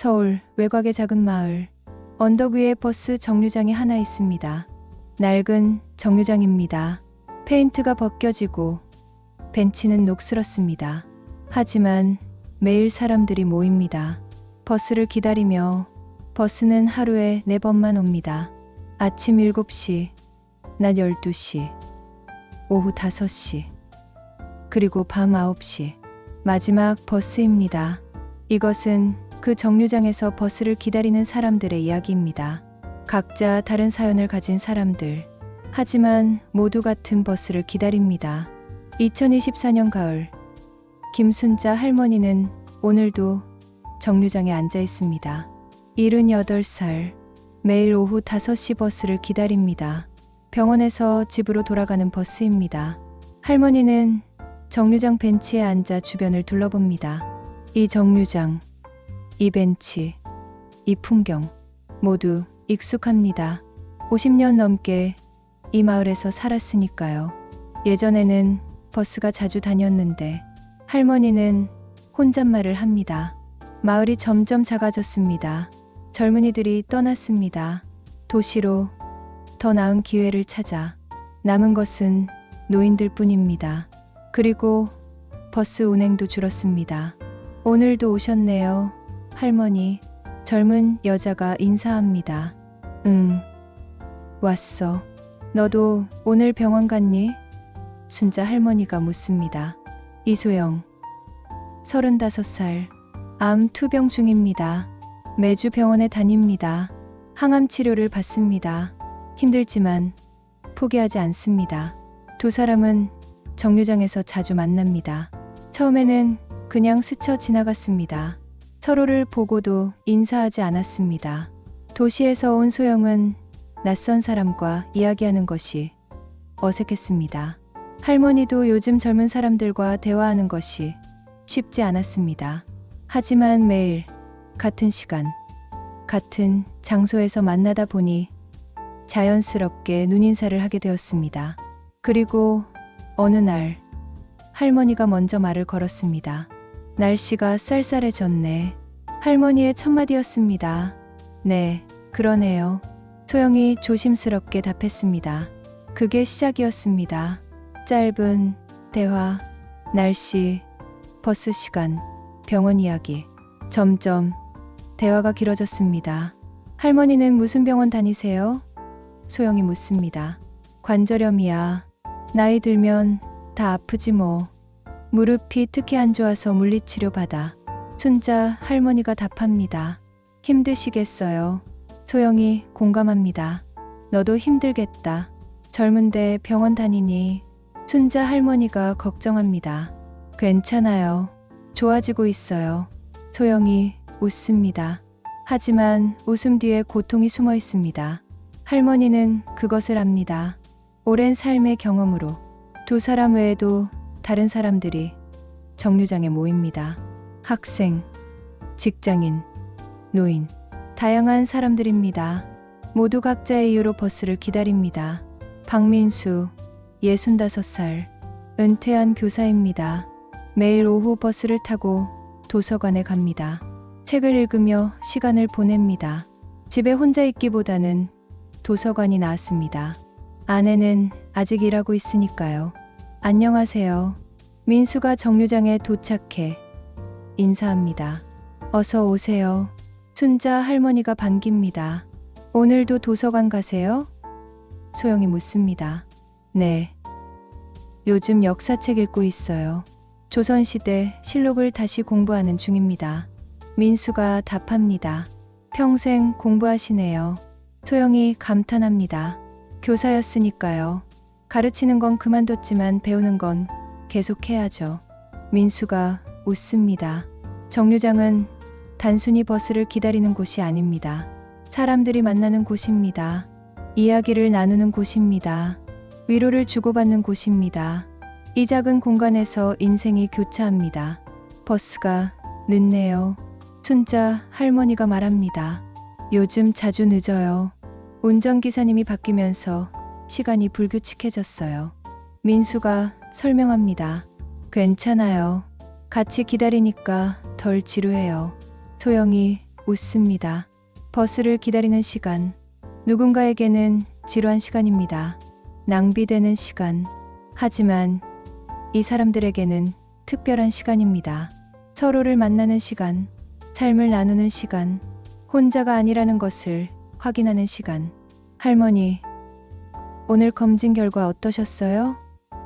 서울 외곽의 작은 마을. 언덕 위에 버스 정류장이 하나 있습니다. 낡은 정류장입니다. 페인트가 벗겨지고 벤치는 녹슬었습니다. 하지만 매일 사람들이 모입니다. 버스를 기다리며. 버스는 하루에 4번만 옵니다. 아침 7시, 낮 12시, 오후 5시, 그리고 밤 9시. 마지막 버스입니다. 이것은 그 정류장에서 버스를 기다리는 사람들의 이야기입니다. 각자 다른 사연을 가진 사람들. 하지만 모두 같은 버스를 기다립니다. 2024년 가을. 김순자 할머니는 오늘도 정류장에 앉아 있습니다. 78살. 매일 오후 5시 버스를 기다립니다. 병원에서 집으로 돌아가는 버스입니다. 할머니는 정류장 벤치에 앉아 주변을 둘러봅니다. 이 정류장, 이 벤치, 이 풍경 모두 익숙합니다. 50년 넘게 이 마을에서 살았으니까요. 예전에는 버스가 자주 다녔는데 할머니는 혼잣말을 합니다. 마을이 점점 작아졌습니다. 젊은이들이 떠났습니다. 도시로 더 나은 기회를 찾아. 남은 것은 노인들 뿐입니다. 그리고 버스 운행도 줄었습니다. 오늘도 오셨네요, 할머니. 젊은 여자가 인사합니다. 응, 왔어. 너도 오늘 병원 갔니? 순자 할머니가 묻습니다. 이소영, 35살, 암 투병 중입니다. 매주 병원에 다닙니다. 항암 치료를 받습니다. 힘들지만 포기하지 않습니다. 두 사람은 정류장에서 자주 만납니다. 처음에는 그냥 스쳐 지나갔습니다. 서로를 보고도 인사하지 않았습니다. 도시에서 온 소영은 낯선 사람과 이야기하는 것이 어색했습니다. 할머니도 요즘 젊은 사람들과 대화하는 것이 쉽지 않았습니다. 하지만 매일 같은 시간, 같은 장소에서 만나다 보니 자연스럽게 눈인사를 하게 되었습니다. 그리고 어느 날 할머니가 먼저 말을 걸었습니다. 날씨가 쌀쌀해졌네. 할머니의 첫 마디였습니다. 네, 그러네요. 소영이 조심스럽게 답했습니다. 그게 시작이었습니다. 짧은 대화, 날씨, 버스 시간, 병원 이야기. 점점 대화가 길어졌습니다. 할머니는 무슨 병원 다니세요? 소영이 묻습니다. 관절염이야. 나이 들면 다 아프지 뭐. 무릎이 특히 안 좋아서 물리치료 받아. 순자 할머니가 답합니다. 힘드시겠어요. 소영이 공감합니다. 너도 힘들겠다. 젊은데 병원 다니니. 순자 할머니가 걱정합니다. 괜찮아요. 좋아지고 있어요. 소영이 웃습니다. 하지만 웃음 뒤에 고통이 숨어 있습니다. 할머니는 그것을 압니다. 오랜 삶의 경험으로. 두 사람 외에도 다른 사람들이 정류장에 모입니다. 학생, 직장인, 노인, 다양한 사람들입니다. 모두 각자의 이유로 버스를 기다립니다. 박민수, 65살, 은퇴한 교사입니다. 매일 오후 버스를 타고 도서관에 갑니다. 책을 읽으며 시간을 보냅니다. 집에 혼자 있기보다는 도서관이 나았습니다. 아내는 아직 일하고 있으니까요. 안녕하세요. 민수가 정류장에 도착해 인사합니다. 어서 오세요. 순자 할머니가 반깁니다. 오늘도 도서관 가세요? 소영이 묻습니다. 네. 요즘 역사책 읽고 있어요. 조선시대 실록을 다시 공부하는 중입니다. 민수가 답합니다. 평생 공부하시네요. 소영이 감탄합니다. 교사였으니까요. 가르치는 건 그만뒀지만 배우는 건 계속해야죠. 민수가 웃습니다. 정류장은 단순히 버스를 기다리는 곳이 아닙니다. 사람들이 만나는 곳입니다. 이야기를 나누는 곳입니다. 위로를 주고받는 곳입니다. 이 작은 공간에서 인생이 교차합니다. 버스가 늦네요. 순자 할머니가 말합니다. 요즘 자주 늦어요. 운전기사님이 바뀌면서 시간이 불규칙해졌어요. 민수가 설명합니다. 괜찮아요. 같이 기다리니까 덜 지루해요. 소영이 웃습니다. 버스를 기다리는 시간. 누군가에게는 지루한 시간입니다. 낭비되는 시간. 하지만 이 사람들에게는 특별한 시간입니다. 서로를 만나는 시간, 삶을 나누는 시간, 혼자가 아니라는 것을 확인하는 시간. 할머니, 오늘 검진 결과 어떠셨어요?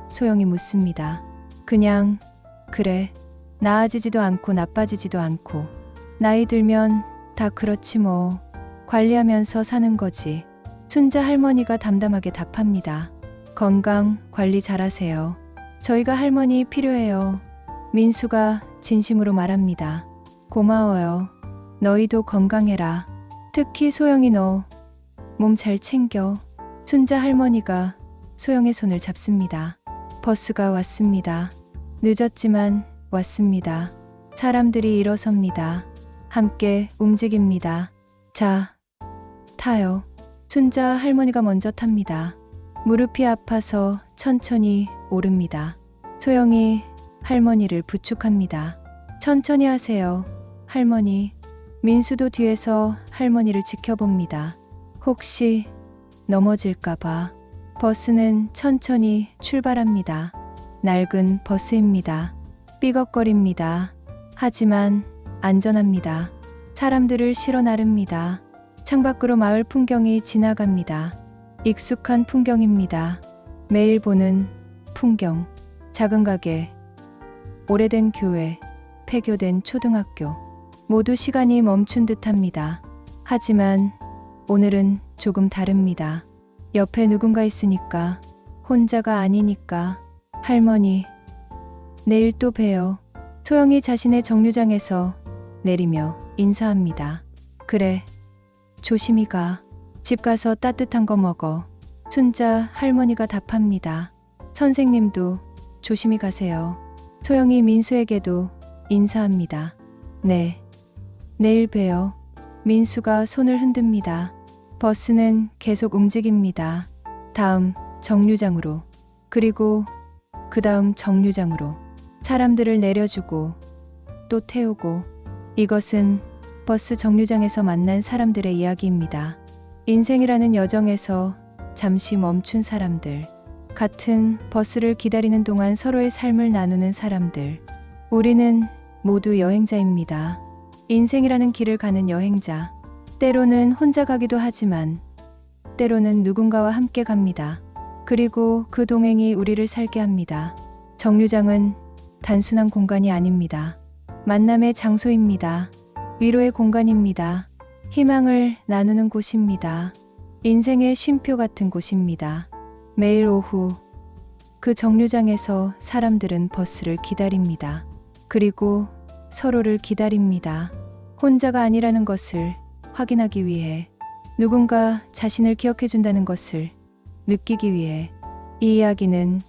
소영이 묻습니다. 그냥, 그래. 나아지지도 않고 나빠지지도 않고. 나이 들면 다 그렇지 뭐. 관리하면서 사는 거지. 순자 할머니가 담담하게 답합니다. 건강 관리 잘하세요. 저희가 할머니 필요해요. 민수가 진심으로 말합니다. 고마워요. 너희도 건강해라. 특히 소영이 너 몸 잘 챙겨. 순자 할머니가 소영의 손을 잡습니다. 버스가 왔습니다. 늦었지만 왔습니다. 사람들이 일어섭니다. 함께 움직입니다. 자, 타요. 순자 할머니가 먼저 탑니다. 무릎이 아파서 천천히 오릅니다. 소영이 할머니를 부축합니다. 천천히 하세요. 할머니. 민수도 뒤에서 할머니를 지켜봅니다. 혹시 넘어질까봐. 버스는 천천히 출발합니다. 낡은 버스입니다. 삐걱거립니다. 하지만 안전합니다. 사람들을 실어 나릅니다. 창밖으로 마을 풍경이 지나갑니다. 익숙한 풍경입니다. 매일 보는 풍경. 작은 가게, 오래된 교회, 폐교된 초등학교. 모두 시간이 멈춘 듯합니다. 하지만 오늘은 조금 다릅니다. 옆에 누군가 있으니까, 혼자가 아니니까. 할머니, 내일 또 봬요. 소영이 자신의 정류장에서 내리며 인사합니다. 그래, 조심히 가. 집 가서 따뜻한 거 먹어. 순자 할머니가 답합니다. 선생님도 조심히 가세요. 소영이 민수에게도 인사합니다. 네, 내일 봬요. 민수가 손을 흔듭니다. 버스는 계속 움직입니다. 다음 정류장으로, 그리고 그 다음 정류장으로. 사람들을 내려주고 또 태우고. 이것은 버스 정류장에서 만난 사람들의 이야기입니다. 인생이라는 여정에서 잠시 멈춘 사람들. 같은 버스를 기다리는 동안 서로의 삶을 나누는 사람들. 우리는 모두 여행자입니다. 인생이라는 길을 가는 여행자. 때로는 혼자 가기도 하지만 때로는 누군가와 함께 갑니다. 그리고 그 동행이 우리를 살게 합니다. 정류장은 단순한 공간이 아닙니다. 만남의 장소입니다. 위로의 공간입니다. 희망을 나누는 곳입니다. 인생의 쉼표 같은 곳입니다. 매일 오후 그 정류장에서 사람들은 버스를 기다립니다. 그리고 서로를 기다립니다. 혼자가 아니라는 것을 확인하기 위해, 누군가 자신을 기억해준다는 것을 느끼기 위해. 이 이야기는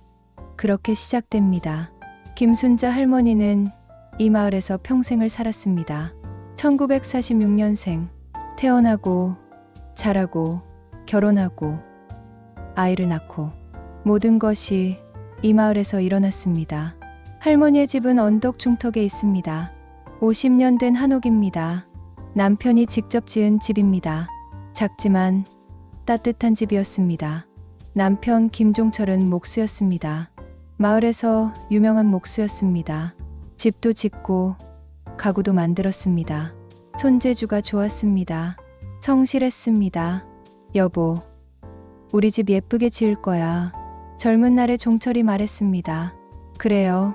그렇게 시작됩니다. 김순자 할머니는 이 마을에서 평생을 살았습니다. 1946년생. 태어나고 자라고 결혼하고 아이를 낳고 모든 것이 이 마을에서 일어났습니다. 할머니의 집은 언덕 중턱에 있습니다. 50년 된 한옥입니다. 남편이 직접 지은 집입니다. 작지만 따뜻한 집이었습니다. 남편 김종철은 목수였습니다. 마을에서 유명한 목수였습니다. 집도 짓고 가구도 만들었습니다. 손재주가 좋았습니다. 성실했습니다. 여보, 우리 집 예쁘게 지을 거야. 젊은 날에 종철이 말했습니다. 그래요.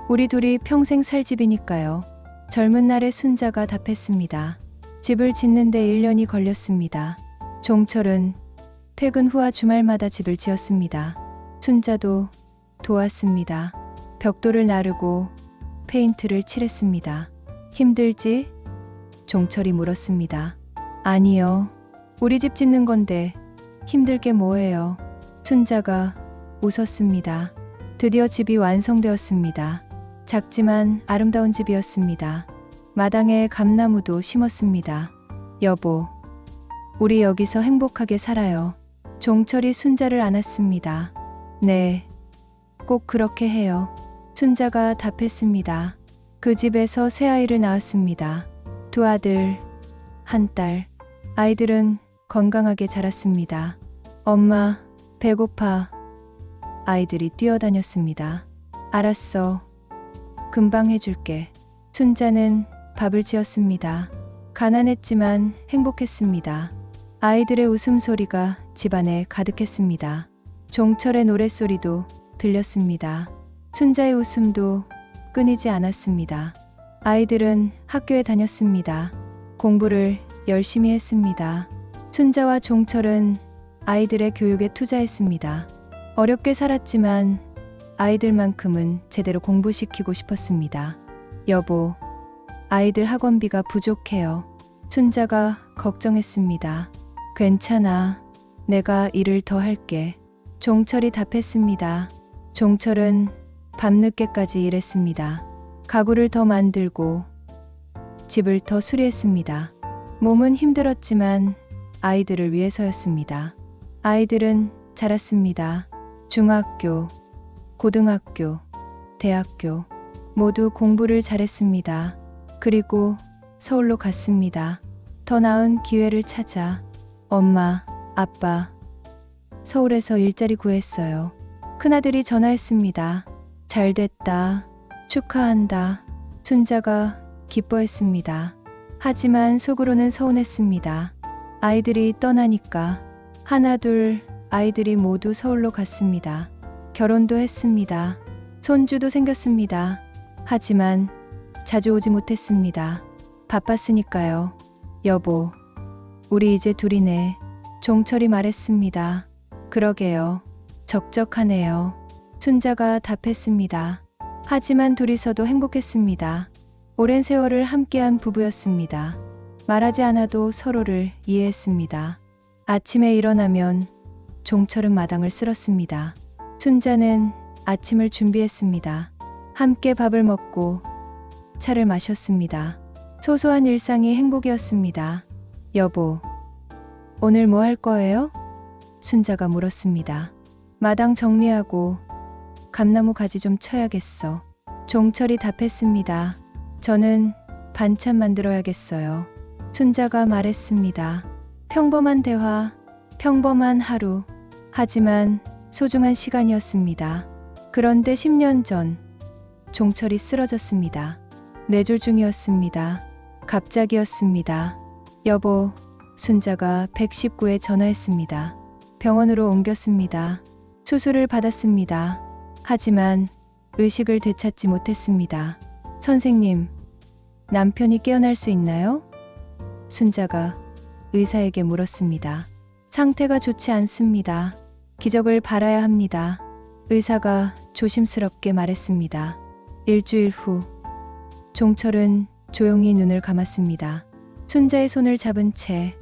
우리 둘이 평생 살 집이니까요. 젊은 날에 순자가 답했습니다. 집을 짓는데 1년이 걸렸습니다. 종철은 퇴근 후와 주말마다 집을 지었습니다. 순자도 도왔습니다. 벽돌을 나르고 페인트를 칠했습니다. 힘들지? 종철이 물었습니다. 아니요. 우리 집 짓는 건데 힘들 게 뭐예요? 순자가 웃었습니다. 드디어 집이 완성되었습니다. 작지만 아름다운 집이었습니다. 마당에 감나무도 심었습니다. 여보, 우리 여기서 행복하게 살아요. 종철이 순자를 안았습니다. 네, 꼭 그렇게 해요. 순자가 답했습니다. 그 집에서 새 아이를 낳았습니다. 두 아들, 한 딸. 아이들은 건강하게 자랐습니다. 엄마, 배고파. 아이들이 뛰어다녔습니다. 알았어. 금방 해줄게. 춘자는 밥을 지었습니다. 가난했지만 행복했습니다. 아이들의 웃음소리가 집안에 가득했습니다. 종철의 노랫소리도 들렸습니다. 춘자의 웃음도 끊이지 않았습니다. 아이들은 학교에 다녔습니다. 공부를 열심히 했습니다. 춘자와 종철은 아이들의 교육에 투자했습니다. 어렵게 살았지만 아이들만큼은 제대로 공부시키고 싶었습니다. 여보, 아이들 학원비가 부족해요. 춘자가 걱정했습니다. 괜찮아. 내가 일을 더 할게. 종철이 답했습니다. 종철은 밤늦게까지 일했습니다. 가구를 더 만들고 집을 더 수리했습니다. 몸은 힘들었지만 아이들을 위해서였습니다. 아이들은 자랐습니다. 중학교, 고등학교, 대학교 모두 공부를 잘했습니다. 그리고 서울로 갔습니다. 더 나은 기회를 찾아. 엄마, 아빠, 서울에서 일자리 구했어요. 큰아들이 전화했습니다. 잘 됐다. 축하한다. 춘자가 기뻐했습니다. 하지만 속으로는 서운했습니다. 아이들이 떠나니까. 하나 둘 아이들이 모두 서울로 갔습니다. 결혼도 했습니다. 손주도 생겼습니다. 하지만 자주 오지 못했습니다. 바빴으니까요. 여보, 우리 이제 둘이네. 종철이 말했습니다. 그러게요. 적적하네요. 춘자가 답했습니다. 하지만 둘이서도 행복했습니다. 오랜 세월을 함께한 부부였습니다. 말하지 않아도 서로를 이해했습니다. 아침에 일어나면 종철은 마당을 쓸었습니다. 춘자는 아침을 준비했습니다. 함께 밥을 먹고 차를 마셨습니다. 소소한 일상이 행복이었습니다. 여보, 오늘 뭐 할 거예요? 춘자가 물었습니다. 마당 정리하고 감나무 가지 좀 쳐야겠어. 종철이 답했습니다. 저는 반찬 만들어야겠어요. 춘자가 말했습니다. 평범한 대화, 평범한 하루. 하지만 소중한 시간이었습니다. 그런데 10년 전 종철이 쓰러졌습니다. 뇌졸중이었습니다. 갑자기였습니다. 여보, 순자가 119에 전화했습니다. 병원으로 옮겼습니다. 수술을 받았습니다. 하지만 의식을 되찾지 못했습니다. 선생님, 남편이 깨어날 수 있나요? 순자가 의사에게 물었습니다. 상태가 좋지 않습니다. 기적을 바라야 합니다. 의사가 조심스럽게 말했습니다. 일주일 후, 종철은 조용히 눈을 감았습니다. 순자의 손을 잡은 채,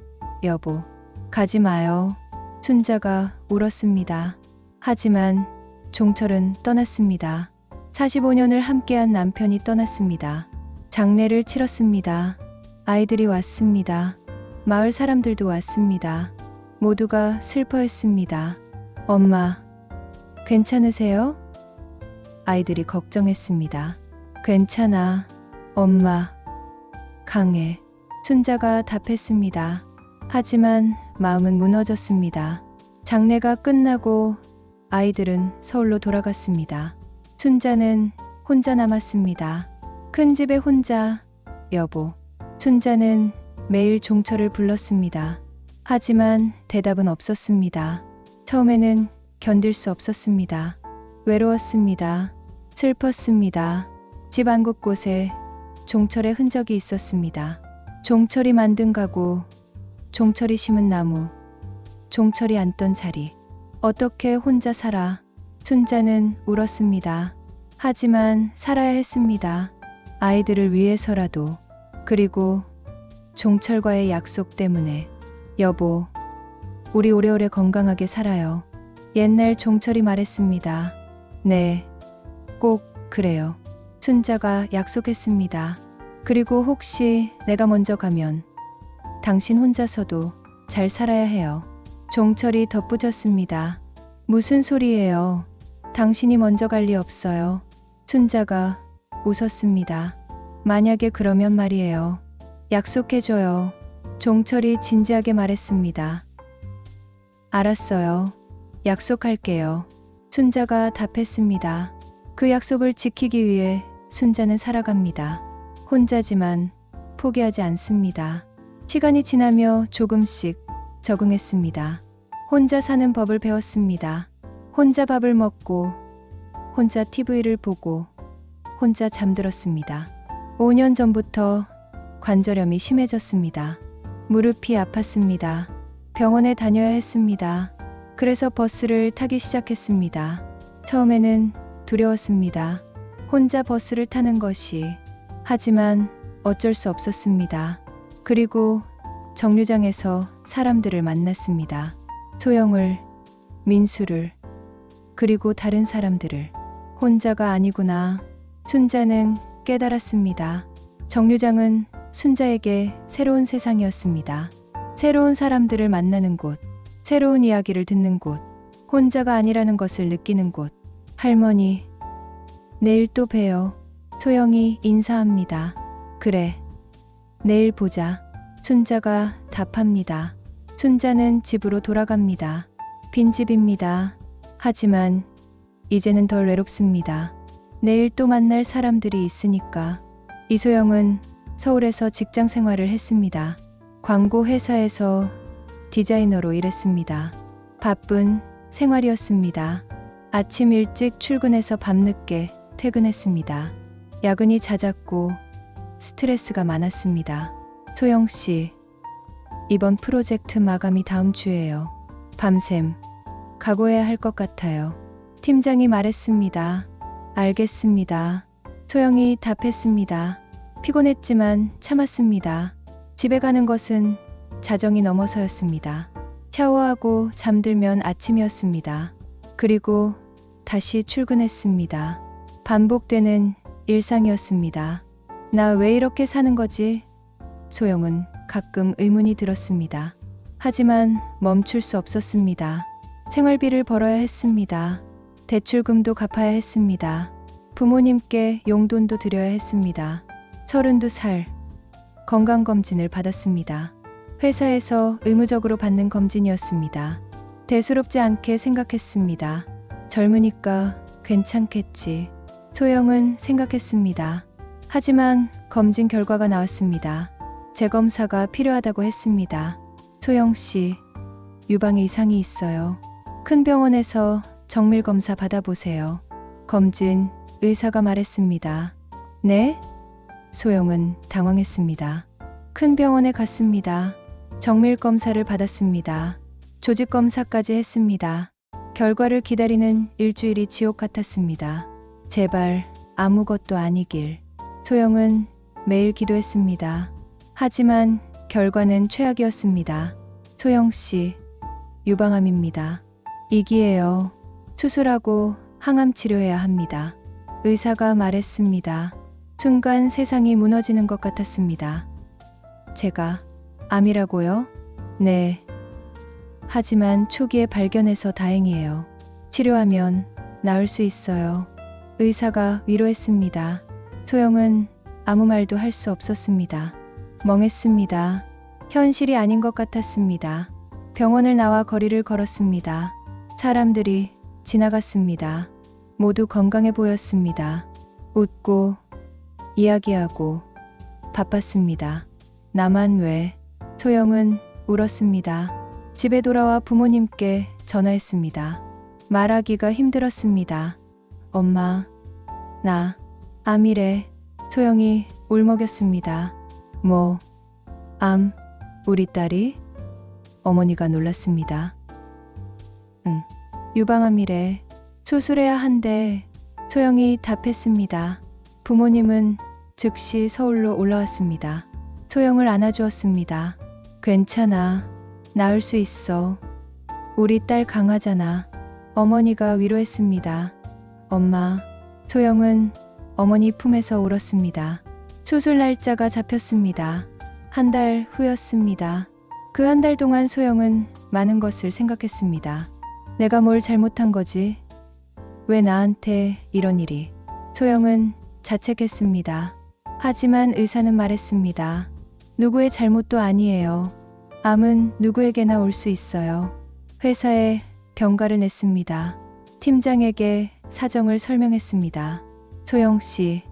여보, 가지 마요. 순자가 울었습니다. 하지만 종철은 떠났습니다. 45년을 함께한 남편이 떠났습니다. 장례를 치렀습니다. 아이들이 왔습니다. 마을 사람들도 왔습니다. 모두가 슬퍼했습니다. 엄마, 괜찮으세요? 아이들이 걱정했습니다. 괜찮아, 엄마. 강해. 순자가 답했습니다. 하지만 마음은 무너졌습니다. 장례가 끝나고 아이들은 서울로 돌아갔습니다. 순자는 혼자 남았습니다. 큰 집에 혼자. 여보. 순자는 매일 종철을 불렀습니다. 하지만 대답은 없었습니다. 처음에는 견딜 수 없었습니다. 외로웠습니다. 슬펐습니다. 집 안 곳곳에 종철의 흔적이 있었습니다. 종철이 만든 가구, 종철이 심은 나무, 종철이 앉던 자리. 어떻게 혼자 살아? 순자는 울었습니다. 하지만 살아야 했습니다. 아이들을 위해서라도. 그리고 종철과의 약속 때문에. 여보, 우리 오래오래 건강하게 살아요. 옛날 종철이 말했습니다. 네, 꼭 그래요. 순자가 약속했습니다. 그리고 혹시 내가 먼저 가면 당신 혼자서도 잘 살아야 해요. 종철이 덧붙였습니다. 무슨 소리예요? 당신이 먼저 갈 리 없어요. 순자가 웃었습니다. 만약에 그러면 말이에요. 약속해줘요. 종철이 진지하게 말했습니다. 알았어요. 약속할게요. 순자가 답했습니다. 그 약속을 지키기 위해 순자는 살아갑니다. 혼자지만 포기하지 않습니다. 시간이 지나며 조금씩 적응했습니다. 혼자 사는 법을 배웠습니다. 혼자 밥을 먹고, 혼자 TV를 보고, 혼자 잠들었습니다. 5년 전부터 관절염이 심해졌습니다. 무릎이 아팠습니다. 병원에 다녀야 했습니다. 그래서 버스를 타기 시작했습니다. 처음에는 두려웠습니다. 혼자 버스를 타는 것이. 하지만 어쩔 수 없었습니다. 그리고 정류장에서 사람들을 만났습니다. 소영을, 민수를, 그리고 다른 사람들을. 혼자가 아니구나. 순자는 깨달았습니다. 정류장은 순자에게 새로운 세상이었습니다. 새로운 사람들을 만나는 곳, 새로운 이야기를 듣는 곳, 혼자가 아니라는 것을 느끼는 곳. 할머니, 내일 또 봬요. 소영이 인사합니다. 그래, 내일 보자. 순자가 답합니다. 순자는 집으로 돌아갑니다. 빈집입니다. 하지만 이제는 덜 외롭습니다. 내일 또 만날 사람들이 있으니까. 이소영은 서울에서 직장 생활을 했습니다. 광고 회사에서 디자이너로 일했습니다. 바쁜 생활이었습니다. 아침 일찍 출근해서 밤늦게 퇴근했습니다. 야근이 잦았고 스트레스가 많았습니다. 소영 씨, 이번 프로젝트 마감이 다음 주예요. 밤샘 각오해야 할 것 같아요. 팀장이 말했습니다. 알겠습니다. 소영이 답했습니다. 피곤했지만 참았습니다. 집에 가는 것은 자정이 넘어서였습니다. 샤워하고 잠들면 아침이었습니다. 그리고 다시 출근했습니다. 반복되는 일상이었습니다. 나 왜 이렇게 사는 거지? 소영은 가끔 의문이 들었습니다. 하지만 멈출 수 없었습니다. 생활비를 벌어야 했습니다. 대출금도 갚아야 했습니다. 부모님께 용돈도 드려야 했습니다. 32살 건강검진을 받았습니다. 회사에서 의무적으로 받는 검진이었습니다. 대수롭지 않게 생각했습니다. 젊으니까 괜찮겠지. 소영은 생각했습니다. 하지만 검진 결과가 나왔습니다. 재검사가 필요하다고 했습니다. 소영 씨, 유방에 이상이 있어요. 큰 병원에서 정밀검사 받아보세요. 검진 의사가 말했습니다. 네? 소영은 당황했습니다. 큰 병원에 갔습니다. 정밀검사를 받았습니다. 조직검사까지 했습니다. 결과를 기다리는 일주일이 지옥 같았습니다. 제발 아무것도 아니길. 소영은 매일 기도했습니다. 하지만 결과는 최악이었습니다. 소영 씨, 유방암입니다. 이기예요. 수술하고 항암 치료해야 합니다. 의사가 말했습니다. 순간 세상이 무너지는 것 같았습니다. 제가 암이라고요? 네. 하지만 초기에 발견해서 다행이에요. 치료하면 나을 수 있어요. 의사가 위로했습니다. 소영은 아무 말도 할 수 없었습니다. 멍했습니다. 현실이 아닌 것 같았습니다. 병원을 나와 거리를 걸었습니다. 사람들이 지나갔습니다. 모두 건강해 보였습니다. 웃고 이야기하고 바빴습니다. 나만 왜? 소영은 울었습니다. 집에 돌아와 부모님께 전화했습니다. 말하기가 힘들었습니다. 엄마, 나 암이래. 소영이 울먹였습니다. 뭐, 암, 우리 딸이? 어머니가 놀랐습니다. 응, 유방암이래. 수술해야 한대. 소영이 답했습니다. 부모님은 즉시 서울로 올라왔습니다. 소영을 안아주었습니다. 괜찮아. 나을 수 있어. 우리 딸 강하잖아. 어머니가 위로했습니다. 엄마, 소영은 어머니 품에서 울었습니다. 수술 날짜가 잡혔습니다. 한 달 후였습니다. 그 한 달 동안 소영은 많은 것을 생각했습니다. 내가 뭘 잘못한 거지? 왜 나한테 이런 일이? 소영은 자책했습니다. 하지만 의사는 말했습니다. 누구의 잘못도 아니에요. 암은 누구에게나 올 수 있어요. 회사에 병가를 냈습니다. 팀장에게 사정을 설명했습니다. 소영 씨,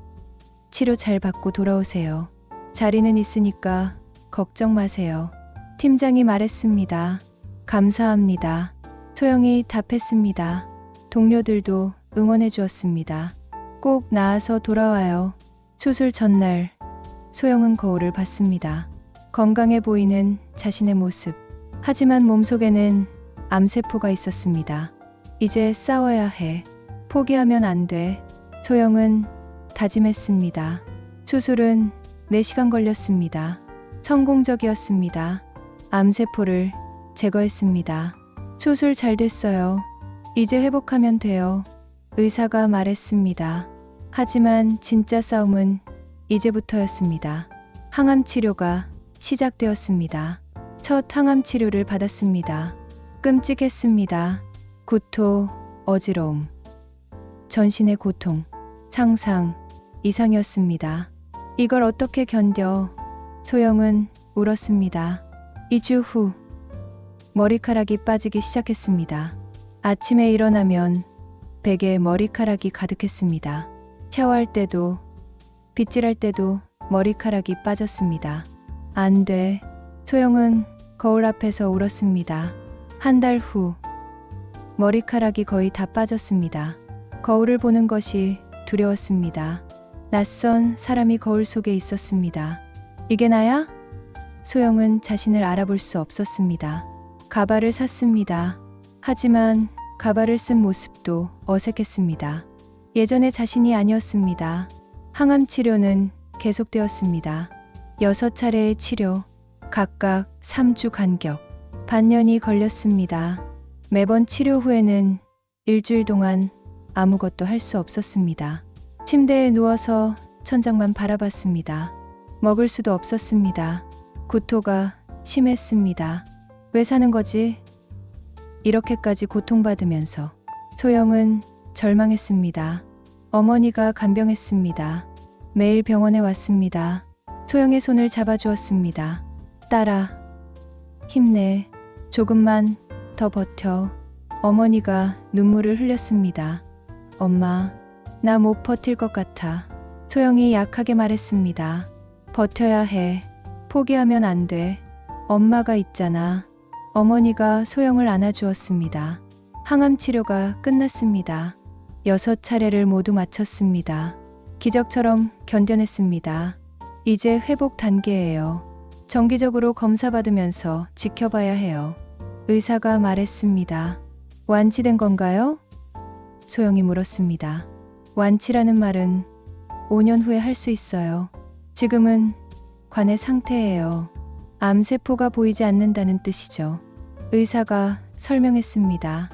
치료 잘 받고 돌아오세요. 자리는 있으니까 걱정 마세요. 팀장이 말했습니다. 감사합니다. 소영이 답했습니다. 동료들도 응원해 주었습니다. 꼭 나아서 돌아와요. 수술 전날 소영은 거울을 봤습니다. 건강해 보이는 자신의 모습. 하지만 몸속에는 암세포가 있었습니다. 이제 싸워야 해. 포기하면 안 돼. 소영은 다짐했습니다. 수술은 4시간 걸렸습니다. 성공적이었습니다. 암세포를 제거했습니다. 수술 잘 됐어요. 이제 회복하면 돼요. 의사가 말했습니다. 하지만 진짜 싸움은 이제부터였습니다. 항암 치료가 시작되었습니다. 첫 항암 치료를 받았습니다. 끔찍했습니다. 구토, 어지러움, 전신의 고통, 상상 이상이었습니다. 이걸 어떻게 견뎌? 소영은 울었습니다. 2주 후 머리카락이 빠지기 시작했습니다. 아침에 일어나면 베개에 머리카락이 가득했습니다. 샤워할 때도 빗질할 때도 머리카락이 빠졌습니다. 안 돼. 소영은 거울 앞에서 울었습니다. 한 달 후 머리카락이 거의 다 빠졌습니다. 거울을 보는 것이 두려웠습니다. 낯선 사람이 거울 속에 있었습니다. 이게 나야? 소영은 자신을 알아볼 수 없었습니다. 가발을 샀습니다. 하지만 가발을 쓴 모습도 어색했습니다. 예전의 자신이 아니었습니다. 항암 치료는 계속되었습니다. 6차례의 치료, 각각 3주 간격, 반년이 걸렸습니다. 매번 치료 후에는 일주일 동안 아무것도 할 수 없었습니다. 침대에 누워서 천장만 바라봤습니다. 먹을 수도 없었습니다. 구토가 심했습니다. 왜 사는 거지? 이렇게까지 고통받으면서 소영은 절망했습니다. 어머니가 간병했습니다. 매일 병원에 왔습니다. 소영의 손을 잡아주었습니다. 딸아, 힘내. 조금만 더 버텨. 어머니가 눈물을 흘렸습니다. 엄마, 나 못 버틸 것 같아. 소영이 약하게 말했습니다. 버텨야 해. 포기하면 안 돼. 엄마가 있잖아. 어머니가 소영을 안아주었습니다. 항암 치료가 끝났습니다. 6차례를 모두 마쳤습니다. 기적처럼 견뎌냈습니다. 이제 회복 단계예요. 정기적으로 검사받으면서 지켜봐야 해요. 의사가 말했습니다. 완치된 건가요? 소영이 물었습니다. 완치라는 말은 5년 후에 할 수 있어요. 지금은 관의 상태예요. 암세포가 보이지 않는다는 뜻이죠. 의사가 설명했습니다.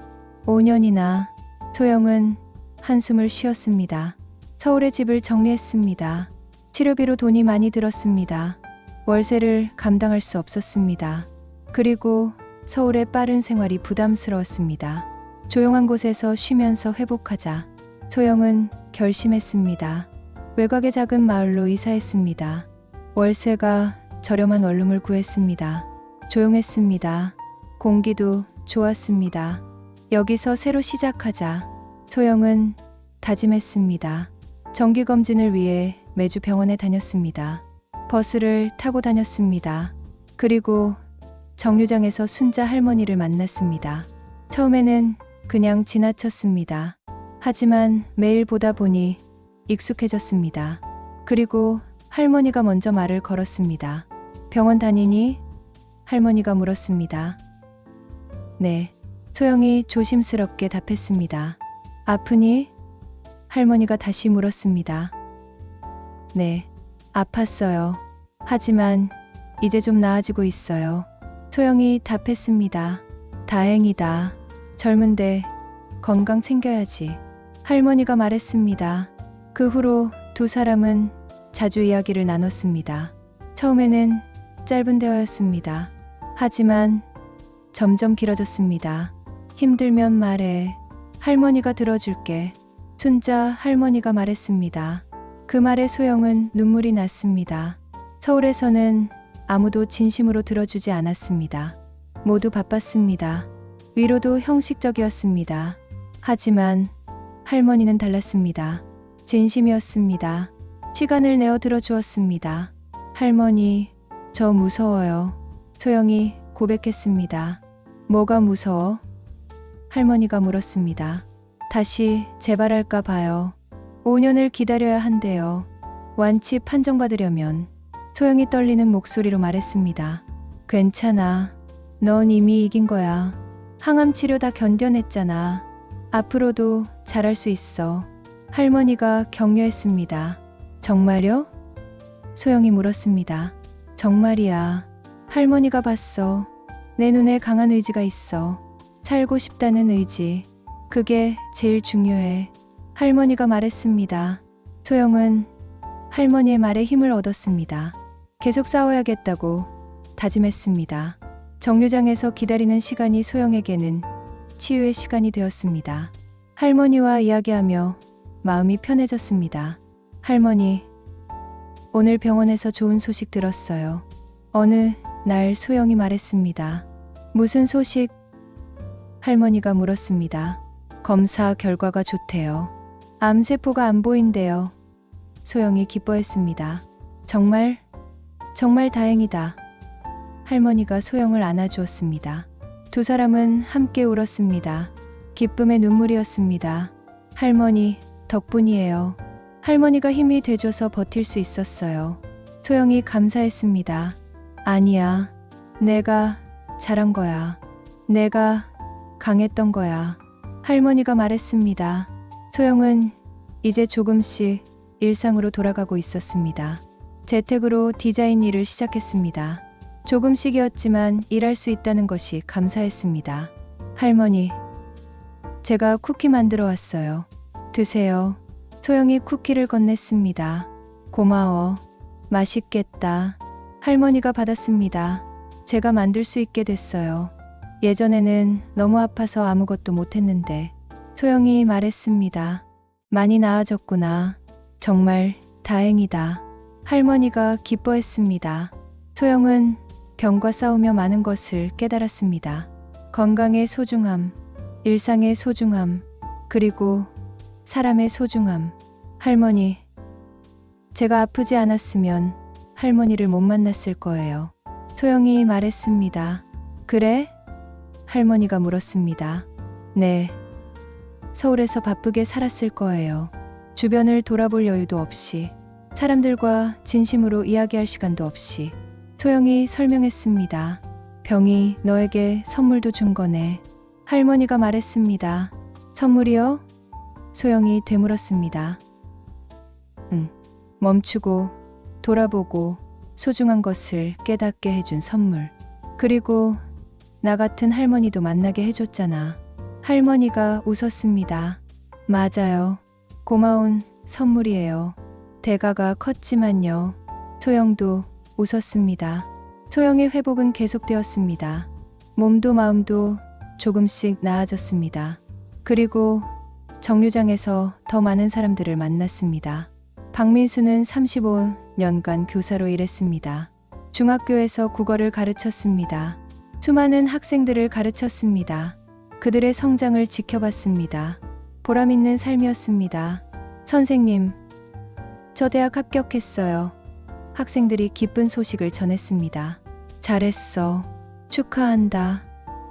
5년이나. 소영은 한숨을 쉬었습니다. 서울의 집을 정리했습니다. 치료비로 돈이 많이 들었습니다. 월세를 감당할 수 없었습니다. 그리고 서울의 빠른 생활이 부담스러웠습니다. 조용한 곳에서 쉬면서 회복하자. 소영은 결심했습니다. 외곽의 작은 마을로 이사했습니다. 월세가 저렴한 원룸을 구했습니다. 조용했습니다. 공기도 좋았습니다. 여기서 새로 시작하자. 소영은 다짐했습니다. 정기검진을 위해 매주 병원에 다녔습니다. 버스를 타고 다녔습니다. 그리고 정류장에서 순자 할머니를 만났습니다. 처음에는 그냥 지나쳤습니다. 하지만 매일 보다 보니 익숙해졌습니다. 그리고 할머니가 먼저 말을 걸었습니다. 병원 다니니? 할머니가 물었습니다. 네. 소영이 조심스럽게 답했습니다. 아프니? 할머니가 다시 물었습니다. 네. 아팠어요. 하지만 이제 좀 나아지고 있어요. 소영이 답했습니다. 다행이다. 젊은데 건강 챙겨야지. 할머니가 말했습니다. 그 후로 두 사람은 자주 이야기를 나눴습니다. 처음에는 짧은 대화였습니다. 하지만 점점 길어졌습니다. 힘들면 말해. 할머니가 들어줄게. 순자 할머니가 말했습니다. 그 말에 소영은 눈물이 났습니다. 서울에서는 아무도 진심으로 들어주지 않았습니다. 모두 바빴습니다. 위로도 형식적이었습니다. 하지만 할머니는 달랐습니다. 진심이었습니다. 시간을 내어 들어주었습니다. 할머니, 저 무서워요. 소영이 고백했습니다. 뭐가 무서워? 할머니가 물었습니다. 다시 재발할까 봐요. 5년을 기다려야 한대요. 완치 판정받으려면. 소영이 떨리는 목소리로 말했습니다. 괜찮아. 넌 이미 이긴 거야. 항암 치료 다 견뎌냈잖아. 앞으로도 잘할 수 있어. 할머니가 격려했습니다. 정말요? 소영이 물었습니다. 정말이야. 할머니가 봤어. 내 눈에 강한 의지가 있어. 살고 싶다는 의지. 그게 제일 중요해. 할머니가 말했습니다. 소영은 할머니의 말에 힘을 얻었습니다. 계속 싸워야겠다고 다짐했습니다. 정류장에서 기다리는 시간이 소영에게는 치유의 시간이 되었습니다. 할머니와 이야기하며 마음이 편해졌습니다. 할머니, 오늘 병원에서 좋은 소식 들었어요. 어느 날 소영이 말했습니다. 무슨 소식? 할머니가 물었습니다. 검사 결과가 좋대요. 암세포가 안 보인대요. 소영이 기뻐했습니다. 정말 다행이다. 할머니가 소영을 안아주었습니다. 두 사람은 함께 울었습니다. 기쁨의 눈물이었습니다. 할머니 덕분이에요. 할머니가 힘이 돼줘서 버틸 수 있었어요. 소영이 감사했습니다. 아니야. 내가 잘한 거야. 내가 강했던 거야. 할머니가 말했습니다. 소영은 이제 조금씩 일상으로 돌아가고 있었습니다. 재택으로 디자인 일을 시작했습니다. 조금씩이었지만 일할 수 있다는 것이 감사했습니다. 할머니, 제가 쿠키 만들어 왔어요. 드세요. 소영이 쿠키를 건넸습니다. 고마워. 맛있겠다. 할머니가 받았습니다. 제가 만들 수 있게 됐어요. 예전에는 너무 아파서 아무것도 못했는데. 소영이 말했습니다. 많이 나아졌구나. 정말 다행이다. 할머니가 기뻐했습니다. 소영은 병과 싸우며 많은 것을 깨달았습니다. 건강의 소중함, 일상의 소중함, 그리고 사람의 소중함. 할머니, 제가 아프지 않았으면 할머니를 못 만났을 거예요. 소영이 말했습니다. 그래? 할머니가 물었습니다. 네. 서울에서 바쁘게 살았을 거예요. 주변을 돌아볼 여유도 없이, 사람들과 진심으로 이야기할 시간도 없이. 소영이 설명했습니다. 병이 너에게 선물도 준 거네. 할머니가 말했습니다. 선물이요? 소영이 되물었습니다. 멈추고 돌아보고 소중한 것을 깨닫게 해준 선물. 그리고 나 같은 할머니도 만나게 해줬잖아. 할머니가 웃었습니다. 맞아요. 고마운 선물이에요. 대가가 컸지만요. 소영도 웃었습니다. 소영의 회복은 계속되었습니다. 몸도 마음도 조금씩 나아졌습니다. 그리고 정류장에서 더 많은 사람들을 만났습니다. 박민수는 35년간 교사로 일했습니다. 중학교에서 국어를 가르쳤습니다. 수많은 학생들을 가르쳤습니다. 그들의 성장을 지켜봤습니다. 보람 있는 삶이었습니다. 선생님, 저 대학 합격했어요. 학생들이 기쁜 소식을 전했습니다. 잘했어. 축하한다.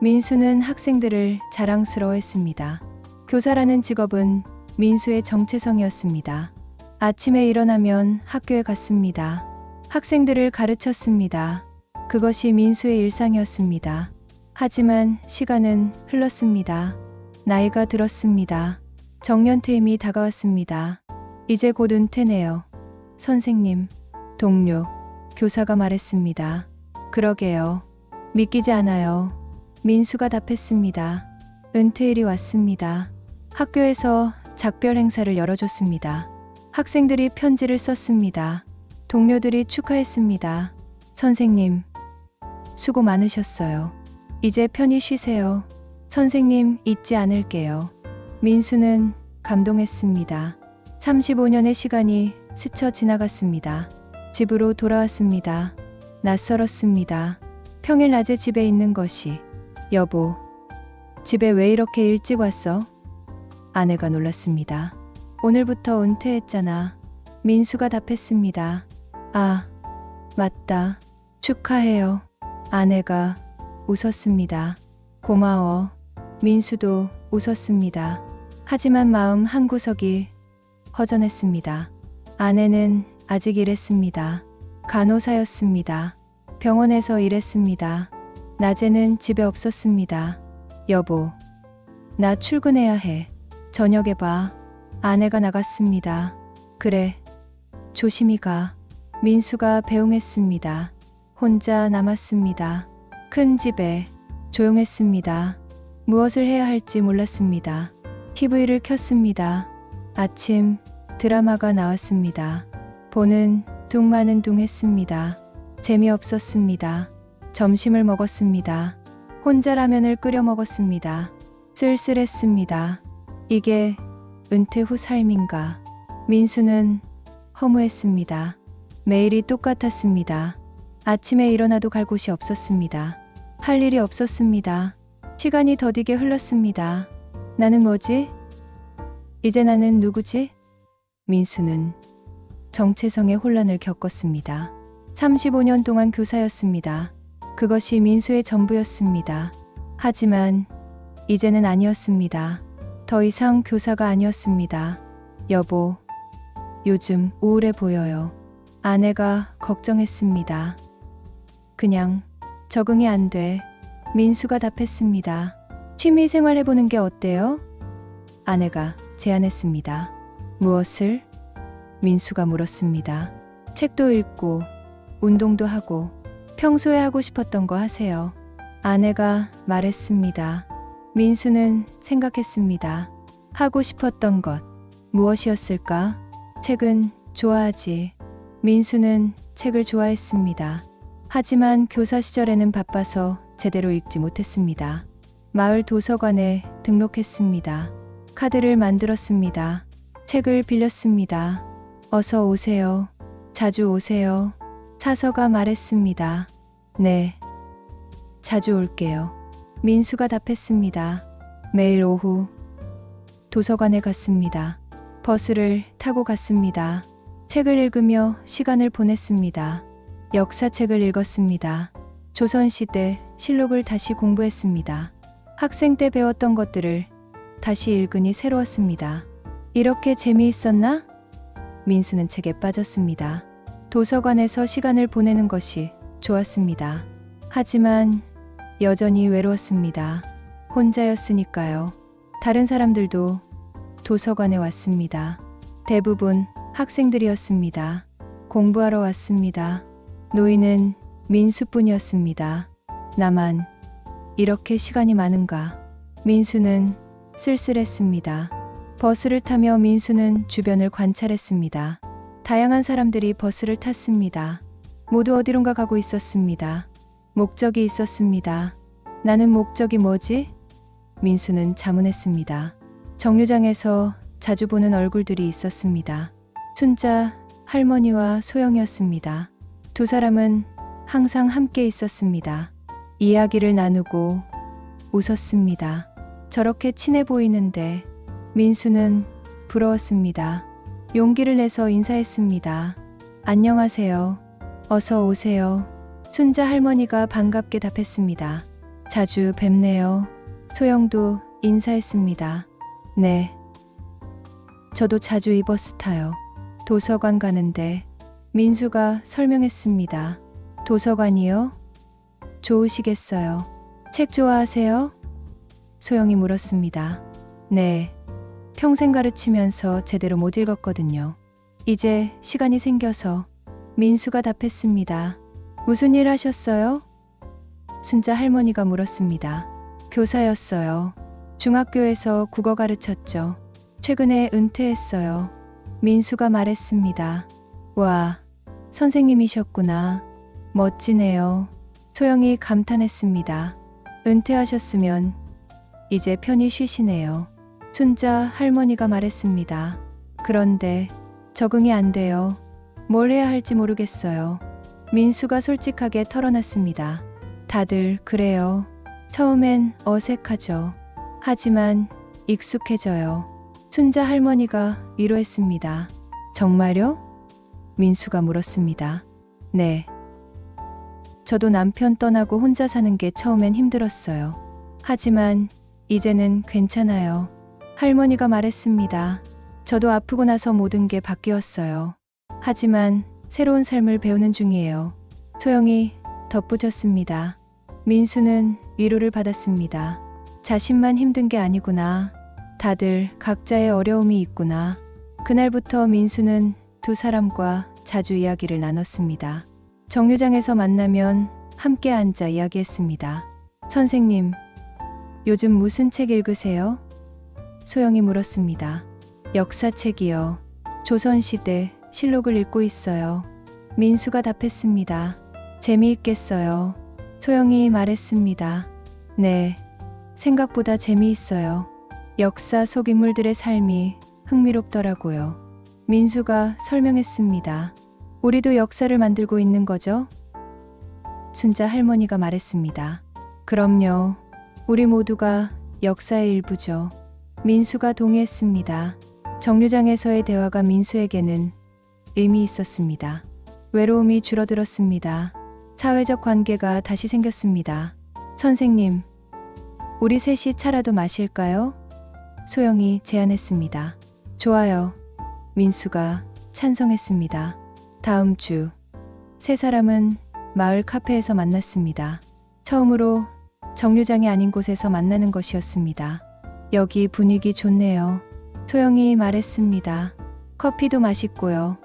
민수는 학생들을 자랑스러워했습니다. 교사라는 직업은 민수의 정체성이었습니다. 아침에 일어나면 학교에 갔습니다. 학생들을 가르쳤습니다. 그것이 민수의 일상이었습니다. 하지만 시간은 흘렀습니다. 나이가 들었습니다. 정년퇴임이 다가왔습니다. 이제 곧 은퇴네요. 선생님, 동료, 교사가 말했습니다. 그러게요. 믿기지 않아요. 민수가 답했습니다. 은퇴일이 왔습니다. 학교에서 작별 행사를 열어줬습니다. 학생들이 편지를 썼습니다. 동료들이 축하했습니다. 선생님, 수고 많으셨어요. 이제 편히 쉬세요. 선생님, 잊지 않을게요. 민수는 감동했습니다. 35년의 시간이 스쳐 지나갔습니다. 집으로 돌아왔습니다. 낯설었습니다. 평일 낮에 집에 있는 것이. 여보, 집에 왜 이렇게 일찍 왔어? 아내가 놀랐습니다. 오늘부터 은퇴했잖아. 민수가 답했습니다. 아, 맞다. 축하해요. 아내가 웃었습니다. 고마워. 민수도 웃었습니다. 하지만 마음 한구석이 허전했습니다. 아내는 아직 일했습니다. 간호사였습니다. 병원에서 일했습니다. 낮에는 집에 없었습니다. 여보, 나 출근해야 해. 저녁에 봐. 아내가 나갔습니다. 그래, 조심히 가. 민수가 배웅했습니다. 혼자 남았습니다. 큰 집에 조용했습니다. 무엇을 해야 할지 몰랐습니다. TV를 켰습니다. 아침 드라마가 나왔습니다. 보는 둥마는 둥했습니다. 재미없었습니다. 점심을 먹었습니다. 혼자 라면을 끓여 먹었습니다. 쓸쓸했습니다. 이게 은퇴 후 삶인가? 민수는 허무했습니다. 매일이 똑같았습니다. 아침에 일어나도 갈 곳이 없었습니다. 할 일이 없었습니다. 시간이 더디게 흘렀습니다. 나는 뭐지? 이제 나는 누구지? 민수는 정체성의 혼란을 겪었습니다. 35년 동안 교사였습니다. 그것이 민수의 전부였습니다. 하지만 이제는 아니었습니다. 더 이상 교사가 아니었습니다. 여보, 요즘 우울해 보여요. 아내가 걱정했습니다. 그냥 적응이 안 돼. 민수가 답했습니다. 취미 생활 해보는 게 어때요? 아내가 제안했습니다. 무엇을? 민수가 물었습니다. 책도 읽고 운동도 하고 평소에 하고 싶었던 거 하세요. 아내가 말했습니다. 민수는 생각했습니다. 하고 싶었던 것 무엇이었을까? 책은 좋아하지. 민수는 책을 좋아했습니다. 하지만 교사 시절에는 바빠서 제대로 읽지 못했습니다. 마을 도서관에 등록했습니다. 카드를 만들었습니다. 책을 빌렸습니다. 어서 오세요. 자주 오세요. 사서가 말했습니다. 네, 자주 올게요. 민수가 답했습니다. 매일 오후 도서관에 갔습니다. 버스를 타고 갔습니다. 책을 읽으며 시간을 보냈습니다. 역사책을 읽었습니다. 조선시대 실록을 다시 공부했습니다. 학생 때 배웠던 것들을 다시 읽으니 새로웠습니다. 이렇게 재미있었나? 민수는 책에 빠졌습니다. 도서관에서 시간을 보내는 것이 좋았습니다. 하지만 여전히 외로웠습니다. 혼자였으니까요. 다른 사람들도 도서관에 왔습니다. 대부분 학생들이었습니다. 공부하러 왔습니다. 노인은 민수뿐이었습니다. 나만 이렇게 시간이 많은가? 민수는 쓸쓸했습니다. 버스를 타며 민수는 주변을 관찰했습니다. 다양한 사람들이 버스를 탔습니다. 모두 어디론가 가고 있었습니다. 목적이 있었습니다. 나는 목적이 뭐지? 민수는 자문했습니다. 정류장에서 자주 보는 얼굴들이 있었습니다. 순자 할머니와 소영이었습니다. 두 사람은 항상 함께 있었습니다. 이야기를 나누고 웃었습니다. 저렇게 친해 보이는데 민수는 부러웠습니다. 용기를 내서 인사했습니다. 안녕하세요. 어서 오세요. 순자 할머니가 반갑게 답했습니다. 자주 뵙네요. 소영도 인사했습니다. 네. 저도 자주 이 버스 타요. 도서관 가는데 민수가 설명했습니다. 도서관이요? 좋으시겠어요. 책 좋아하세요? 소영이 물었습니다. 네. 평생 가르치면서 제대로 못 읽었거든요. 이제 시간이 생겨서. 민수가 답했습니다. 무슨 일 하셨어요? 순자 할머니가 물었습니다. 교사였어요. 중학교에서 국어 가르쳤죠. 최근에 은퇴했어요. 민수가 말했습니다. 와, 선생님이셨구나. 멋지네요. 소영이 감탄했습니다. 은퇴하셨으면 이제 편히 쉬시네요. 순자 할머니가 말했습니다. 그런데 적응이 안 돼요. 뭘 해야 할지 모르겠어요. 민수가 솔직하게 털어놨습니다. 다들 그래요. 처음엔 어색하죠. 하지만 익숙해져요. 순자 할머니가 위로했습니다. 정말요? 민수가 물었습니다. 네. 저도 남편 떠나고 혼자 사는 게 처음엔 힘들었어요. 하지만 이제는 괜찮아요. 할머니가 말했습니다. 저도 아프고 나서 모든 게 바뀌었어요. 하지만 새로운 삶을 배우는 중이에요. 소영이 덧붙였습니다. 민수는 위로를 받았습니다. 자신만 힘든 게 아니구나. 다들 각자의 어려움이 있구나. 그날부터 민수는 두 사람과 자주 이야기를 나눴습니다. 정류장에서 만나면 함께 앉아 이야기했습니다. 선생님, 요즘 무슨 책 읽으세요? 소영이 물었습니다. 역사책이요. 조선시대 실록을 읽고 있어요. 민수가 답했습니다. 재미있겠어요. 소영이 말했습니다. 네, 생각보다 재미있어요. 역사 속 인물들의 삶이 흥미롭더라고요. 민수가 설명했습니다. 우리도 역사를 만들고 있는 거죠? 순자 할머니가 말했습니다. 그럼요. 우리 모두가 역사의 일부죠. 민수가 동의했습니다. 정류장에서의 대화가 민수에게는 의미 있었습니다. 외로움이 줄어들었습니다. 사회적 관계가 다시 생겼습니다. 선생님, 우리 셋이 차라도 마실까요? 소영이 제안했습니다. 좋아요. 민수가 찬성했습니다. 다음 주, 세 사람은 마을 카페에서 만났습니다. 처음으로 정류장이 아닌 곳에서 만나는 것이었습니다. 여기 분위기 좋네요. 소영이 말했습니다. 커피도 맛있고요.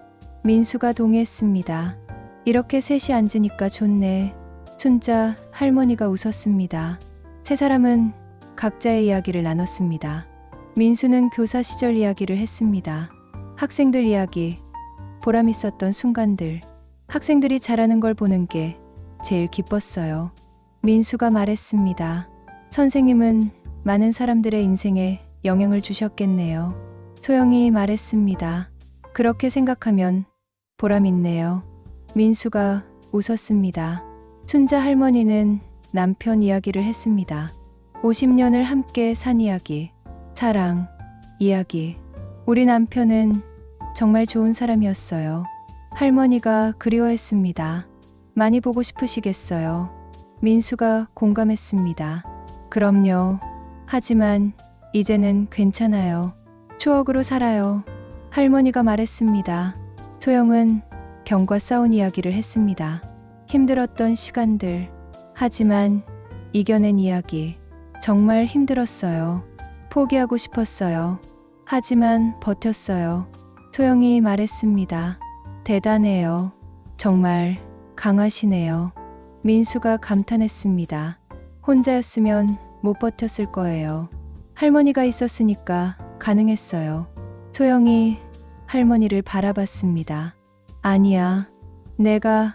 민수가 동의했습니다. 이렇게 셋이 앉으니까 좋네. 순자 할머니가 웃었습니다. 세 사람은 각자의 이야기를 나눴습니다. 민수는 교사 시절 이야기를 했습니다. 학생들 이야기, 보람 있었던 순간들, 학생들이 잘하는 걸 보는 게 제일 기뻤어요. 민수가 말했습니다. 선생님은 많은 사람들의 인생에 영향을 주셨겠네요. 소영이 말했습니다. 그렇게 생각하면 보람 있네요. 민수가 웃었습니다. 순자 할머니는 남편 이야기를 했습니다. 50년을 함께 산 이야기, 사랑, 이야기. 우리 남편은 정말 좋은 사람이었어요. 할머니가 그리워했습니다. 많이 보고 싶으시겠어요. 민수가 공감했습니다. 그럼요. 하지만 이제는 괜찮아요. 추억으로 살아요. 할머니가 말했습니다. 소영은 병과 싸운 이야기를 했습니다. 힘들었던 시간들. 하지만 이겨낸 이야기. 정말 힘들었어요. 포기하고 싶었어요. 하지만 버텼어요. 소영이 말했습니다. 대단해요. 정말 강하시네요. 민수가 감탄했습니다. 혼자였으면 못 버텼을 거예요. 할머니가 있었으니까 가능했어요. 소영이 할머니를 바라봤습니다. 아니야, 내가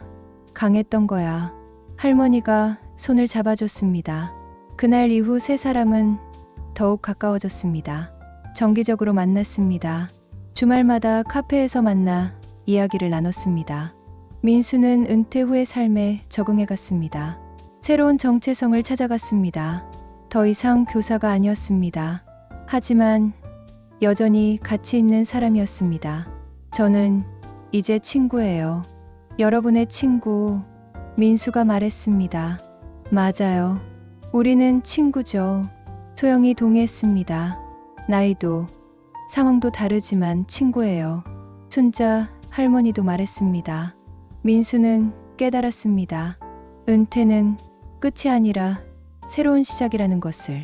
강했던 거야. 할머니가 손을 잡아줬습니다. 그날 이후 세 사람은 더욱 가까워졌습니다. 정기적으로 만났습니다. 주말마다 카페에서 만나 이야기를 나눴습니다. 민수는 은퇴 후의 삶에 적응해갔습니다. 새로운 정체성을 찾아갔습니다. 더 이상 교사가 아니었습니다. 하지만 여전히 가치 있는 사람이었습니다. 저는 이제 친구예요. 여러분의 친구. 민수가 말했습니다. 맞아요. 우리는 친구죠. 소영이 동의했습니다. 나이도, 상황도 다르지만 친구예요. 순자 할머니도 말했습니다. 민수는 깨달았습니다. 은퇴는 끝이 아니라 새로운 시작이라는 것을,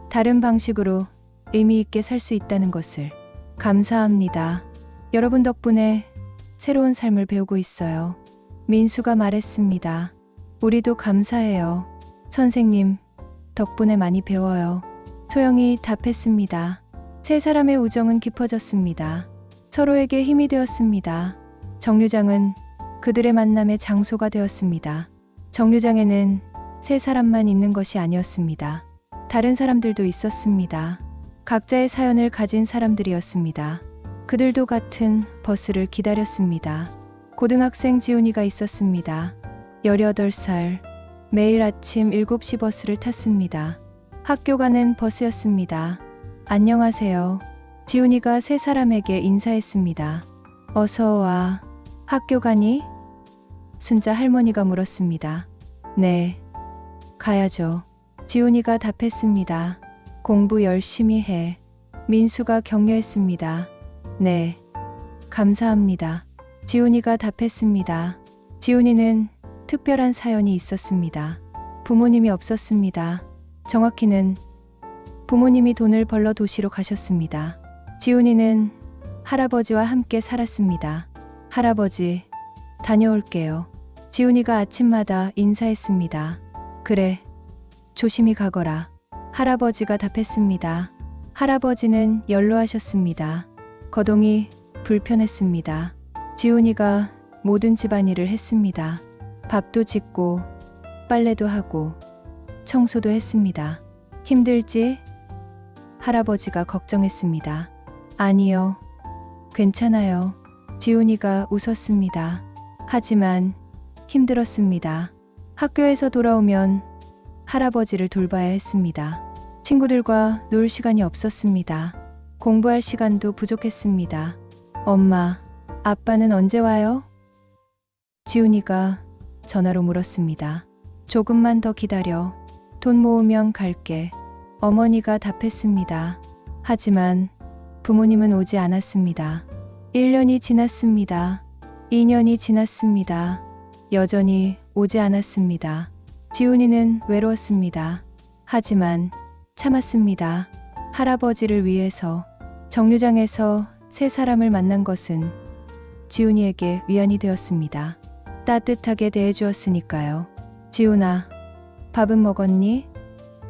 다른 방식으로 의미 있게 살 수 있다는 것을. 감사합니다. 여러분 덕분에 새로운 삶을 배우고 있어요. 민수가 말했습니다. 우리도 감사해요. 선생님, 덕분에 많이 배워요. 소영이 답했습니다. 세 사람의 우정은 깊어졌습니다. 서로에게 힘이 되었습니다. 정류장은 그들의 만남의 장소가 되었습니다. 정류장에는 세 사람만 있는 것이 아니었습니다. 다른 사람들도 있었습니다. 각자의 사연을 가진 사람들이었습니다. 그들도 같은 버스를 기다렸습니다. 고등학생 지훈이가 있었습니다. 18살. 매일 아침 7시 버스를 탔습니다. 학교 가는 버스였습니다. 안녕하세요. 지훈이가 세 사람에게 인사했습니다. 어서 와. 학교 가니? 순자 할머니가 물었습니다. 네. 가야죠. 지훈이가 답했습니다. 공부 열심히 해. 민수가 격려했습니다. 네. 감사합니다. 지훈이가 답했습니다. 지훈이는 특별한 사연이 있었습니다. 부모님이 없었습니다. 정확히는 부모님이 돈을 벌러 도시로 가셨습니다. 지훈이는 할아버지와 함께 살았습니다. 할아버지, 다녀올게요. 지훈이가 아침마다 인사했습니다. 그래, 조심히 가거라. 할아버지가 답했습니다. 할아버지는 연로하셨습니다. 거동이 불편했습니다. 지훈이가 모든 집안일을 했습니다. 밥도 짓고 빨래도 하고 청소도 했습니다. 힘들지? 할아버지가 걱정했습니다. 아니요, 괜찮아요. 지훈이가 웃었습니다. 하지만 힘들었습니다. 학교에서 돌아오면 할아버지를 돌봐야 했습니다. 친구들과 놀 시간이 없었습니다. 공부할 시간도 부족했습니다. 엄마, 아빠는 언제 와요? 지훈이가 전화로 물었습니다. 조금만 더 기다려. 돈 모으면 갈게. 어머니가 답했습니다. 하지만 부모님은 오지 않았습니다. 1년이 지났습니다. 2년이 지났습니다. 여전히 오지 않았습니다. 지훈이는 외로웠습니다. 하지만 참았습니다. 할아버지를 위해서. 정류장에서 세 사람을 만난 것은 지훈이에게 위안이 되었습니다. 따뜻하게 대해주었으니까요. 지훈아, 밥은 먹었니?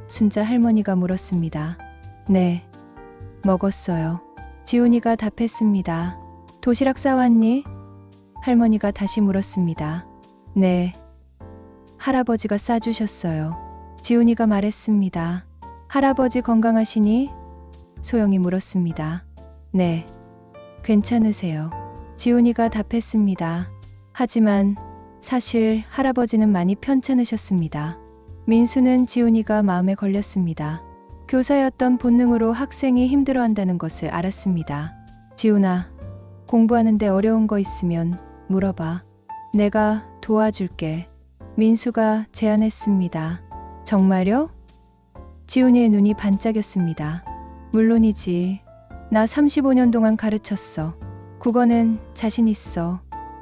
순자 할머니가 물었습니다. 네, 먹었어요. 지훈이가 답했습니다. 도시락 싸왔니? 할머니가 다시 물었습니다. 네, 할아버지가 싸주셨어요. 지훈이가 말했습니다. 할아버지 건강하시니? 소영이 물었습니다. 네, 괜찮으세요. 지훈이가 답했습니다. 하지만 사실 할아버지는 많이 편찮으셨습니다. 민수는 지훈이가 마음에 걸렸습니다. 교사였던 본능으로 학생이 힘들어한다는 것을 알았습니다. 지훈아, 공부하는데 어려운 거 있으면 물어봐. 내가 도와줄게. 민수가 제안했습니다. 정말요? 지훈이의 눈이 반짝였습니다. 물론이지. 나 35년 동안 가르쳤어. 국어는 자신 있어.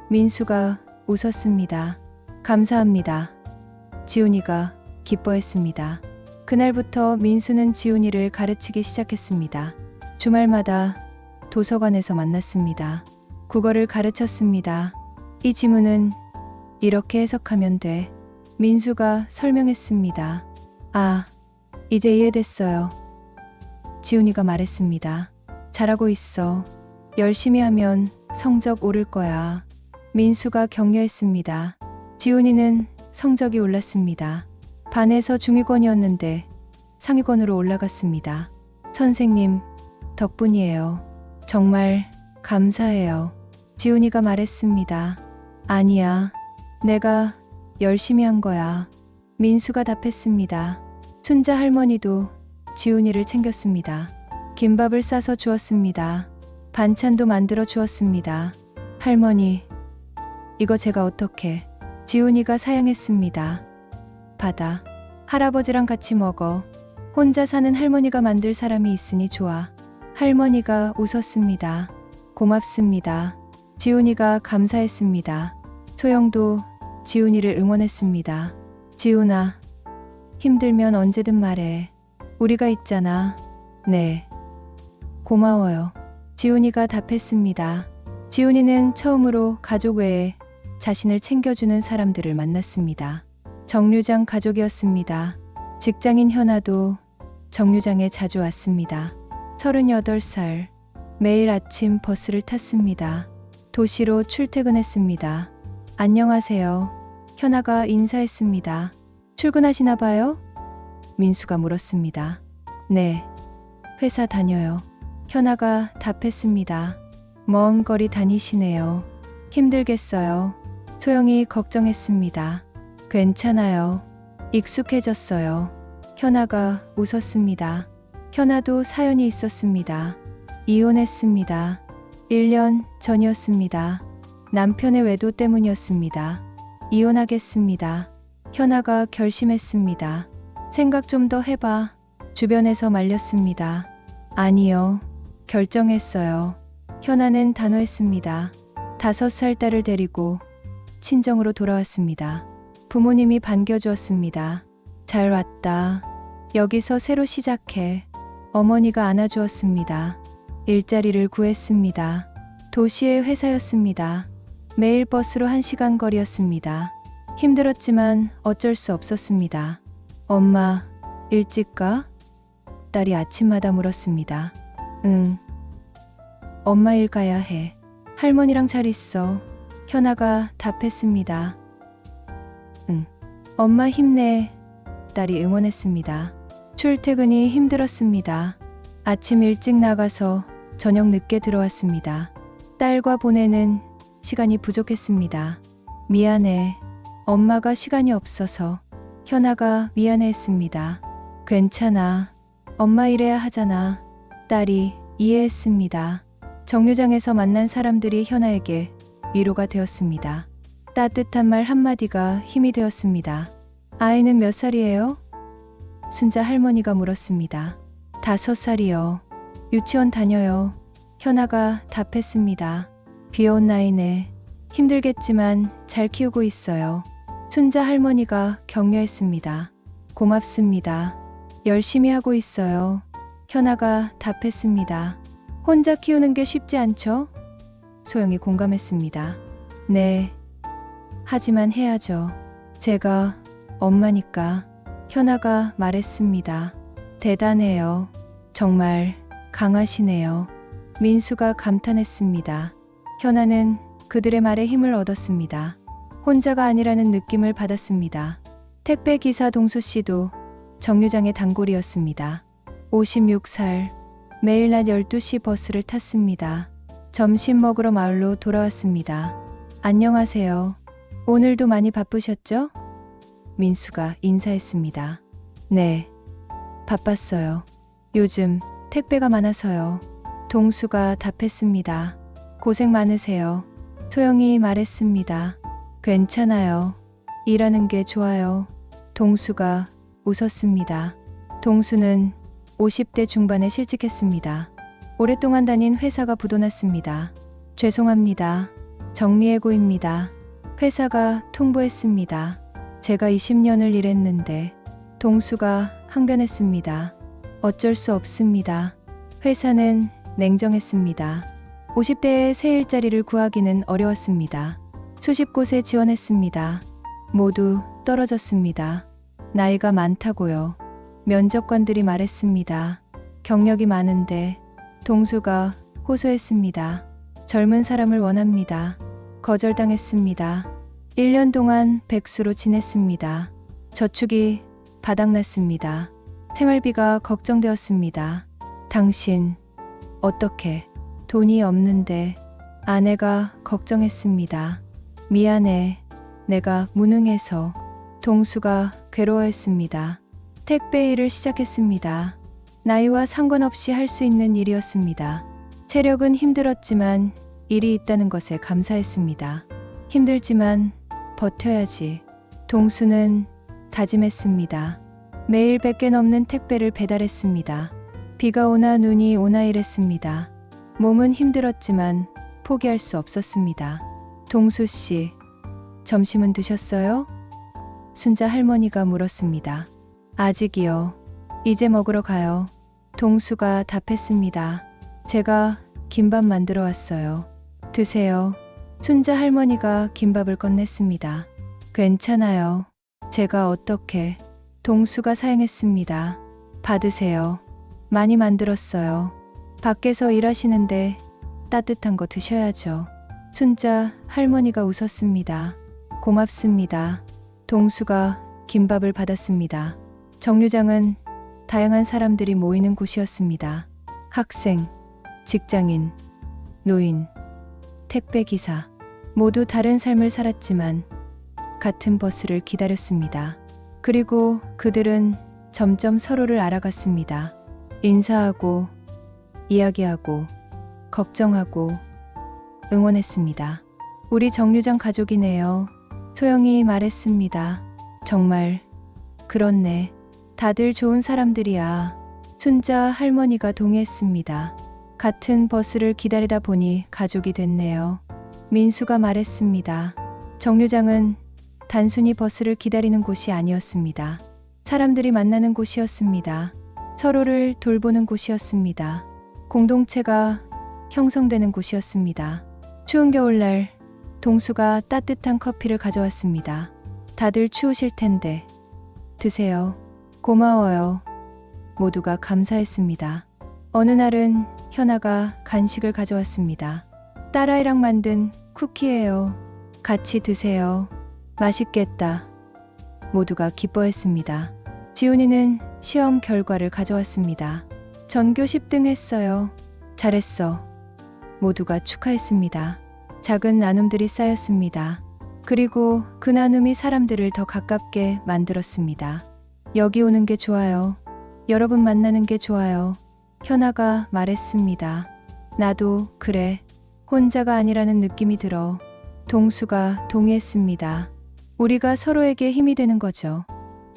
민수가 웃었습니다. 감사합니다. 지훈이가 기뻐했습니다. 그날부터 민수는 지훈이를 가르치기 시작했습니다. 주말마다 도서관에서 만났습니다. 국어를 가르쳤습니다. 이 지문은 이렇게 해석하면 돼. 민수가 설명했습니다. 아, 이제 이해됐어요. 지훈이가 말했습니다. 잘하고 있어. 열심히 하면 성적 오를 거야. 민수가 격려했습니다. 지훈이는 성적이 올랐습니다. 반에서 중위권이었는데 상위권으로 올라갔습니다. 선생님, 덕분이에요. 정말 감사해요. 지훈이가 말했습니다. 아니야, 내가 열심히 한 거야. 민수가 답했습니다. 순자 할머니도 지훈이를 챙겼습니다. 김밥을 싸서 주었습니다. 반찬도 만들어 주었습니다. 할머니, 이거 제가 어떻게? 지훈이가 사양했습니다. 받아. 할아버지랑 같이 먹어. 혼자 사는 할머니가 만들 사람이 있으니 좋아. 할머니가 웃었습니다. 고맙습니다. 지훈이가 감사했습니다. 소영도 지훈이를 응원했습니다. 지훈아, 힘들면 언제든 말해. 우리가 있잖아. 네. 고마워요. 지훈이가 답했습니다. 지훈이는 처음으로 가족 외에 자신을 챙겨주는 사람들을 만났습니다. 정류장 가족이었습니다. 직장인 현아도 정류장에 자주 왔습니다. 38살. 매일 아침 버스를 탔습니다. 도시로 출퇴근했습니다. 안녕하세요. 현아가 인사했습니다. 출근하시나 봐요? 민수가 물었습니다. 네, 회사 다녀요. 현아가 답했습니다. 먼 거리 다니시네요. 힘들겠어요. 소영이 걱정했습니다. 괜찮아요. 익숙해졌어요. 현아가 웃었습니다. 현아도 사연이 있었습니다. 이혼했습니다. 1년 전이었습니다. 남편의 외도 때문이었습니다. 이혼하겠습니다. 현아가 결심했습니다. 생각 좀 더 해봐. 주변에서 말렸습니다. 아니요. 결정했어요. 현아는 단호했습니다. 5살 딸을 데리고 친정으로 돌아왔습니다. 부모님이 반겨주었습니다. 잘 왔다. 여기서 새로 시작해. 어머니가 안아주었습니다. 일자리를 구했습니다. 도시의 회사였습니다. 매일 버스로 1시간 거리였습니다. 힘들었지만 어쩔 수 없었습니다. 엄마, 일찍 가? 딸이 아침마다 물었습니다. 응. 엄마 일 가야 해. 할머니랑 잘 있어. 현아가 답했습니다. 응. 엄마 힘내. 딸이 응원했습니다. 출퇴근이 힘들었습니다. 아침 일찍 나가서 저녁 늦게 들어왔습니다. 딸과 보내는 시간이 부족했습니다. 미안해. 엄마가 시간이 없어서. 현아가 미안해했습니다. 괜찮아. 엄마 일해야 하잖아. 딸이 이해했습니다. 정류장에서 만난 사람들이 현아에게 위로가 되었습니다. 따뜻한 말 한마디가 힘이 되었습니다. 아이는 몇 살이에요? 순자 할머니가 물었습니다. 5살이요. 유치원 다녀요. 현아가 답했습니다. 귀여운 나이네. 힘들겠지만 잘 키우고 있어요. 순자 할머니가 격려했습니다. 고맙습니다. 열심히 하고 있어요. 현아가 답했습니다. 혼자 키우는 게 쉽지 않죠? 소영이 공감했습니다. 네. 하지만 해야죠. 제가 엄마니까. 현아가 말했습니다. 대단해요. 정말 강하시네요. 민수가 감탄했습니다. 현아는 그들의 말에 힘을 얻었습니다. 혼자가 아니라는 느낌을 받았습니다. 택배 기사 동수 씨도 정류장의 단골이었습니다. 56살. 매일 낮 12시 버스를 탔습니다. 점심 먹으러 마을로 돌아왔습니다. 안녕하세요. 오늘도 많이 바쁘셨죠? 민수가 인사했습니다. 네. 바빴어요. 요즘 택배가 많아서요. 동수가 답했습니다. 고생 많으세요. 소영이 말했습니다. 괜찮아요. 일하는 게 좋아요. 동수가 웃었습니다. 동수는 50대 중반에 실직했습니다. 오랫동안 다닌 회사가 부도났습니다. 죄송합니다. 정리해고입니다. 회사가 통보했습니다. 제가 20년을 일했는데. 동수가 항변했습니다. 어쩔 수 없습니다. 회사는 냉정했습니다. 50대의 새 일자리를 구하기는 어려웠습니다. 수십 곳에 지원했습니다. 모두 떨어졌습니다. 나이가 많다고요. 면접관들이 말했습니다. 경력이 많은데. 동수가 호소했습니다. 젊은 사람을 원합니다. 거절당했습니다. 1년 동안 백수로 지냈습니다. 저축이 바닥났습니다. 생활비가 걱정되었습니다. 당신 어떻게? 돈이 없는데. 아내가 걱정했습니다. 미안해. 내가 무능해서. 동수가 괴로워했습니다. 택배 일을 시작했습니다. 나이와 상관없이 할 수 있는 일이었습니다. 체력은 힘들었지만 일이 있다는 것에 감사했습니다. 힘들지만 버텨야지. 동수는 다짐했습니다. 매일 100개 넘는 택배를 배달했습니다. 비가 오나 눈이 오나 일했습니다. 몸은 힘들었지만 포기할 수 없었습니다. 동수 씨, 점심은 드셨어요? 순자 할머니가 물었습니다. 아직이요. 이제 먹으러 가요. 동수가 답했습니다. 제가 김밥 만들어 왔어요. 드세요. 순자 할머니가 김밥을 건넸습니다. 괜찮아요. 제가 어떻게? 동수가 사양했습니다. 받으세요. 많이 만들었어요. 밖에서 일하시는데 따뜻한 거 드셔야죠. 순자 할머니가 웃었습니다. 고맙습니다. 동수가 김밥을 받았습니다. 정류장은 다양한 사람들이 모이는 곳이었습니다. 학생, 직장인, 노인, 택배 기사. 모두 다른 삶을 살았지만 같은 버스를 기다렸습니다. 그리고 그들은 점점 서로를 알아갔습니다. 인사하고, 이야기하고, 걱정하고, 응원했습니다. 우리 정류장 가족이네요. 소영이 말했습니다. 정말 그렇네. 다들 좋은 사람들이야. 춘자 할머니가 동의했습니다. 같은 버스를 기다리다 보니 가족이 됐네요. 민수가 말했습니다. 정류장은 단순히 버스를 기다리는 곳이 아니었습니다. 사람들이 만나는 곳이었습니다. 서로를 돌보는 곳이었습니다. 공동체가 형성되는 곳이었습니다. 추운 겨울날 동수가 따뜻한 커피를 가져왔습니다. 다들 추우실 텐데 드세요. 고마워요. 모두가 감사했습니다. 어느 날은 현아가 간식을 가져왔습니다. 딸아이랑 만든 쿠키예요. 같이 드세요. 맛있겠다. 모두가 기뻐했습니다. 지훈이는 시험 결과를 가져왔습니다. 전교 10등 했어요. 잘했어. 모두가 축하했습니다. 작은 나눔들이 쌓였습니다. 그리고 그 나눔이 사람들을 더 가깝게 만들었습니다. 여기 오는 게 좋아요. 여러분 만나는 게 좋아요. 현아가 말했습니다. 나도 그래. 혼자가 아니라는 느낌이 들어. 동수가 동의했습니다. 우리가 서로에게 힘이 되는 거죠.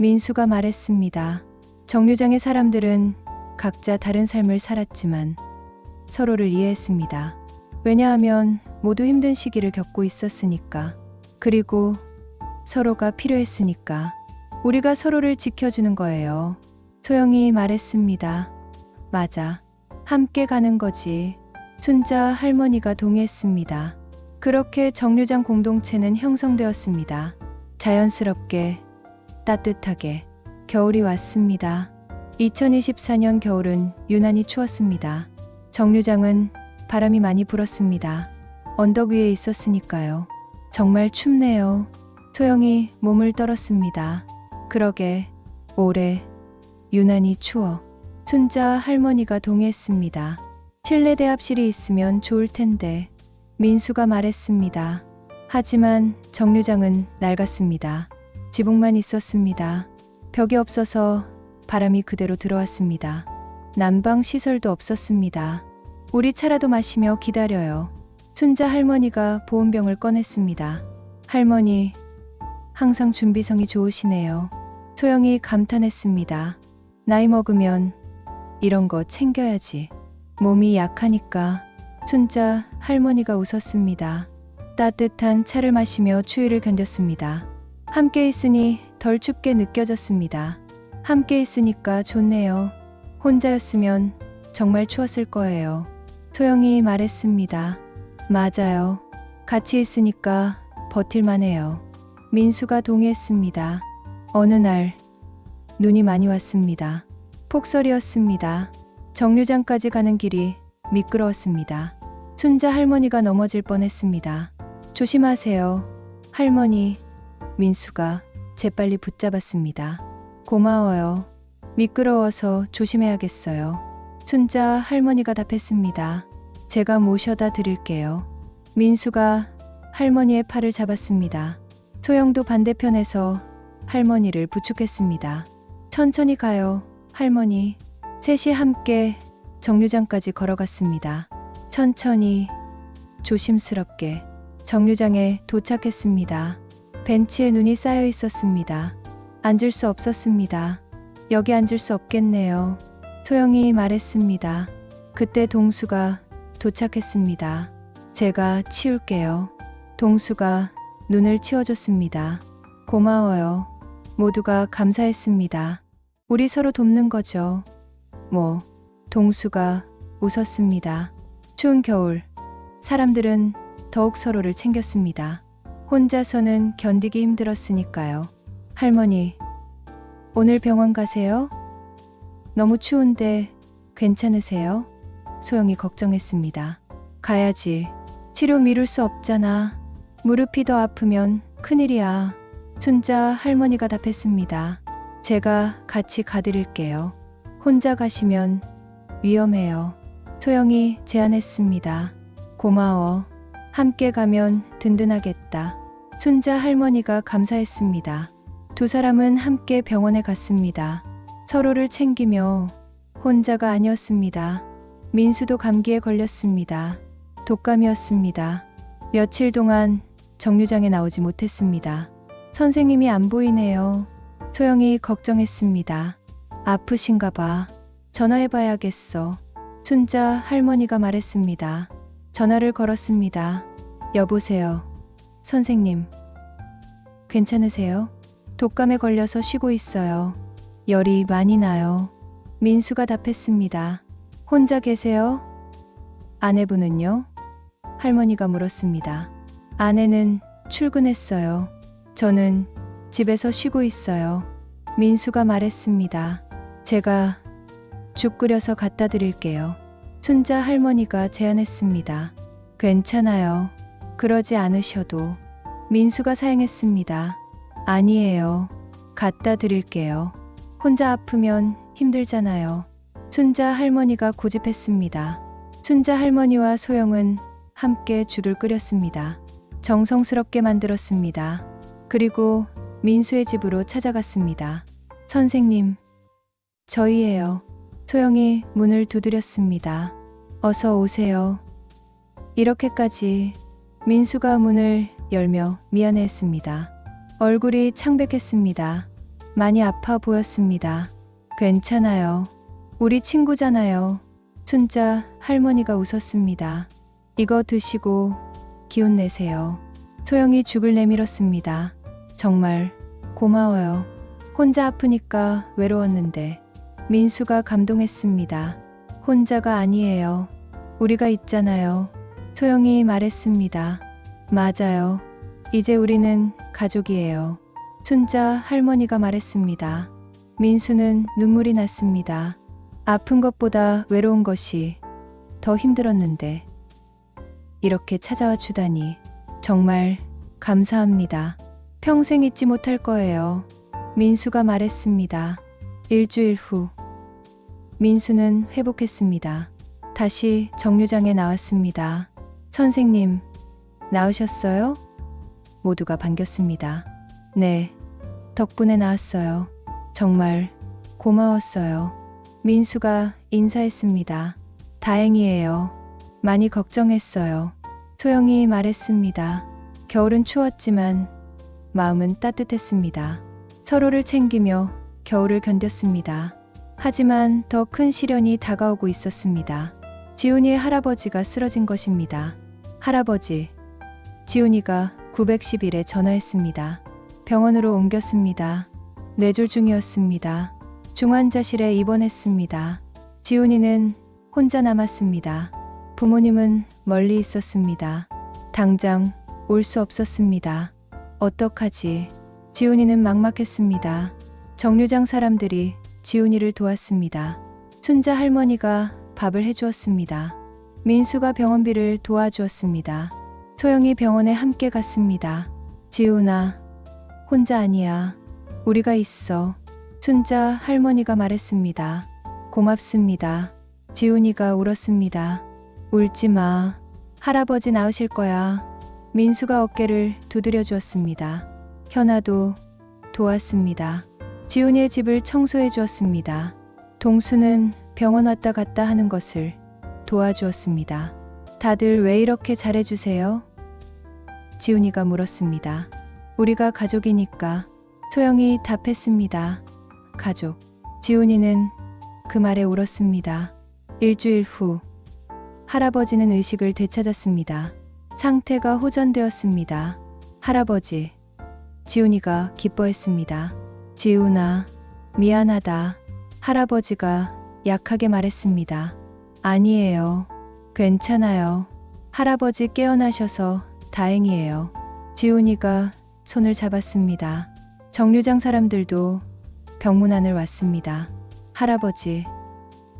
민수가 말했습니다. 정류장의 사람들은 각자 다른 삶을 살았지만 서로를 이해했습니다. 왜냐하면 모두 힘든 시기를 겪고 있었으니까. 그리고 서로가 필요했으니까. 우리가 서로를 지켜주는 거예요. 소영이 말했습니다. 맞아. 함께 가는 거지. 춘자 할머니가 동의했습니다. 그렇게 정류장 공동체는 형성되었습니다. 자연스럽게, 따뜻하게. 겨울이 왔습니다. 2024년 겨울은 유난히 추웠습니다. 정류장은 바람이 많이 불었습니다. 언덕 위에 있었으니까요. 정말 춥네요. 소영이 몸을 떨었습니다. 그러게, 올해 유난히 추워. 춘자 할머니가 동의했습니다. 실내 대합실이 있으면 좋을 텐데. 민수가 말했습니다. 하지만 정류장은 낡았습니다. 지붕만 있었습니다. 벽이 없어서 바람이 그대로 들어왔습니다. 난방 시설도 없었습니다. 우리 차라도 마시며 기다려요. 춘자 할머니가 보온병을 꺼냈습니다. 할머니, 항상 준비성이 좋으시네요. 소영이 감탄했습니다. 나이 먹으면 이런 거 챙겨야지. 몸이 약하니까. 춘자 할머니가 웃었습니다. 따뜻한 차를 마시며 추위를 견뎠습니다. 함께 있으니 덜 춥게 느껴졌습니다. 함께 있으니까 좋네요. 혼자였으면 정말 추웠을 거예요. 소영이 말했습니다. 맞아요. 같이 있으니까 버틸만해요. 민수가 동의했습니다. 어느 날 눈이 많이 왔습니다. 폭설이었습니다. 정류장까지 가는 길이 미끄러웠습니다. 춘자 할머니가 넘어질 뻔했습니다. 조심하세요. 할머니. 민수가 재빨리 붙잡았습니다. 고마워요. 미끄러워서 조심해야겠어요. 춘자 할머니가 답했습니다. 제가 모셔다 드릴게요. 민수가 할머니의 팔을 잡았습니다. 소영도 반대편에서 할머니를 부축했습니다. 천천히 가요, 할머니. 셋이 함께 정류장까지 걸어갔습니다. 천천히, 조심스럽게 정류장에 도착했습니다. 벤치에 눈이 쌓여 있었습니다. 앉을 수 없었습니다. 여기 앉을 수 없겠네요. 소영이 말했습니다. 그때 동수가 도착했습니다. 제가 치울게요. 동수가 눈을 치워줬습니다. 고마워요. 모두가 감사했습니다. 우리 서로 돕는 거죠. 동수가 웃었습니다. 추운 겨울, 사람들은 더욱 서로를 챙겼습니다. 혼자서는 견디기 힘들었으니까요. 할머니, 오늘 병원 가세요? 너무 추운데 괜찮으세요? 소영이 걱정했습니다. 가야지. 치료 미룰 수 없잖아. 무릎이 더 아프면 큰일이야. 춘자 할머니가 답했습니다. 제가 같이 가드릴게요. 혼자 가시면 위험해요. 소영이 제안했습니다. 고마워. 함께 가면 든든하겠다. 순자 할머니가 감사했습니다. 두 사람은 함께 병원에 갔습니다. 서로를 챙기며 혼자가 아니었습니다. 민수도 감기에 걸렸습니다. 독감이었습니다. 며칠 동안 정류장에 나오지 못했습니다. 선생님이 안 보이네요. 소영이 걱정했습니다. 아프신가 봐. 전화해봐야겠어. 순자 할머니가 말했습니다. 전화를 걸었습니다. 여보세요. 선생님. 괜찮으세요? 독감에 걸려서 쉬고 있어요. 열이 많이 나요. 민수가 답했습니다. 혼자 계세요? 아내분은요? 할머니가 물었습니다. 아내는 출근했어요. 저는 집에서 쉬고 있어요. 민수가 말했습니다. 제가 죽 끓여서 갖다 드릴게요. 순자 할머니가 제안했습니다. 괜찮아요. 그러지 않으셔도. 민수가 사양했습니다. 아니에요. 갖다 드릴게요. 혼자 아프면 힘들잖아요. 순자 할머니가 고집했습니다. 순자 할머니와 소영은 함께 죽을 끓였습니다. 정성스럽게 만들었습니다. 그리고 민수의 집으로 찾아갔습니다. 선생님, 저희예요. 소영이 문을 두드렸습니다. 어서 오세요. 이렇게까지. 민수가 문을 열며 미안해했습니다. 얼굴이 창백했습니다. 많이 아파 보였습니다. 괜찮아요. 우리 친구잖아요. 순자 할머니가 웃었습니다. 이거 드시고 기운 내세요. 소영이 죽을 내밀었습니다. 정말 고마워요. 혼자 아프니까 외로웠는데. 민수가 감동했습니다. 혼자가 아니에요. 우리가 있잖아요. 소영이 말했습니다. 맞아요. 이제 우리는 가족이에요. 순자 할머니가 말했습니다. 민수는 눈물이 났습니다. 아픈 것보다 외로운 것이 더 힘들었는데 이렇게 찾아와 주다니 정말 감사합니다. 평생 잊지 못할 거예요. 민수가 말했습니다. 일주일 후 민수는 회복했습니다. 다시 정류장에 나왔습니다. 선생님, 나으셨어요? 모두가 반겼습니다. 네, 덕분에 나았어요. 정말 고마웠어요. 민수가 인사했습니다. 다행이에요. 많이 걱정했어요. 소영이 말했습니다. 겨울은 추웠지만 마음은 따뜻했습니다. 서로를 챙기며 겨울을 견뎠습니다. 하지만 더 큰 시련이 다가오고 있었습니다. 지훈이의 할아버지가 쓰러진 것입니다. 할아버지. 지훈이가 911에 전화했습니다. 병원으로 옮겼습니다. 뇌졸 중이었습니다. 중환자실에 입원했습니다. 지훈이는 혼자 남았습니다. 부모님은 멀리 있었습니다. 당장 올 수 없었습니다. 어떡하지? 지훈이는 막막했습니다. 정류장 사람들이 지훈이를 도왔습니다. 순자 할머니가 밥을 해주었습니다. 민수가 병원비를 도와주었습니다. 소영이 병원에 함께 갔습니다. 지훈아, 혼자 아니야. 우리가 있어. 순자 할머니가 말했습니다. 고맙습니다. 지훈이가 울었습니다. 울지 마. 할아버지 나으실 거야. 민수가 어깨를 두드려 주었습니다. 현아도 도왔습니다. 지훈이의 집을 청소해 주었습니다. 동수는 병원 왔다 갔다 하는 것을 도와주었습니다. 다들 왜 이렇게 잘해주세요? 지훈이가 물었습니다. 우리가 가족이니까. 소영이 답했습니다. 가족. 지훈이는 그 말에 울었습니다. 일주일 후 할아버지는 의식을 되찾았습니다. 상태가 호전되었습니다. 할아버지. 지훈이가 기뻐했습니다. 지훈아, 미안하다. 할아버지가 약하게 말했습니다. 아니에요. 괜찮아요. 할아버지 깨어나셔서 다행이에요. 지훈이가 손을 잡았습니다. 정류장 사람들도 병문 안을 왔습니다. 할아버지,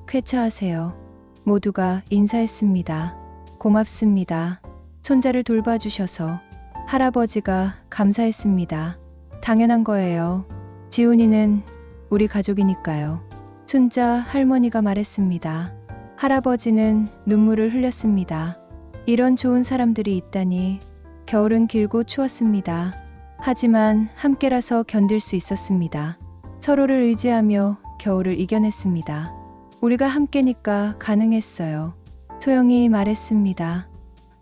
쾌차하세요. 모두가 인사했습니다. 고맙습니다. 손자를 돌봐주셔서. 할아버지가 감사했습니다. 당연한 거예요. 지훈이는 우리 가족이니까요. 순자 할머니가 말했습니다. 할아버지는 눈물을 흘렸습니다. 이런 좋은 사람들이 있다니. 겨울은 길고 추웠습니다. 하지만 함께라서 견딜 수 있었습니다. 서로를 의지하며 겨울을 이겨냈습니다. 우리가 함께니까 가능했어요. 소영이 말했습니다.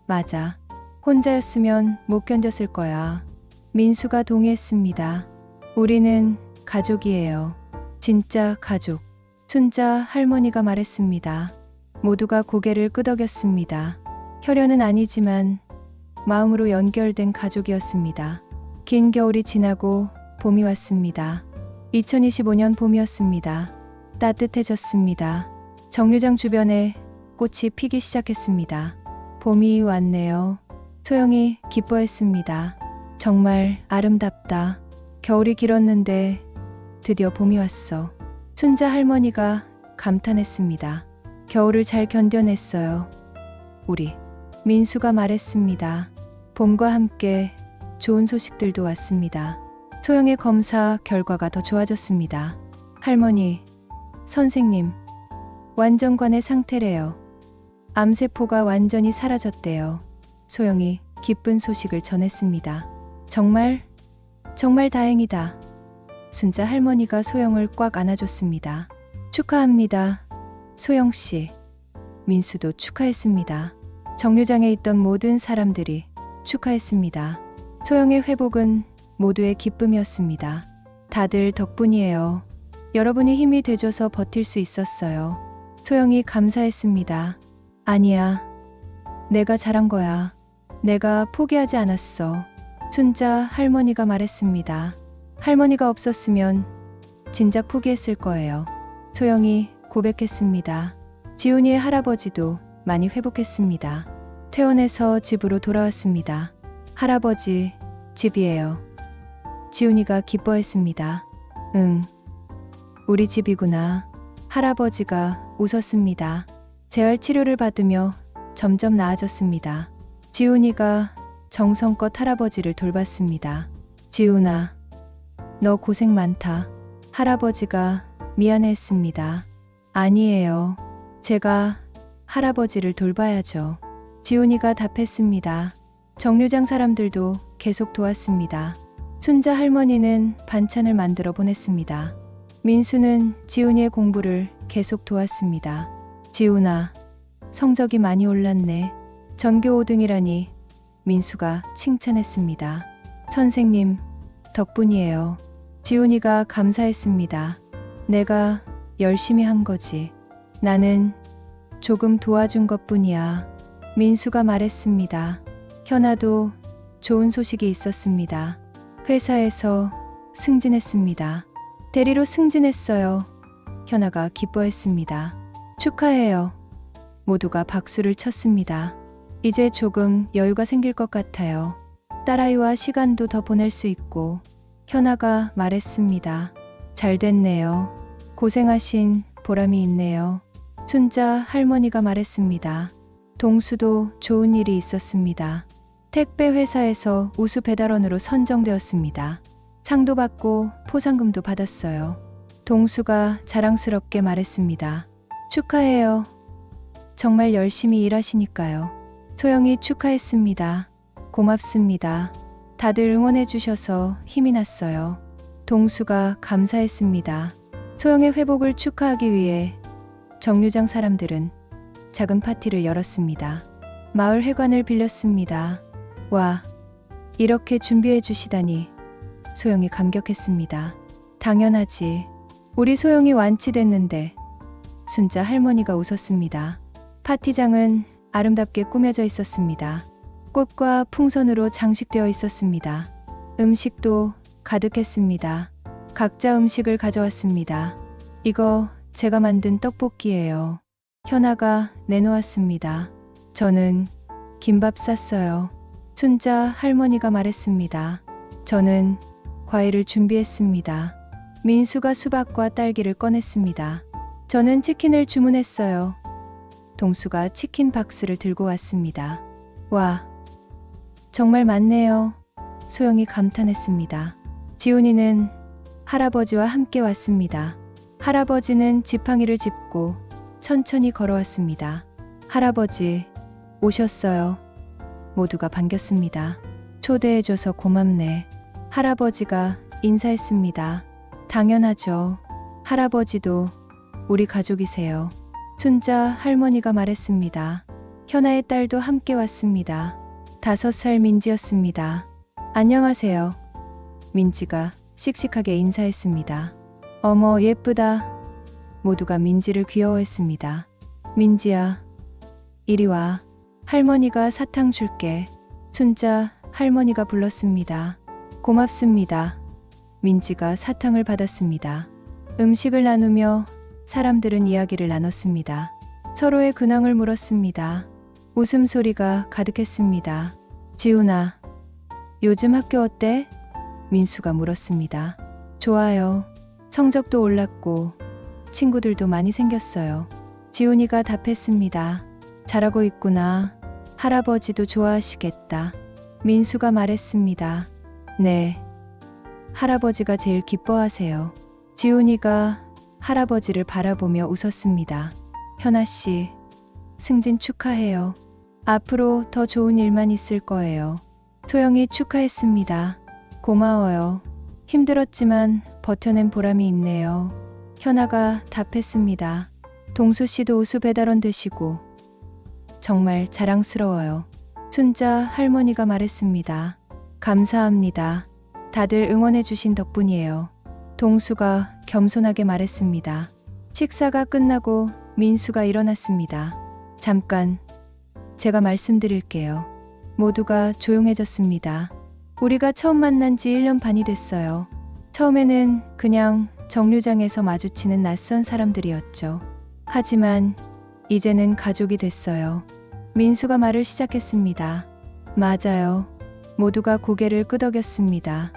맞아. 혼자였으면 못 견뎠을 거야. 민수가 동의했습니다. 우리는 가족이에요. 진짜 가족. 순자 할머니가 말했습니다. 모두가 고개를 끄덕였습니다. 혈연은 아니지만 마음으로 연결된 가족이었습니다. 긴 겨울이 지나고 봄이 왔습니다. 2025년 봄이었습니다. 따뜻해졌습니다. 정류장 주변에 꽃이 피기 시작했습니다. 봄이 왔네요. 소영이 기뻐했습니다. 정말 아름답다. 겨울이 길었는데 드디어 봄이 왔어. 순자 할머니가 감탄했습니다. 겨울을 잘 견뎌냈어요. 우리. 민수가 말했습니다. 봄과 함께 좋은 소식들도 왔습니다. 소영의 검사 결과가 더 좋아졌습니다. 할머니, 선생님, 완전관의 상태래요. 암세포가 완전히 사라졌대요. 소영이 기쁜 소식을 전했습니다. 정말 다행이다. 순자 할머니가 소영을 꽉 안아줬습니다. 축하합니다. 소영씨. 민수도 축하했습니다. 정류장에 있던 모든 사람들이 축하했습니다. 소영의 회복은 모두의 기쁨이었습니다. 다들 덕분이에요. 여러분이 힘이 돼줘서 버틸 수 있었어요. 소영이 감사했습니다. 아니야. 내가 잘한 거야. 내가 포기하지 않았어. 순자 할머니가 말했습니다. 할머니가 없었으면 진작 포기했을 거예요. 소영이 고백했습니다. 지훈이의 할아버지도 많이 회복했습니다. 퇴원해서 집으로 돌아왔습니다. 할아버지, 집이에요. 지훈이가 기뻐했습니다. 응, 우리 집이구나. 할아버지가 웃었습니다. 재활 치료를 받으며 점점 나아졌습니다. 지훈이가 정성껏 할아버지를 돌봤습니다. 지훈아, 너 고생 많다. 할아버지가 미안해했습니다. 아니에요. 제가 할아버지를 돌봐야죠. 지훈이가 답했습니다. 정류장 사람들도 계속 도왔습니다. 순자 할머니는 반찬을 만들어 보냈습니다. 민수는 지훈이의 공부를 계속 도왔습니다. 지훈아, 성적이 많이 올랐네. 전교 5등이라니. 민수가 칭찬했습니다. 선생님, 덕분이에요. 지훈이가 감사했습니다. 내가 열심히 한 거지. 나는 조금 도와준 것뿐이야. 민수가 말했습니다. 현아도 좋은 소식이 있었습니다. 회사에서 승진했습니다. 대리로 승진했어요. 현아가 기뻐했습니다. 축하해요. 모두가 박수를 쳤습니다. 이제 조금 여유가 생길 것 같아요. 딸아이와 시간도 더 보낼 수 있고. 현아가 말했습니다. 잘 됐네요. 고생하신 보람이 있네요. 순자 할머니가 말했습니다. 동수도 좋은 일이 있었습니다. 택배 회사에서 우수 배달원으로 선정되었습니다. 상도 받고 포상금도 받았어요. 동수가 자랑스럽게 말했습니다. 축하해요. 정말 열심히 일하시니까요. 소영이 축하했습니다. 고맙습니다. 다들 응원해 주셔서 힘이 났어요. 동수가 감사했습니다. 소영의 회복을 축하하기 위해 정류장 사람들은 작은 파티를 열었습니다. 마을 회관을 빌렸습니다. 와, 이렇게 준비해 주시다니. 소영이 감격했습니다. 당연하지. 우리 소영이 완치됐는데. 순자 할머니가 웃었습니다. 파티장은 아름답게 꾸며져 있었습니다. 꽃과 풍선으로 장식되어 있었습니다. 음식도 가득했습니다. 각자 음식을 가져왔습니다. 이거 제가 만든 떡볶이예요. 현아가 내놓았습니다. 저는 김밥 쌌어요. 순자 할머니가 말했습니다. 저는 과일을 준비했습니다. 민수가 수박과 딸기를 꺼냈습니다. 저는 치킨을 주문했어요. 동수가 치킨 박스를 들고 왔습니다. 와, 정말 많네요. 소영이 감탄했습니다. 지훈이는 할아버지와 함께 왔습니다. 할아버지는 지팡이를 짚고 천천히 걸어왔습니다. 할아버지, 오셨어요. 모두가 반겼습니다. 초대해줘서 고맙네. 할아버지가 인사했습니다. 당연하죠. 할아버지도 우리 가족이세요. 춘자 할머니가 말했습니다. 현아의 딸도 함께 왔습니다. 5살 민지였습니다. 안녕하세요. 민지가 씩씩하게 인사했습니다. 어머 예쁘다. 모두가 민지를 귀여워했습니다. 민지야, 이리 와. 할머니가 사탕 줄게. 춘자 할머니가 불렀습니다. 고맙습니다. 민지가 사탕을 받았습니다. 음식을 나누며 사람들은 이야기를 나눴습니다. 서로의 근황을 물었습니다. 웃음소리가 가득했습니다. 지훈아, 요즘 학교 어때? 민수가 물었습니다. 좋아요. 성적도 올랐고 친구들도 많이 생겼어요. 지훈이가 답했습니다. 잘하고 있구나. 할아버지도 좋아하시겠다. 민수가 말했습니다. 네. 할아버지가 제일 기뻐하세요. 지훈이가 할아버지를 바라보며 웃었습니다. 현아 씨, 승진 축하해요. 앞으로 더 좋은 일만 있을 거예요. 소영이 축하했습니다. 고마워요. 힘들었지만 버텨낸 보람이 있네요. 현아가 답했습니다. 동수 씨도 우수 배달원 되시고 정말 자랑스러워요. 춘자 할머니가 말했습니다. 감사합니다. 다들 응원해 주신 덕분이에요. 동수가 겸손하게 말했습니다. 식사가 끝나고 민수가 일어났습니다. 잠깐, 제가 말씀드릴게요. 모두가 조용해졌습니다. 우리가 처음 만난 지 1년 반이 됐어요. 처음에는 그냥 정류장에서 마주치는 낯선 사람들이었죠. 하지만 이제는 가족이 됐어요. 민수가 말을 시작했습니다. 맞아요. 모두가 고개를 끄덕였습니다.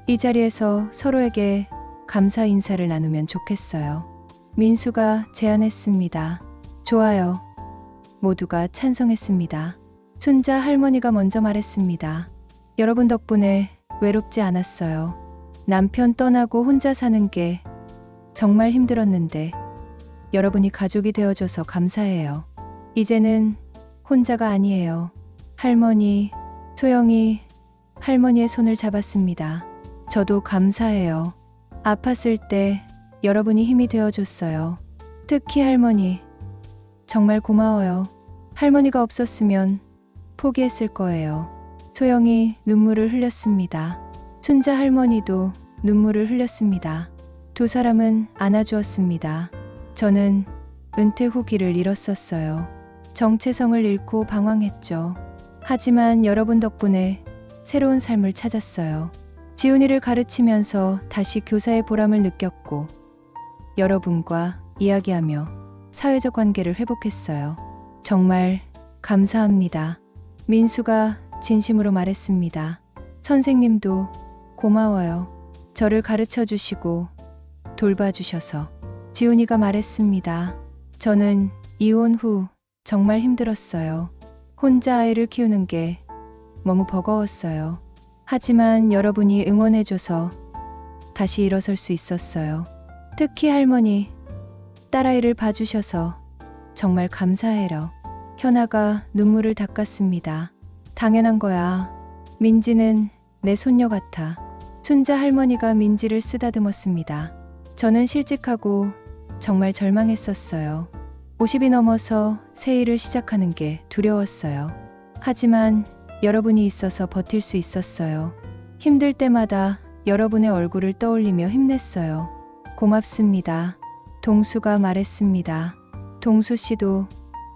이 자리에서 서로에게 감사 인사를 나누면 좋겠어요. 민수가 제안했습니다. 좋아요. 모두가 찬성했습니다. 춘자 할머니가 먼저 말했습니다. 여러분 덕분에 외롭지 않았어요. 남편 떠나고 혼자 사는 게 정말 힘들었는데 여러분이 가족이 되어줘서 감사해요. 이제는 혼자가 아니에요. 할머니, 소영이 할머니의 손을 잡았습니다. 저도 감사해요. 아팠을 때 여러분이 힘이 되어줬어요. 특히 할머니, 정말 고마워요. 할머니가 없었으면 포기했을 거예요. 소영이 눈물을 흘렸습니다. 춘자 할머니도 눈물을 흘렸습니다. 두 사람은 안아주었습니다. 저는 은퇴 후 길을 잃었었어요. 정체성을 잃고 방황했죠. 하지만 여러분 덕분에 새로운 삶을 찾았어요. 지훈이를 가르치면서 다시 교사의 보람을 느꼈고 여러분과 이야기하며 사회적 관계를 회복했어요. 정말 감사합니다. 민수가 진심으로 말했습니다. 선생님도 고마워요. 저를 가르쳐 주시고 돌봐주셔서. 지훈이가 말했습니다. 저는 이혼 후 정말 힘들었어요. 혼자 아이를 키우는 게 너무 버거웠어요. 하지만 여러분이 응원해줘서 다시 일어설 수 있었어요. 특히 할머니, 딸아이를 봐주셔서 정말 감사해요. 현아가 눈물을 닦았습니다. 당연한 거야. 민지는 내 손녀 같아. 춘자 할머니가 민지를 쓰다듬었습니다. 저는 실직하고 정말 절망했었어요. 50이 넘어서 새 일을 시작하는 게 두려웠어요. 하지만 여러분이 있어서 버틸 수 있었어요. 힘들 때마다 여러분의 얼굴을 떠올리며 힘냈어요. 고맙습니다. 동수가 말했습니다. 동수 씨도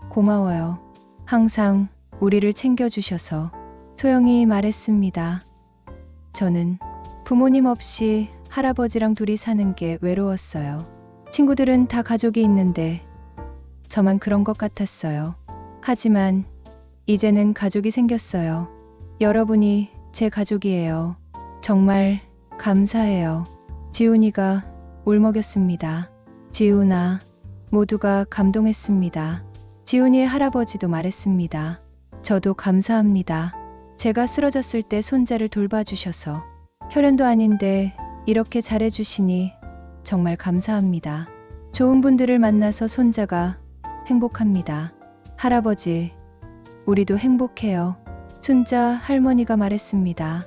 고마워요. 항상 우리를 챙겨주셔서. 소영이 말했습니다. 저는 부모님 없이 할아버지랑 둘이 사는 게 외로웠어요. 친구들은 다 가족이 있는데 저만 그런 것 같았어요. 하지만 이제는 가족이 생겼어요. 여러분이 제 가족이에요. 정말 감사해요. 지훈이가 울먹였습니다. 지훈아, 모두가 감동했습니다. 지훈이의 할아버지도 말했습니다. 저도 감사합니다. 제가 쓰러졌을 때 손자를 돌봐주셔서. 혈연도 아닌데 이렇게 잘해주시니 정말 감사합니다. 좋은 분들을 만나서 손자가 행복합니다. 할아버지, 우리도 행복해요. 춘자 할머니가 말했습니다.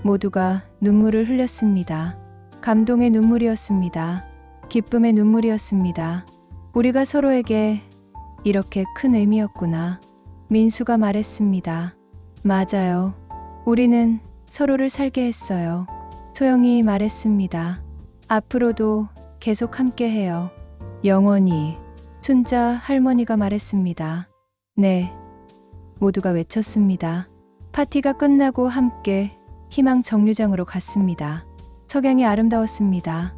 모두가 눈물을 흘렸습니다. 감동의 눈물이었습니다. 기쁨의 눈물이었습니다. 우리가 서로에게 이렇게 큰 의미였구나. 민수가 말했습니다. 맞아요. 우리는 서로를 살게 했어요. 소영이 말했습니다. 앞으로도 계속 함께해요. 영원히. 춘자 할머니가 말했습니다. 네. 모두가 외쳤습니다. 파티가 끝나고 함께 희망 정류장으로 갔습니다. 석양이 아름다웠습니다.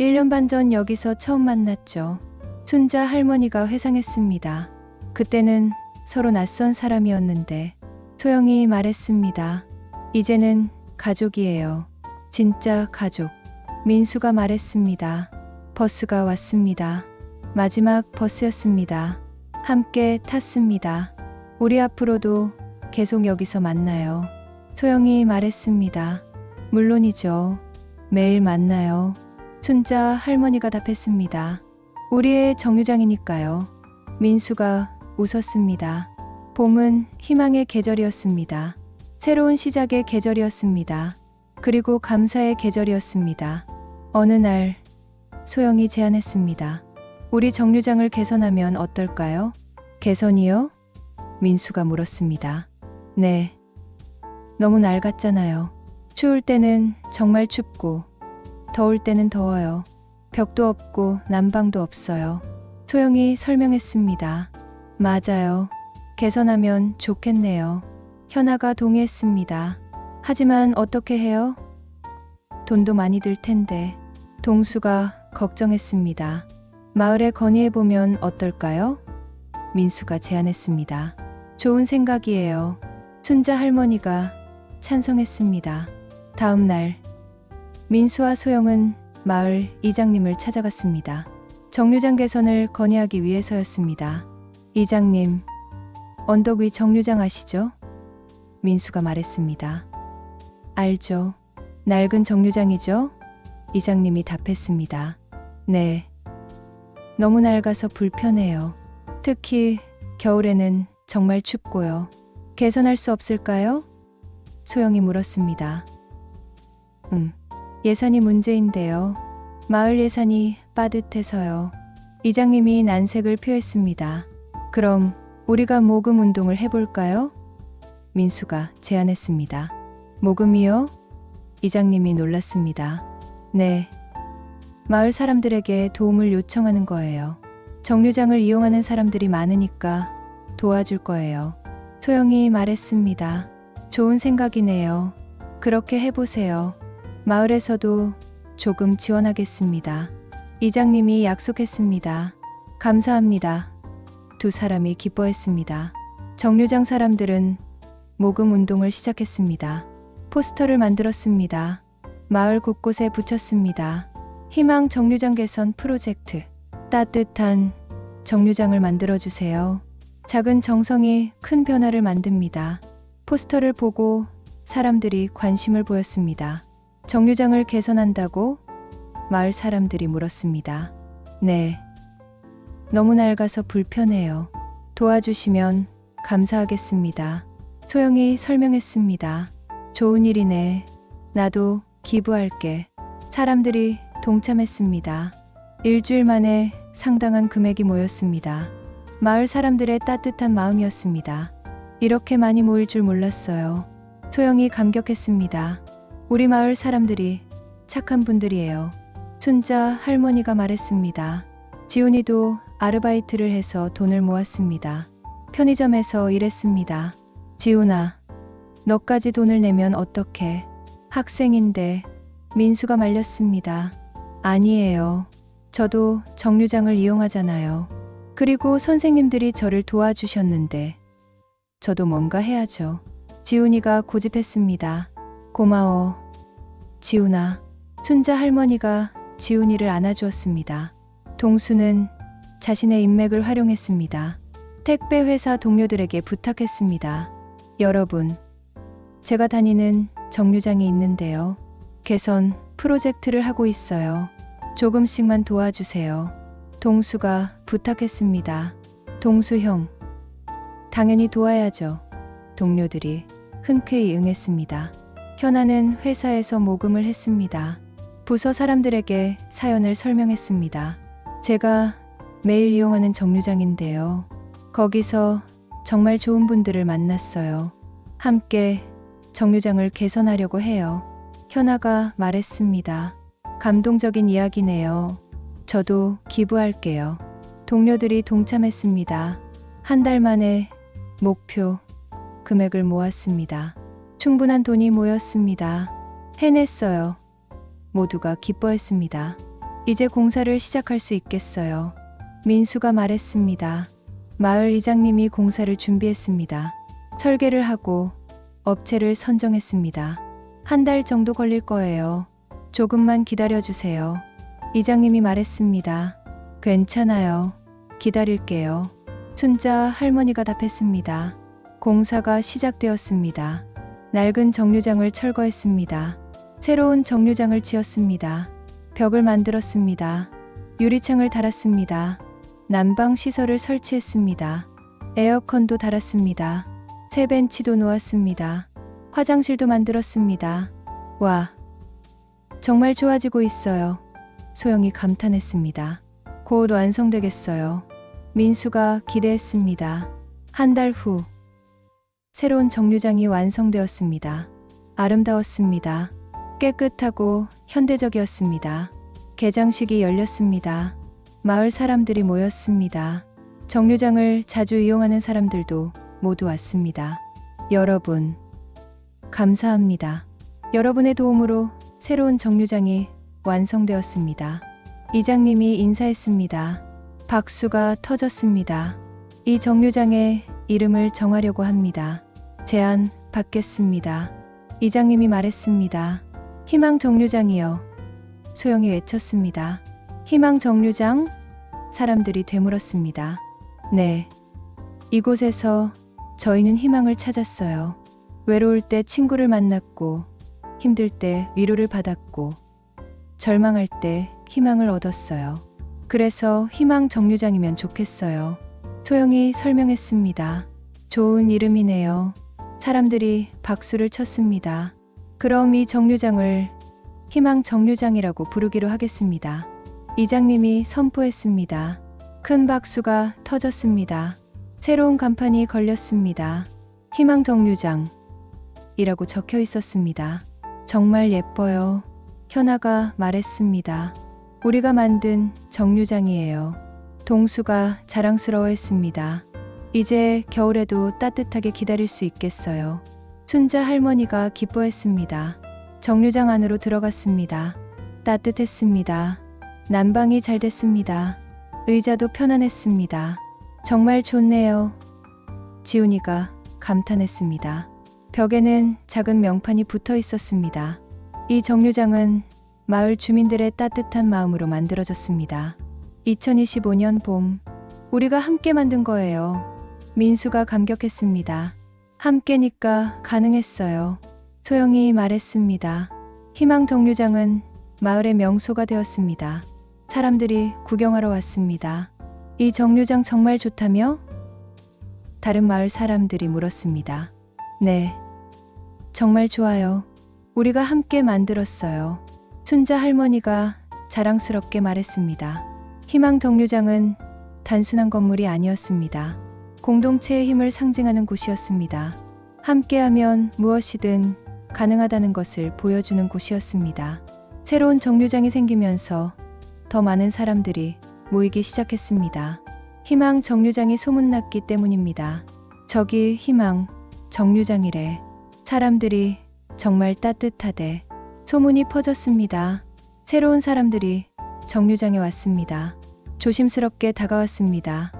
1년 반 전 여기서 처음 만났죠. 춘자 할머니가 회상했습니다. 그때는 서로 낯선 사람이었는데 소영이 말했습니다. 이제는 가족이에요. 진짜 가족. 민수가 말했습니다. 버스가 왔습니다. 마지막 버스였습니다. 함께 탔습니다. 우리 앞으로도 계속 여기서 만나요. 소영이 말했습니다. 물론이죠. 매일 만나요. 춘자 할머니가 답했습니다. 우리의 정류장이니까요. 민수가 웃었습니다. 봄은 희망의 계절이었습니다. 새로운 시작의 계절이었습니다. 그리고 감사의 계절이었습니다. 어느 날 소영이 제안했습니다. 우리 정류장을 개선하면 어떨까요? 개선이요? 민수가 물었습니다. 네. 너무 낡았잖아요. 추울 때는 정말 춥고 더울 때는 더워요. 벽도 없고 난방도 없어요. 소영이 설명했습니다. 맞아요. 개선하면 좋겠네요. 현아가 동의했습니다. 하지만 어떻게 해요? 돈도 많이 들 텐데. 동수가 걱정했습니다. 마을에 건의해보면 어떨까요? 민수가 제안했습니다. 좋은 생각이에요. 춘자 할머니가 찬성했습니다. 다음 날 민수와 소영은 마을 이장님을 찾아갔습니다. 정류장 개선을 건의하기 위해서였습니다. 이장님, 언덕 위 정류장 아시죠? 민수가 말했습니다. 알죠. 낡은 정류장이죠? 이장님이 답했습니다. 네. 너무 낡아서 불편해요. 특히 겨울에는 정말 춥고요. 개선할 수 없을까요? 소영이 물었습니다. 예산이 문제인데요. 마을 예산이 빠듯해서요. 이장님이 난색을 표했습니다. 그럼 우리가 모금 운동을 해볼까요? 민수가 제안했습니다. 모금이요? 이장님이 놀랐습니다. 네. 마을 사람들에게 도움을 요청하는 거예요. 정류장을 이용하는 사람들이 많으니까 도와줄 거예요. 소영이 말했습니다. 좋은 생각이네요. 그렇게 해보세요. 마을에서도 조금 지원하겠습니다. 이장님이 약속했습니다. 감사합니다. 두 사람이 기뻐했습니다. 정류장 사람들은 모금 운동을 시작했습니다. 포스터를 만들었습니다. 마을 곳곳에 붙였습니다. 희망 정류장 개선 프로젝트. 따뜻한 정류장을 만들어주세요. 작은 정성이 큰 변화를 만듭니다. 포스터를 보고 사람들이 관심을 보였습니다. 정류장을 개선한다고? 마을 사람들이 물었습니다. 네. 너무 낡아서 불편해요. 도와주시면 감사하겠습니다. 소영이 설명했습니다. 좋은 일이네. 나도 기부할게. 사람들이 동참했습니다. 일주일 만에 상당한 금액이 모였습니다. 마을 사람들의 따뜻한 마음이었습니다. 이렇게 많이 모일 줄 몰랐어요. 소영이 감격했습니다. 우리 마을 사람들이 착한 분들이에요. 춘자 할머니가 말했습니다. 지훈이도 아르바이트를 해서 돈을 모았습니다. 편의점에서 일했습니다. 지훈아, 너까지 돈을 내면 어떡해? 학생인데. 민수가 말렸습니다. 아니에요. 저도 정류장을 이용하잖아요. 그리고 선생님들이 저를 도와주셨는데 저도 뭔가 해야죠. 지훈이가 고집했습니다. 고마워. 지훈아. 춘자 할머니가 지훈이를 안아주었습니다. 동수는 자신의 인맥을 활용했습니다. 택배 회사 동료들에게 부탁했습니다. 여러분, 제가 다니는 정류장이 있는데요. 개선 프로젝트를 하고 있어요. 조금씩만 도와주세요. 동수가 부탁했습니다. 동수 형, 당연히 도와야죠. 동료들이 흔쾌히 응했습니다. 현아는 회사에서 모금을 했습니다. 부서 사람들에게 사연을 설명했습니다. 제가 매일 이용하는 정류장인데요. 거기서 정말 좋은 분들을 만났어요. 함께 정류장을 개선하려고 해요. 현아가 말했습니다. 감동적인 이야기네요. 저도 기부할게요. 동료들이 동참했습니다. 한 달 만에 목표 금액을 모았습니다. 충분한 돈이 모였습니다. 해냈어요. 모두가 기뻐했습니다. 이제 공사를 시작할 수 있겠어요. 민수가 말했습니다. 마을 이장님이 공사를 준비했습니다. 설계를 하고 업체를 선정했습니다. 한 달 정도 걸릴 거예요. 조금만 기다려주세요. 이장님이 말했습니다. 괜찮아요. 기다릴게요. 춘자 할머니가 답했습니다. 공사가 시작되었습니다. 낡은 정류장을 철거했습니다. 새로운 정류장을 지었습니다. 벽을 만들었습니다. 유리창을 달았습니다. 난방 시설을 설치했습니다. 에어컨도 달았습니다. 새 벤치도 놓았습니다. 화장실도 만들었습니다. 와, 정말 좋아지고 있어요. 소영이 감탄했습니다. 곧 완성되겠어요. 민수가 기대했습니다. 한 달 후, 새로운 정류장이 완성되었습니다. 아름다웠습니다. 깨끗하고 현대적이었습니다. 개장식이 열렸습니다. 마을 사람들이 모였습니다. 정류장을 자주 이용하는 사람들도 모두 왔습니다. 여러분, 감사합니다. 여러분의 도움으로 새로운 정류장이 완성되었습니다. 이장님이 인사했습니다. 박수가 터졌습니다. 이 정류장에 이름을 정하려고 합니다. 제안 받겠습니다. 이장님이 말했습니다. 희망 정류장이요. 소영이 외쳤습니다. 희망 정류장? 사람들이 되물었습니다. 네. 이곳에서 저희는 희망을 찾았어요. 외로울 때 친구를 만났고, 힘들 때 위로를 받았고, 절망할 때 희망을 얻었어요. 그래서 희망 정류장이면 좋겠어요. 소영이 설명했습니다. 좋은 이름이네요. 사람들이 박수를 쳤습니다. 그럼 이 정류장을 희망 정류장이라고 부르기로 하겠습니다. 이장님이 선포했습니다. 큰 박수가 터졌습니다. 새로운 간판이 걸렸습니다. 희망 정류장 이라고 적혀 있었습니다. 정말 예뻐요. 현아가 말했습니다. 우리가 만든 정류장이에요. 동수가 자랑스러워했습니다. 이제 겨울에도 따뜻하게 기다릴 수 있겠어요. 춘자 할머니가 기뻐했습니다. 정류장 안으로 들어갔습니다. 따뜻했습니다. 난방이 잘 됐습니다. 의자도 편안했습니다. 정말 좋네요. 지훈이가 감탄했습니다. 벽에는 작은 명판이 붙어 있었습니다. 이 정류장은 마을 주민들의 따뜻한 마음으로 만들어졌습니다. 2025년 봄, 우리가 함께 만든 거예요. 민수가 감격했습니다. 함께니까 가능했어요. 소영이 말했습니다. 희망 정류장은 마을의 명소가 되었습니다. 사람들이 구경하러 왔습니다. 이 정류장 정말 좋다며? 다른 마을 사람들이 물었습니다. 네, 정말 좋아요. 우리가 함께 만들었어요. 춘자 할머니가 자랑스럽게 말했습니다. 희망 정류장은 단순한 건물이 아니었습니다. 공동체의 힘을 상징하는 곳이었습니다. 함께하면 무엇이든 가능하다는 것을 보여주는 곳이었습니다. 새로운 정류장이 생기면서 더 많은 사람들이 모이기 시작했습니다. 희망 정류장이 소문났기 때문입니다. 저기 희망 정류장이래. 사람들이 정말 따뜻하대. 소문이 퍼졌습니다. 새로운 사람들이 정류장에 왔습니다. 조심스럽게 다가왔습니다.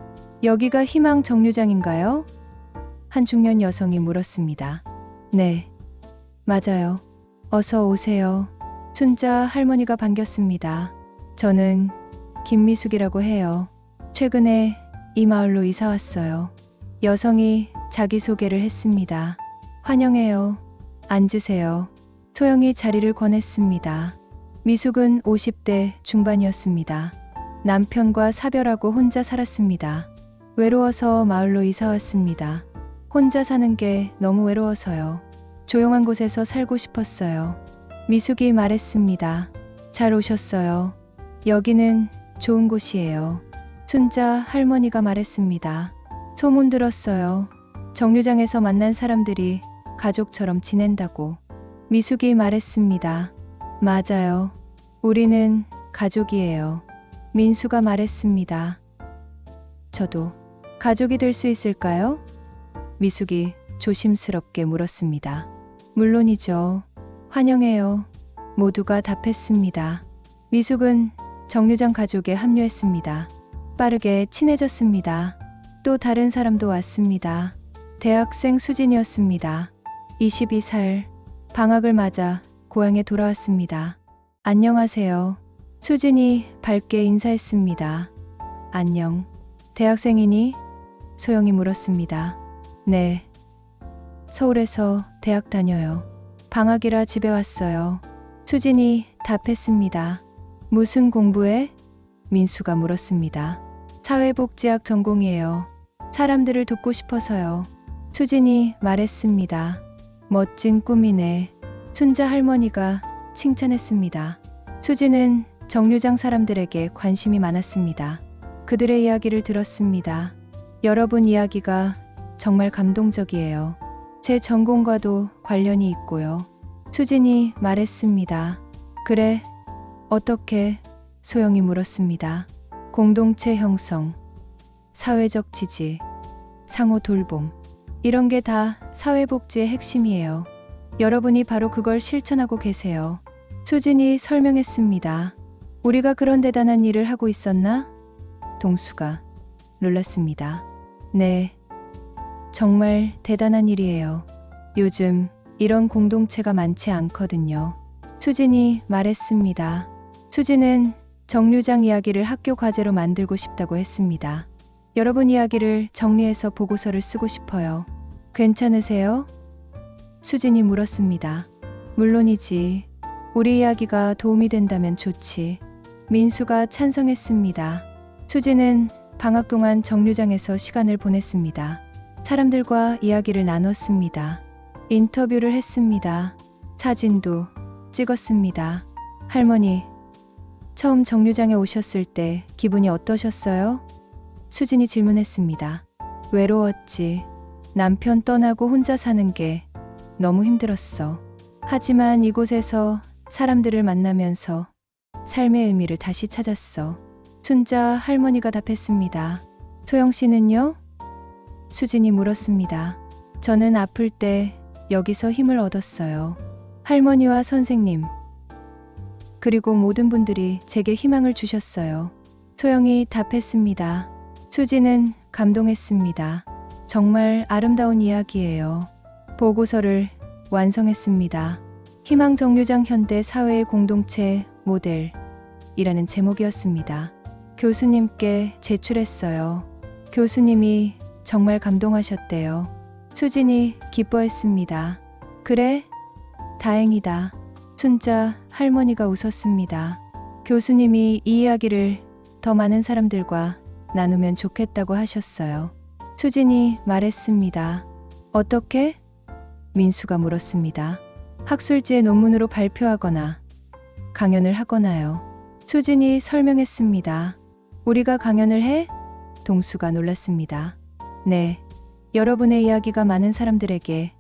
여기가 희망 정류장인가요? 한 중년 여성이 물었습니다. 네, 맞아요. 어서 오세요. 춘자 할머니가 반겼습니다. 저는 김미숙이라고 해요. 최근에 이 마을로 이사 왔어요. 여성이 자기소개를 했습니다. 환영해요. 앉으세요. 소영이 자리를 권했습니다. 미숙은 50대 중반이었습니다. 남편과 사별하고 혼자 살았습니다. 외로워서 마을로 이사 왔습니다. 혼자 사는 게 너무 외로워서요. 조용한 곳에서 살고 싶었어요. 미숙이 말했습니다. 잘 오셨어요. 여기는 좋은 곳이에요. 춘자 할머니가 말했습니다. 소문 들었어요. 정류장에서 만난 사람들이 가족처럼 지낸다고. 미숙이 말했습니다. 맞아요. 우리는 가족이에요. 민수가 말했습니다. 저도 가족이 될 수 있을까요? 미숙이 조심스럽게 물었습니다. 물론이죠. 환영해요. 모두가 답했습니다. 미숙은 정류장 가족에 합류했습니다. 빠르게 친해졌습니다. 또 다른 사람도 왔습니다. 대학생 수진이었습니다. 22살. 방학을 맞아 고향에 돌아왔습니다. 안녕하세요. 수진이 밝게 인사했습니다. 안녕. 대학생이니? 소영이 물었습니다. 네. 서울에서 대학 다녀요. 방학이라 집에 왔어요. 수진이 답했습니다. 무슨 공부해? 민수가 물었습니다. 사회복지학 전공이에요. 사람들을 돕고 싶어서요. 수진이 말했습니다. 멋진 꿈이네. 춘자 할머니가 칭찬했습니다. 수진은 정류장 사람들에게 관심이 많았습니다. 그들의 이야기를 들었습니다. 여러분 이야기가 정말 감동적이에요. 제 전공과도 관련이 있고요. 수진이 말했습니다. 그래, 어떻게? 소영이 물었습니다. 공동체 형성, 사회적 지지, 상호 돌봄, 이런 게 다 사회복지의 핵심이에요. 여러분이 바로 그걸 실천하고 계세요. 수진이 설명했습니다. 우리가 그런 대단한 일을 하고 있었나? 동수가 놀랐습니다. 네, 정말 대단한 일이에요. 요즘 이런 공동체가 많지 않거든요. 수진이 말했습니다. 수진은 정류장 이야기를 학교 과제로 만들고 싶다고 했습니다. 여러분 이야기를 정리해서 보고서를 쓰고 싶어요. 괜찮으세요? 수진이 물었습니다. 물론이지. 우리 이야기가 도움이 된다면 좋지. 민수가 찬성했습니다. 수진은 방학 동안 정류장에서 시간을 보냈습니다. 사람들과 이야기를 나눴습니다. 인터뷰를 했습니다. 사진도 찍었습니다. 할머니, 처음 정류장에 오셨을 때 기분이 어떠셨어요? 수진이 질문했습니다. 외로웠지. 남편 떠나고 혼자 사는 게 너무 힘들었어. 하지만 이곳에서 사람들을 만나면서 삶의 의미를 다시 찾았어. 춘자 할머니가 답했습니다. 소영 씨는요? 수진이 물었습니다. 저는 아플 때 여기서 힘을 얻었어요. 할머니와 선생님, 그리고 모든 분들이 제게 희망을 주셨어요. 소영이 답했습니다. 수진은 감동했습니다. 정말 아름다운 이야기예요. 보고서를 완성했습니다. 희망 정류장 현대 사회의 공동체 모델이라는 제목이었습니다. 교수님께 제출했어요. 교수님이 정말 감동하셨대요. 수진이 기뻐했습니다. 그래? 다행이다. 춘자 할머니가 웃었습니다. 교수님이 이 이야기를 더 많은 사람들과 나누면 좋겠다고 하셨어요. 수진이 말했습니다. 어떻게? 민수가 물었습니다. 학술지에 논문으로 발표하거나 강연을 하거나요. 수진이 설명했습니다. 우리가 강연을 해? 동수가 놀랐습니다. 네, 여러분의 이야기가 많은 사람들에게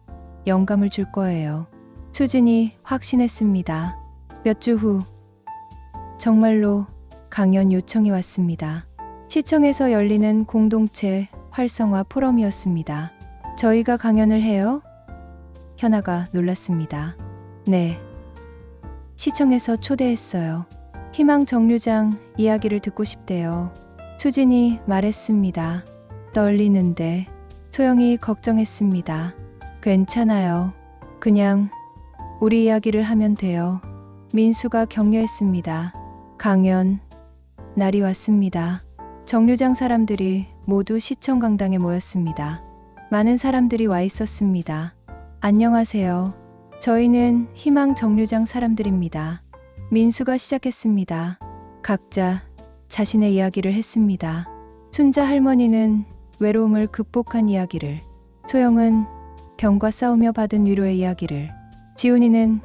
영감을 줄 거예요. 수진이 확신했습니다. 몇 주 후, 정말로 강연 요청이 왔습니다. 시청에서 열리는 공동체 활성화 포럼이었습니다. 저희가 강연을 해요? 현아가 놀랐습니다. 네. 시청에서 초대했어요. 희망 정류장 이야기를 듣고 싶대요. 수진이 말했습니다. 떨리는데. 소영이 걱정했습니다. 괜찮아요. 그냥 우리 이야기를 하면 돼요. 민수가 격려했습니다. 강연 날이 왔습니다. 정류장 사람들이 모두 시청 강당에 모였습니다. 많은 사람들이 와 있었습니다. 안녕하세요. 저희는 희망 정류장 사람들입니다. 민수가 시작했습니다. 각자 자신의 이야기를 했습니다. 춘자 할머니는 외로움을 극복한 이야기를, 소영은 병과 싸우며 받은 위로의 이야기를, 지훈이는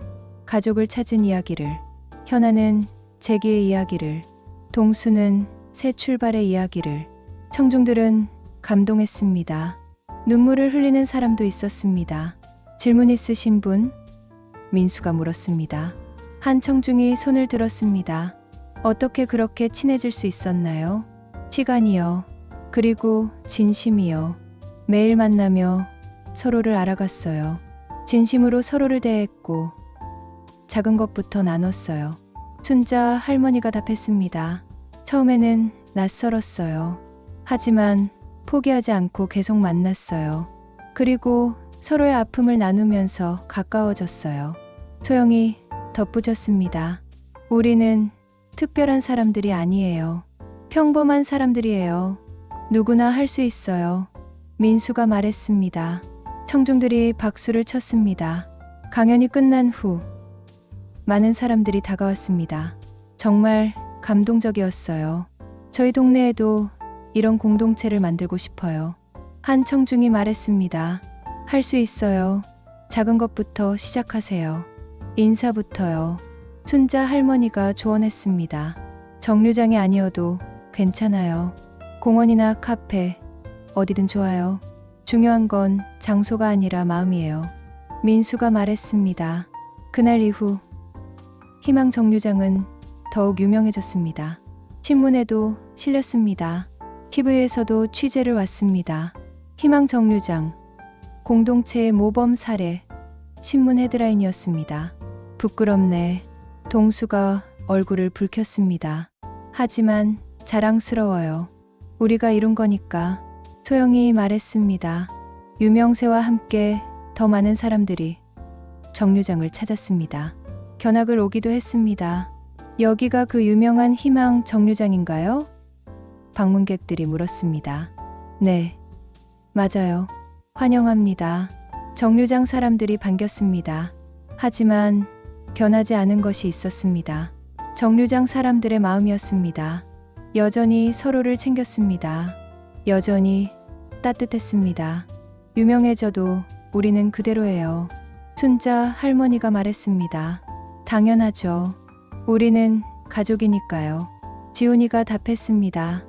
가족을 찾은 이야기를, 현아는 재기의 이야기를, 동수는 새 출발의 이야기를. 청중들은 감동했습니다. 눈물을 흘리는 사람도 있었습니다. 질문 있으신 분? 민수가 물었습니다. 한 청중이 손을 들었습니다. 어떻게 그렇게 친해질 수 있었나요? 시간이요. 그리고 진심이요. 매일 만나며 서로를 알아갔어요. 진심으로 서로를 대했고 작은 것부터 나눴어요. 순자 할머니가 답했습니다. 처음에는 낯설었어요. 하지만 포기하지 않고 계속 만났어요. 그리고 서로의 아픔을 나누면서 가까워졌어요. 소영이 덧붙였습니다. 우리는 특별한 사람들이 아니에요. 평범한 사람들이에요. 누구나 할 수 있어요. 민수가 말했습니다. 청중들이 박수를 쳤습니다. 강연이 끝난 후 많은 사람들이 다가왔습니다. 정말 감동적이었어요. 저희 동네에도 이런 공동체를 만들고 싶어요. 한 청중이 말했습니다. 할 수 있어요. 작은 것부터 시작하세요. 인사부터요. 순자 할머니가 조언했습니다. 정류장이 아니어도 괜찮아요. 공원이나 카페, 어디든 좋아요. 중요한 건 장소가 아니라 마음이에요. 민수가 말했습니다. 그날 이후 희망 정류장은 더욱 유명해졌습니다. 신문에도 실렸습니다. TV에서도 취재를 왔습니다. 희망 정류장, 공동체의 모범 사례, 신문 헤드라인이었습니다. 부끄럽네. 동수가 얼굴을 붉혔습니다. 하지만 자랑스러워요. 우리가 이룬 거니까. 소영이 말했습니다. 유명세와 함께 더 많은 사람들이 정류장을 찾았습니다. 견학을 오기도 했습니다. 여기가 그 유명한 희망 정류장인가요? 방문객들이 물었습니다. 네, 맞아요. 환영합니다. 정류장 사람들이 반겼습니다. 하지만 변하지 않은 것이 있었습니다. 정류장 사람들의 마음이었습니다. 여전히 서로를 챙겼습니다. 여전히 따뜻했습니다. 유명해져도 우리는 그대로예요. 순자 할머니가 말했습니다. 당연하죠. 우리는 가족이니까요. 지훈이가 답했습니다.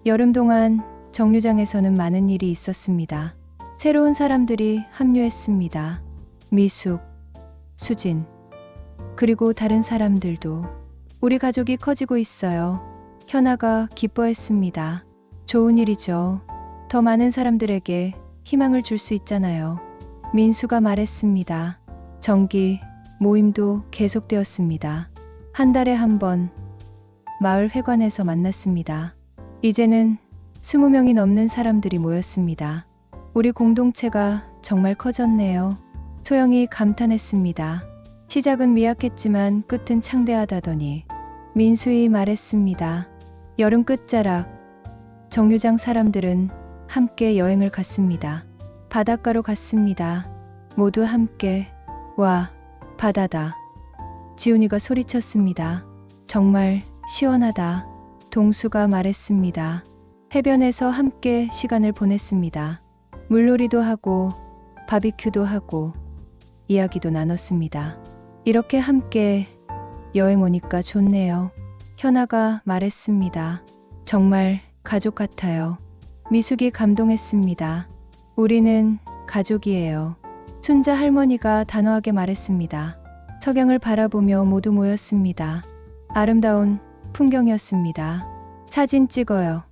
여름 동안 정류장에서는 많은 일이 있었습니다. 새로운 사람들이 합류했습니다. 미숙, 수진, 그리고 다른 사람들도. 우리 가족이 커지고 있어요. 현아가 기뻐했습니다. 좋은 일이죠. 더 많은 사람들에게 희망을 줄 수 있잖아요. 민수가 말했습니다. 정기 모임도 계속되었습니다. 한 달에 한 번 마을 회관에서 만났습니다. 이제는 20명이 넘는 사람들이 모였습니다. 우리 공동체가 정말 커졌네요. 소영이 감탄했습니다. 시작은 미약했지만 끝은 창대하다더니. 민수이 말했습니다. 여름 끝자락, 정류장 사람들은 함께 여행을 갔습니다. 바닷가로 갔습니다. 모두 함께. 와, 바다다. 지훈이가 소리쳤습니다. 정말 시원하다. 동수가 말했습니다. 해변에서 함께 시간을 보냈습니다. 물놀이도 하고 바비큐도 하고 이야기도 나눴습니다. 이렇게 함께 여행 오니까 좋네요. 현아가 말했습니다. 정말 가족 같아요. 미숙이 감동했습니다. 우리는 가족이에요. 순자 할머니가 단호하게 말했습니다. 석양을 바라보며 모두 모였습니다. 아름다운 풍경이었습니다. 사진 찍어요.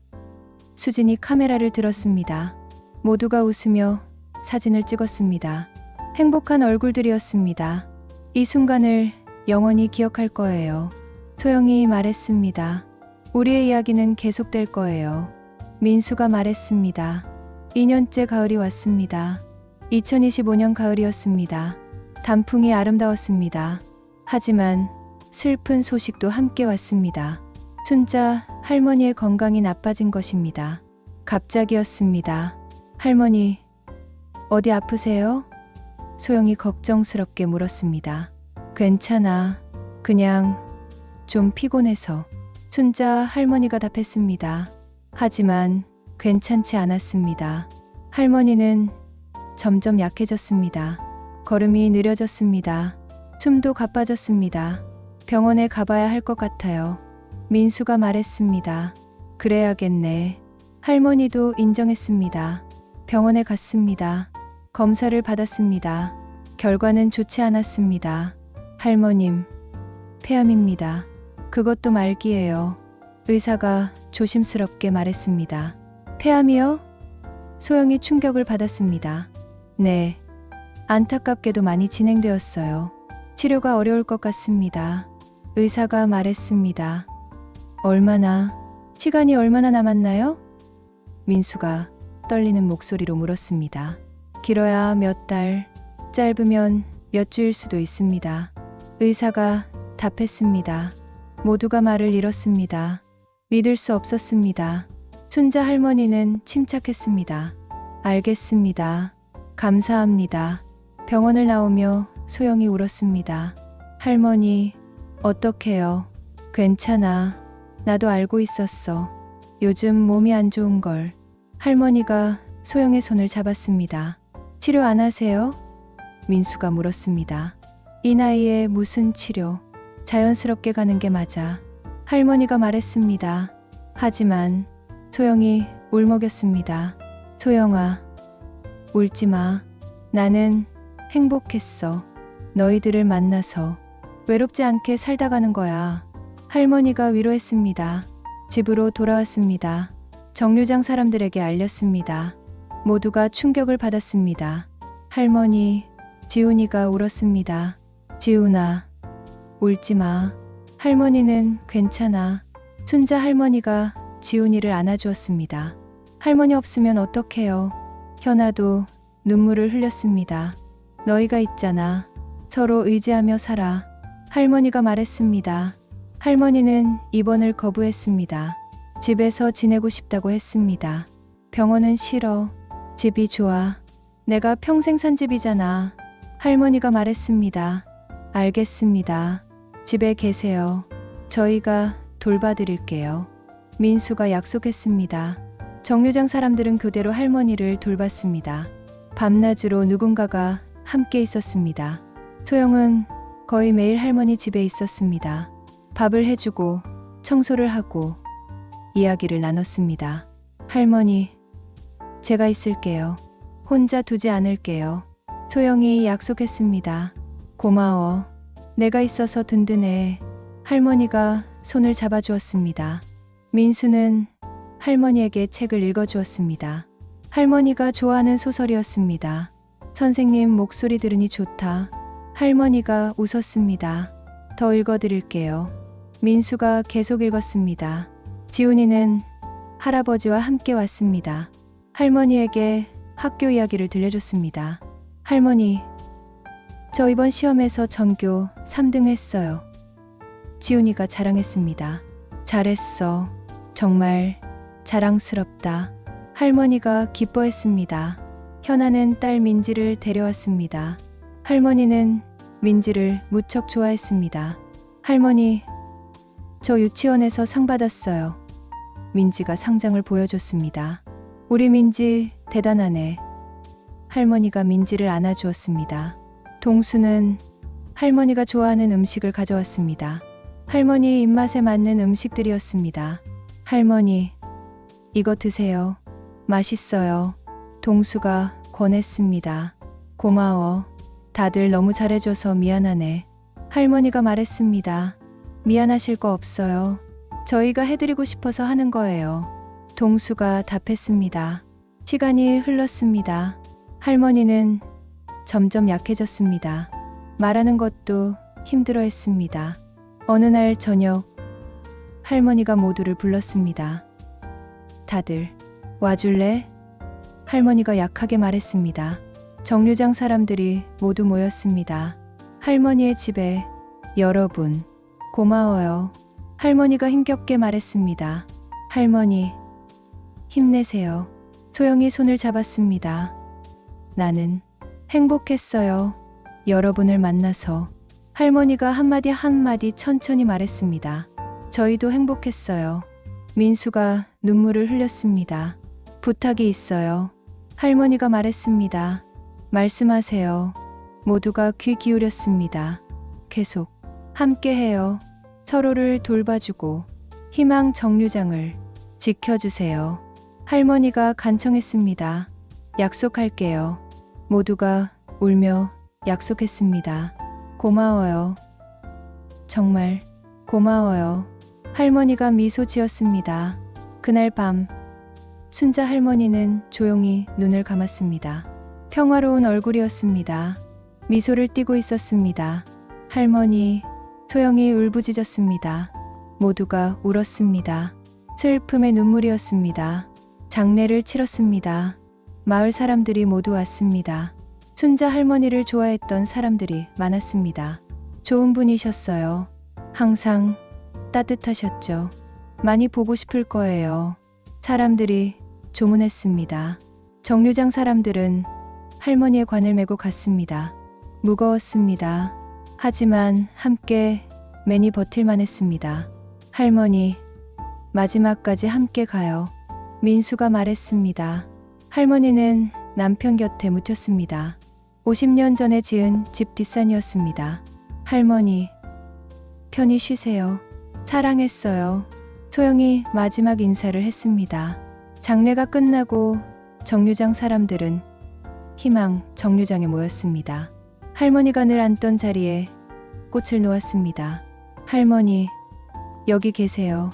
수진이 카메라를 들었습니다. 모두가 웃으며 사진을 찍었습니다. 행복한 얼굴들이었습니다. 이 순간을 영원히 기억할 거예요. 소영이 말했습니다. 우리의 이야기는 계속될 거예요. 민수가 말했습니다. 2년째 가을이 왔습니다. 2025년 가을이었습니다. 단풍이 아름다웠습니다. 하지만 슬픈 소식도 함께 왔습니다. 순자 할머니의 건강이 나빠진 것입니다. 갑자기였습니다. 할머니, 어디 아프세요? 소영이 걱정스럽게 물었습니다. 괜찮아. 그냥 좀 피곤해서. 순자 할머니가 답했습니다. 하지만 괜찮지 않았습니다. 할머니는 점점 약해졌습니다. 걸음이 느려졌습니다. 숨도 가빠졌습니다. 병원에 가봐야 할 것 같아요. 민수가 말했습니다. 그래야겠네. 할머니도 인정했습니다. 병원에 갔습니다. 검사를 받았습니다. 결과는 좋지 않았습니다. 할머님, 폐암입니다. 그것도 말기예요. 의사가 조심스럽게 말했습니다. 폐암이요? 소영이 충격을 받았습니다. 네. 안타깝게도 많이 진행되었어요. 치료가 어려울 것 같습니다. 의사가 말했습니다. 시간이 얼마나 남았나요? 민수가 떨리는 목소리로 물었습니다. 길어야 몇 달, 짧으면 몇 주일 수도 있습니다. 의사가 답했습니다. 모두가 말을 잃었습니다. 믿을 수 없었습니다. 순자 할머니는 침착했습니다. 알겠습니다. 감사합니다. 병원을 나오며 소영이 울었습니다. 할머니, 어떡해요? 괜찮아. 나도 알고 있었어. 요즘 몸이 안 좋은 걸. 할머니가 소영의 손을 잡았습니다. 치료 안 하세요? 민수가 물었습니다. 이 나이에 무슨 치료? 자연스럽게 가는 게 맞아. 할머니가 말했습니다. 하지만 소영이 울먹였습니다. 소영아, 울지 마. 나는 행복했어. 너희들을 만나서 외롭지 않게 살다 가는 거야. 할머니가 위로했습니다. 집으로 돌아왔습니다. 정류장 사람들에게 알렸습니다. 모두가 충격을 받았습니다. 할머니, 지훈이가 울었습니다. 지훈아, 울지 마. 할머니는 괜찮아. 순자 할머니가 지훈이를 안아주었습니다. 할머니 없으면 어떡해요? 현아도 눈물을 흘렸습니다. 너희가 있잖아. 서로 의지하며 살아. 할머니가 말했습니다. 할머니는 입원을 거부했습니다. 집에서 지내고 싶다고 했습니다. 병원은 싫어. 집이 좋아. 내가 평생 산 집이잖아. 할머니가 말했습니다. 알겠습니다. 집에 계세요. 저희가 돌봐드릴게요. 민수가 약속했습니다. 정류장 사람들은 교대로 할머니를 돌봤습니다. 밤낮으로 누군가가 함께 있었습니다. 소영은 거의 매일 할머니 집에 있었습니다. 밥을 해주고 청소를 하고 이야기를 나눴습니다. 할머니, 제가 있을게요. 혼자 두지 않을게요. 소영이 약속했습니다. 고마워. 내가 있어서 든든해. 할머니가 손을 잡아주었습니다. 민수는 할머니에게 책을 읽어주었습니다. 할머니가 좋아하는 소설이었습니다. 선생님 목소리 들으니 좋다. 할머니가 웃었습니다. 더 읽어드릴게요. 민수가 계속 읽었습니다. 지훈이는 할아버지와 함께 왔습니다. 할머니에게 학교 이야기를 들려줬습니다. 할머니, 저 이번 시험에서 전교 3등 했어요. 지훈이가 자랑했습니다. 잘했어. 정말 자랑스럽다. 할머니가 기뻐했습니다. 현아는 딸 민지를 데려왔습니다. 할머니는 민지를 무척 좋아했습니다. 할머니, 저 유치원에서 상 받았어요. 민지가 상장을 보여줬습니다. 우리 민지 대단하네. 할머니가 민지를 안아주었습니다. 동수는 할머니가 좋아하는 음식을 가져왔습니다. 할머니 입맛에 맞는 음식들이었습니다. 할머니, 이거 드세요. 맛있어요. 동수가 권했습니다. 고마워. 다들 너무 잘해줘서 미안하네. 할머니가 말했습니다. 미안하실 거 없어요. 저희가 해드리고 싶어서 하는 거예요. 동수가 답했습니다. 시간이 흘렀습니다. 할머니는 점점 약해졌습니다. 말하는 것도 힘들어했습니다. 어느 날 저녁, 할머니가 모두를 불렀습니다. 다들 와줄래? 할머니가 약하게 말했습니다. 정류장 사람들이 모두 모였습니다. 할머니의 집에 여러분, 고마워요. 할머니가 힘겹게 말했습니다. 할머니, 힘내세요. 소영이 손을 잡았습니다. 나는 행복했어요. 여러분을 만나서. 할머니가 한마디 한마디 천천히 말했습니다. 저희도 행복했어요. 민수가 눈물을 흘렸습니다. 부탁이 있어요. 할머니가 말했습니다. 말씀하세요. 모두가 귀 기울였습니다. 계속 함께해요. 서로를 돌봐주고 희망 정류장을 지켜주세요. 할머니가 간청했습니다. 약속할게요. 모두가 울며 약속했습니다. 고마워요. 정말 고마워요. 할머니가 미소 지었습니다. 그날 밤 순자 할머니는 조용히 눈을 감았습니다. 평화로운 얼굴이었습니다. 미소를 띠고 있었습니다. 할머니, 소영이 울부짖었습니다. 모두가 울었습니다. 슬픔의 눈물이었습니다. 장례를 치렀습니다. 마을 사람들이 모두 왔습니다. 순자 할머니를 좋아했던 사람들이 많았습니다. 좋은 분이셨어요. 항상 따뜻하셨죠. 많이 보고 싶을 거예요. 사람들이 조문했습니다. 정류장 사람들은 할머니의 관을 메고 갔습니다. 무거웠습니다. 하지만 함께 매니 버틸만 했습니다. 할머니, 마지막까지 함께 가요. 민수가 말했습니다. 할머니는 남편 곁에 묻혔습니다. 50년 전에 지은 집 뒷산이었습니다. 할머니, 편히 쉬세요. 사랑했어요. 소영이 마지막 인사를 했습니다. 장례가 끝나고 정류장 사람들은 희망 정류장에 모였습니다. 할머니가 늘 앉던 자리에 꽃을 놓았습니다. 할머니, 여기 계세요.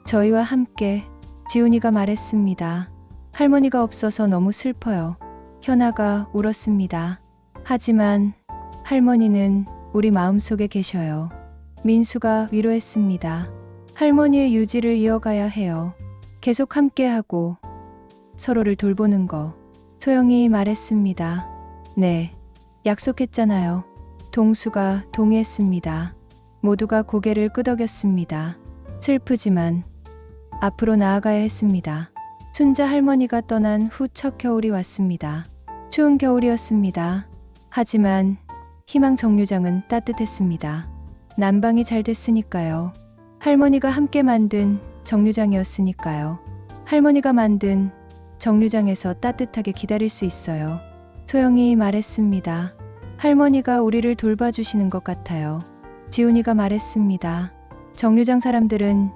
저희와 함께. 지훈이가 말했습니다. 할머니가 없어서 너무 슬퍼요. 현아가 울었습니다. 하지만 할머니는 우리 마음속에 계셔요. 민수가 위로했습니다. 할머니의 유지를 이어가야 해요. 계속 함께하고 서로를 돌보는 거. 소영이 말했습니다. 네, 약속했잖아요. 동수가 동의했습니다. 모두가 고개를 끄덕였습니다. 슬프지만 앞으로 나아가야 했습니다. 순자 할머니가 떠난 후 첫 겨울이 왔습니다. 추운 겨울이었습니다. 하지만 희망 정류장은 따뜻했습니다. 난방이 잘 됐으니까요. 할머니가 함께 만든 정류장이었으니까요. 할머니가 만든 정류장에서 따뜻하게 기다릴 수 있어요. 소영이 말했습니다. 할머니가 우리를 돌봐주시는 것 같아요. 지훈이가 말했습니다. 정류장 사람들은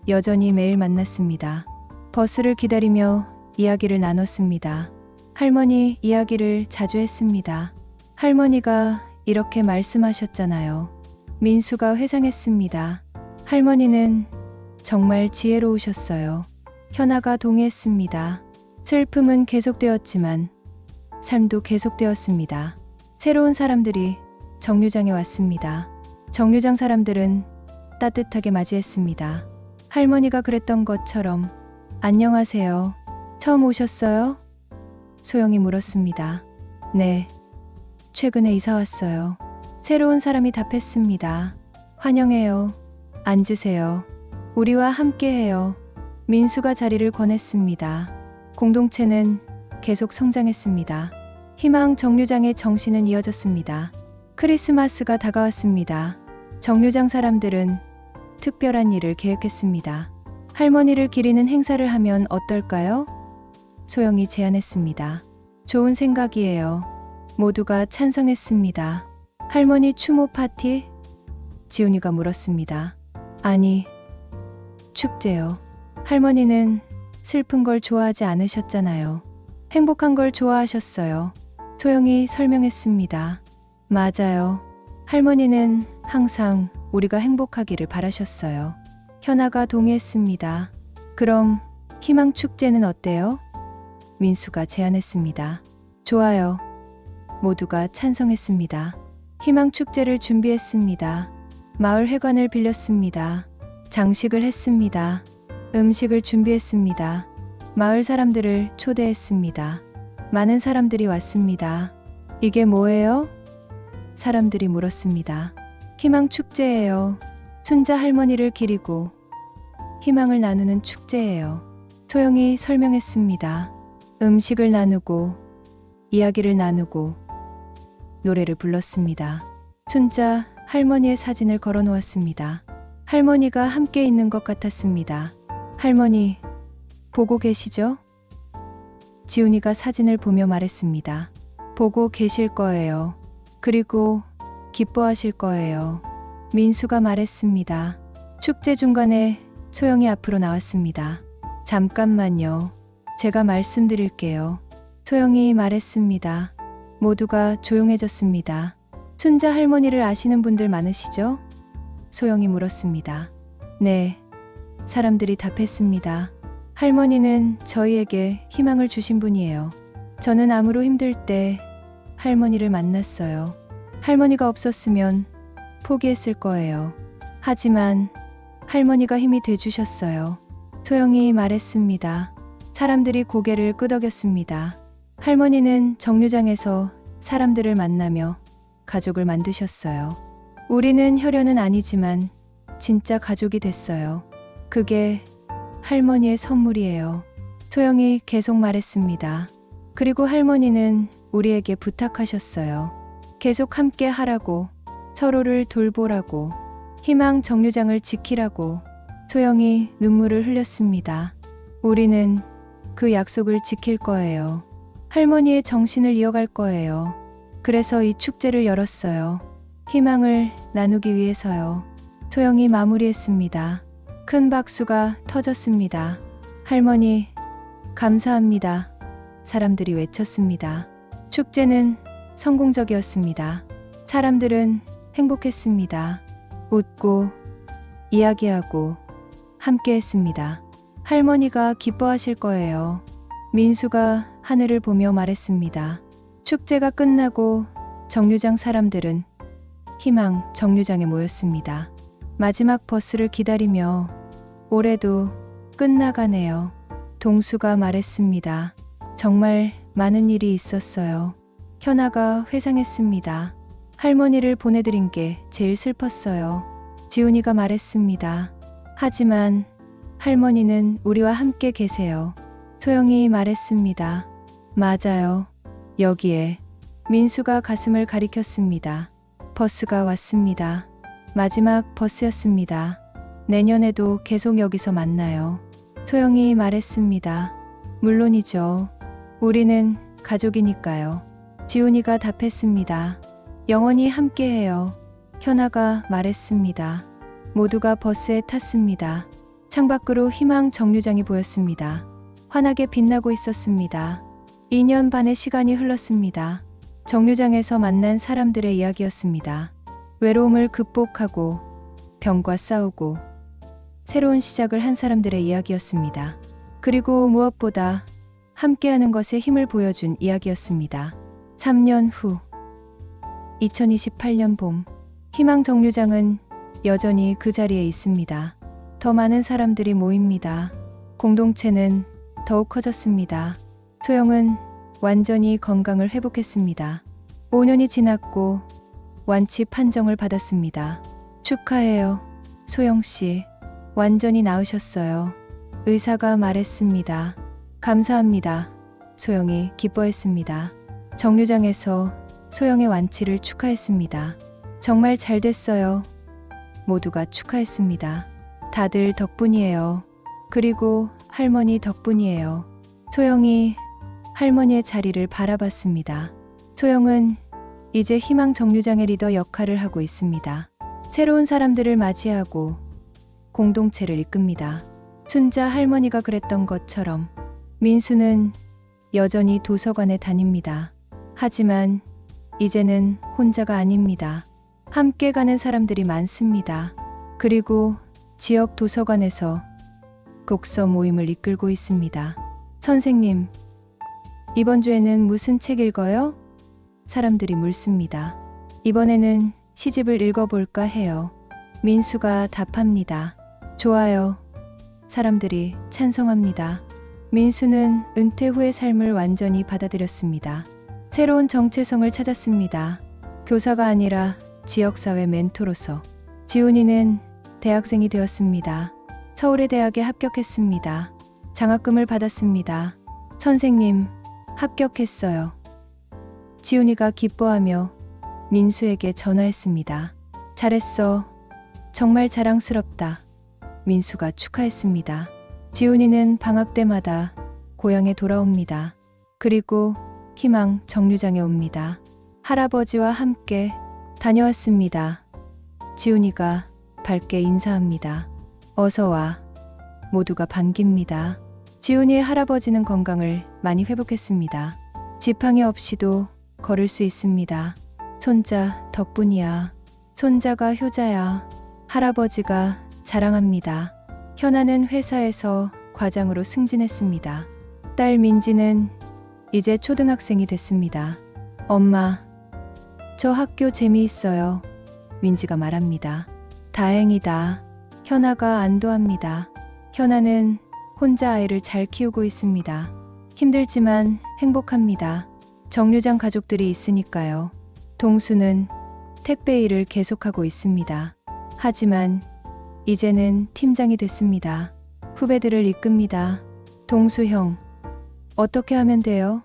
여전히 매일 만났습니다. 버스를 기다리며 이야기를 나눴습니다. 할머니 이야기를 자주 했습니다. 할머니가 이렇게 말씀하셨잖아요. 민수가 회상했습니다. 할머니는 정말 지혜로우셨어요. 현아가 동의했습니다. 슬픔은 계속되었지만 삶도 계속되었습니다. 새로운 사람들이 정류장에 왔습니다. 정류장 사람들은 따뜻하게 맞이했습니다. 할머니가 그랬던 것처럼 안녕하세요. 처음 오셨어요? 소영이 물었습니다. 네, 최근에 이사 왔어요. 새로운 사람이 답했습니다. 환영해요. 앉으세요. 우리와 함께해요. 민수가 자리를 권했습니다. 공동체는 계속 성장했습니다. 희망 정류장의 정신은 이어졌습니다. 크리스마스가 다가왔습니다. 정류장 사람들은 특별한 일을 계획했습니다. 할머니를 기리는 행사를 하면 어떨까요? 소영이 제안했습니다. 좋은 생각이에요. 모두가 찬성했습니다. 할머니 추모 파티? 지훈이가 물었습니다. 아니, 축제요. 할머니는 슬픈 걸 좋아하지 않으셨잖아요. 행복한 걸 좋아하셨어요. 소영이 설명했습니다. 맞아요. 할머니는 항상 우리가 행복하기를 바라셨어요. 현아가 동의했습니다. 그럼 희망 축제는 어때요? 민수가 제안했습니다. 좋아요. 모두가 찬성했습니다. 희망 축제를 준비했습니다. 마을 회관을 빌렸습니다. 장식을 했습니다. 음식을 준비했습니다. 마을 사람들을 초대했습니다. 많은 사람들이 왔습니다. 이게 뭐예요? 사람들이 물었습니다. 희망 축제예요. 순자 할머니를 기리고 희망을 나누는 축제예요. 소영이 설명했습니다. 음식을 나누고 이야기를 나누고 노래를 불렀습니다. 순자 할머니의 사진을 걸어 놓았습니다. 할머니가 함께 있는 것 같았습니다. 할머니, 보고 계시죠? 지훈이가 사진을 보며 말했습니다. 보고 계실 거예요. 그리고 기뻐하실 거예요. 민수가 말했습니다. 축제 중간에 소영이 앞으로 나왔습니다. 잠깐만요. 제가 말씀드릴게요. 소영이 말했습니다. 모두가 조용해졌습니다. 춘자 할머니를 아시는 분들 많으시죠? 소영이 물었습니다. 네. 사람들이 답했습니다. 할머니는 저희에게 희망을 주신 분이에요. 저는 암으로 힘들 때 할머니를 만났어요. 할머니가 없었으면 포기했을 거예요. 하지만 할머니가 힘이 돼주셨어요. 소영이 말했습니다. 사람들이 고개를 끄덕였습니다. 할머니는 정류장에서 사람들을 만나며 가족을 만드셨어요. 우리는 혈연은 아니지만 진짜 가족이 됐어요. 그게 할머니의 선물이에요. 소영이 계속 말했습니다. 그리고 할머니는 우리에게 부탁하셨어요. 계속 함께 하라고, 서로를 돌보라고, 희망 정류장을 지키라고. 소영이 눈물을 흘렸습니다. 우리는 그 약속을 지킬 거예요. 할머니의 정신을 이어갈 거예요. 그래서 이 축제를 열었어요. 희망을 나누기 위해서요. 소영이 마무리했습니다. 큰 박수가 터졌습니다. 할머니, 감사합니다. 사람들이 외쳤습니다. 축제는 성공적이었습니다. 사람들은 행복했습니다. 웃고, 이야기하고, 함께 했습니다. 할머니가 기뻐하실 거예요. 민수가 하늘을 보며 말했습니다. 축제가 끝나고 정류장 사람들은 희망 정류장에 모였습니다. 마지막 버스를 기다리며 올해도 끝나가네요. 동수가 말했습니다. 정말 많은 일이 있었어요. 현아가 회상했습니다. 할머니를 보내드린 게 제일 슬펐어요. 지훈이가 말했습니다. 하지만 할머니는 우리와 함께 계세요. 소영이 말했습니다. 맞아요. 여기에. 민수가 가슴을 가리켰습니다. 버스가 왔습니다. 마지막 버스였습니다. 내년에도 계속 여기서 만나요. 소영이 말했습니다. 물론이죠. 우리는 가족이니까요. 지훈이가 답했습니다. 영원히 함께해요. 현아가 말했습니다. 모두가 버스에 탔습니다. 창밖으로 희망 정류장이 보였습니다. 환하게 빛나고 있었습니다. 2년 반의 시간이 흘렀습니다. 정류장에서 만난 사람들의 이야기였습니다. 외로움을 극복하고 병과 싸우고 새로운 시작을 한 사람들의 이야기였습니다. 그리고 무엇보다 함께하는 것에 힘을 보여준 이야기였습니다. 3년 후 2028년 봄 희망 정류장은 여전히 그 자리에 있습니다. 더 많은 사람들이 모입니다. 공동체는 더욱 커졌습니다. 소영은 완전히 건강을 회복했습니다. 5년이 지났고 완치 판정을 받았습니다. 축하해요. 소영 씨. 완전히 나으셨어요. 의사가 말했습니다. 감사합니다. 소영이 기뻐했습니다. 정류장에서 소영의 완치를 축하했습니다. 정말 잘 됐어요. 모두가 축하했습니다. 다들 덕분이에요. 그리고 할머니 덕분이에요. 소영이 할머니의 자리를 바라봤습니다. 소영은 이제 희망 정류장의 리더 역할을 하고 있습니다. 새로운 사람들을 맞이하고 공동체를 이끕니다. 춘자 할머니가 그랬던 것처럼 민수는 여전히 도서관에 다닙니다. 하지만 이제는 혼자가 아닙니다. 함께 가는 사람들이 많습니다. 그리고 지역 도서관에서 독서 모임을 이끌고 있습니다. 선생님, 이번 주에는 무슨 책 읽어요? 사람들이 묻습니다. 이번에는 시집을 읽어볼까 해요. 민수가 답합니다. 좋아요. 사람들이 찬성합니다. 민수는 은퇴 후의 삶을 완전히 받아들였습니다. 새로운 정체성을 찾았습니다. 교사가 아니라 지역사회 멘토로서. 지훈이는 대학생이 되었습니다. 서울의 대학에 합격했습니다. 장학금을 받았습니다. 선생님, 합격했어요. 지훈이가 기뻐하며 민수에게 전화했습니다. 잘했어. 정말 자랑스럽다. 민수가 축하했습니다. 지훈이는 방학 때마다 고향에 돌아옵니다. 그리고 희망 정류장에 옵니다. 할아버지와 함께 다녀왔습니다. 지훈이가 밝게 인사합니다. 어서 와. 모두가 반깁니다. 지훈이의 할아버지는 건강을 많이 회복했습니다. 지팡이 없이도 걸을 수 있습니다. 손자 덕분이야. 손자가 효자야. 할아버지가 자랑합니다. 현아는 회사에서 과장으로 승진했습니다. 딸 민지는 이제 초등학생이 됐습니다. 엄마, 저 학교 재미있어요. 민지가 말합니다. 다행이다. 현아가 안도합니다. 현아는 혼자 아이를 잘 키우고 있습니다. 힘들지만 행복합니다. 정류장 가족들이 있으니까요. 동수는 택배 일을 계속하고 있습니다. 하지만 이제는 팀장이 됐습니다. 후배들을 이끕니다. 동수 형, 어떻게 하면 돼요?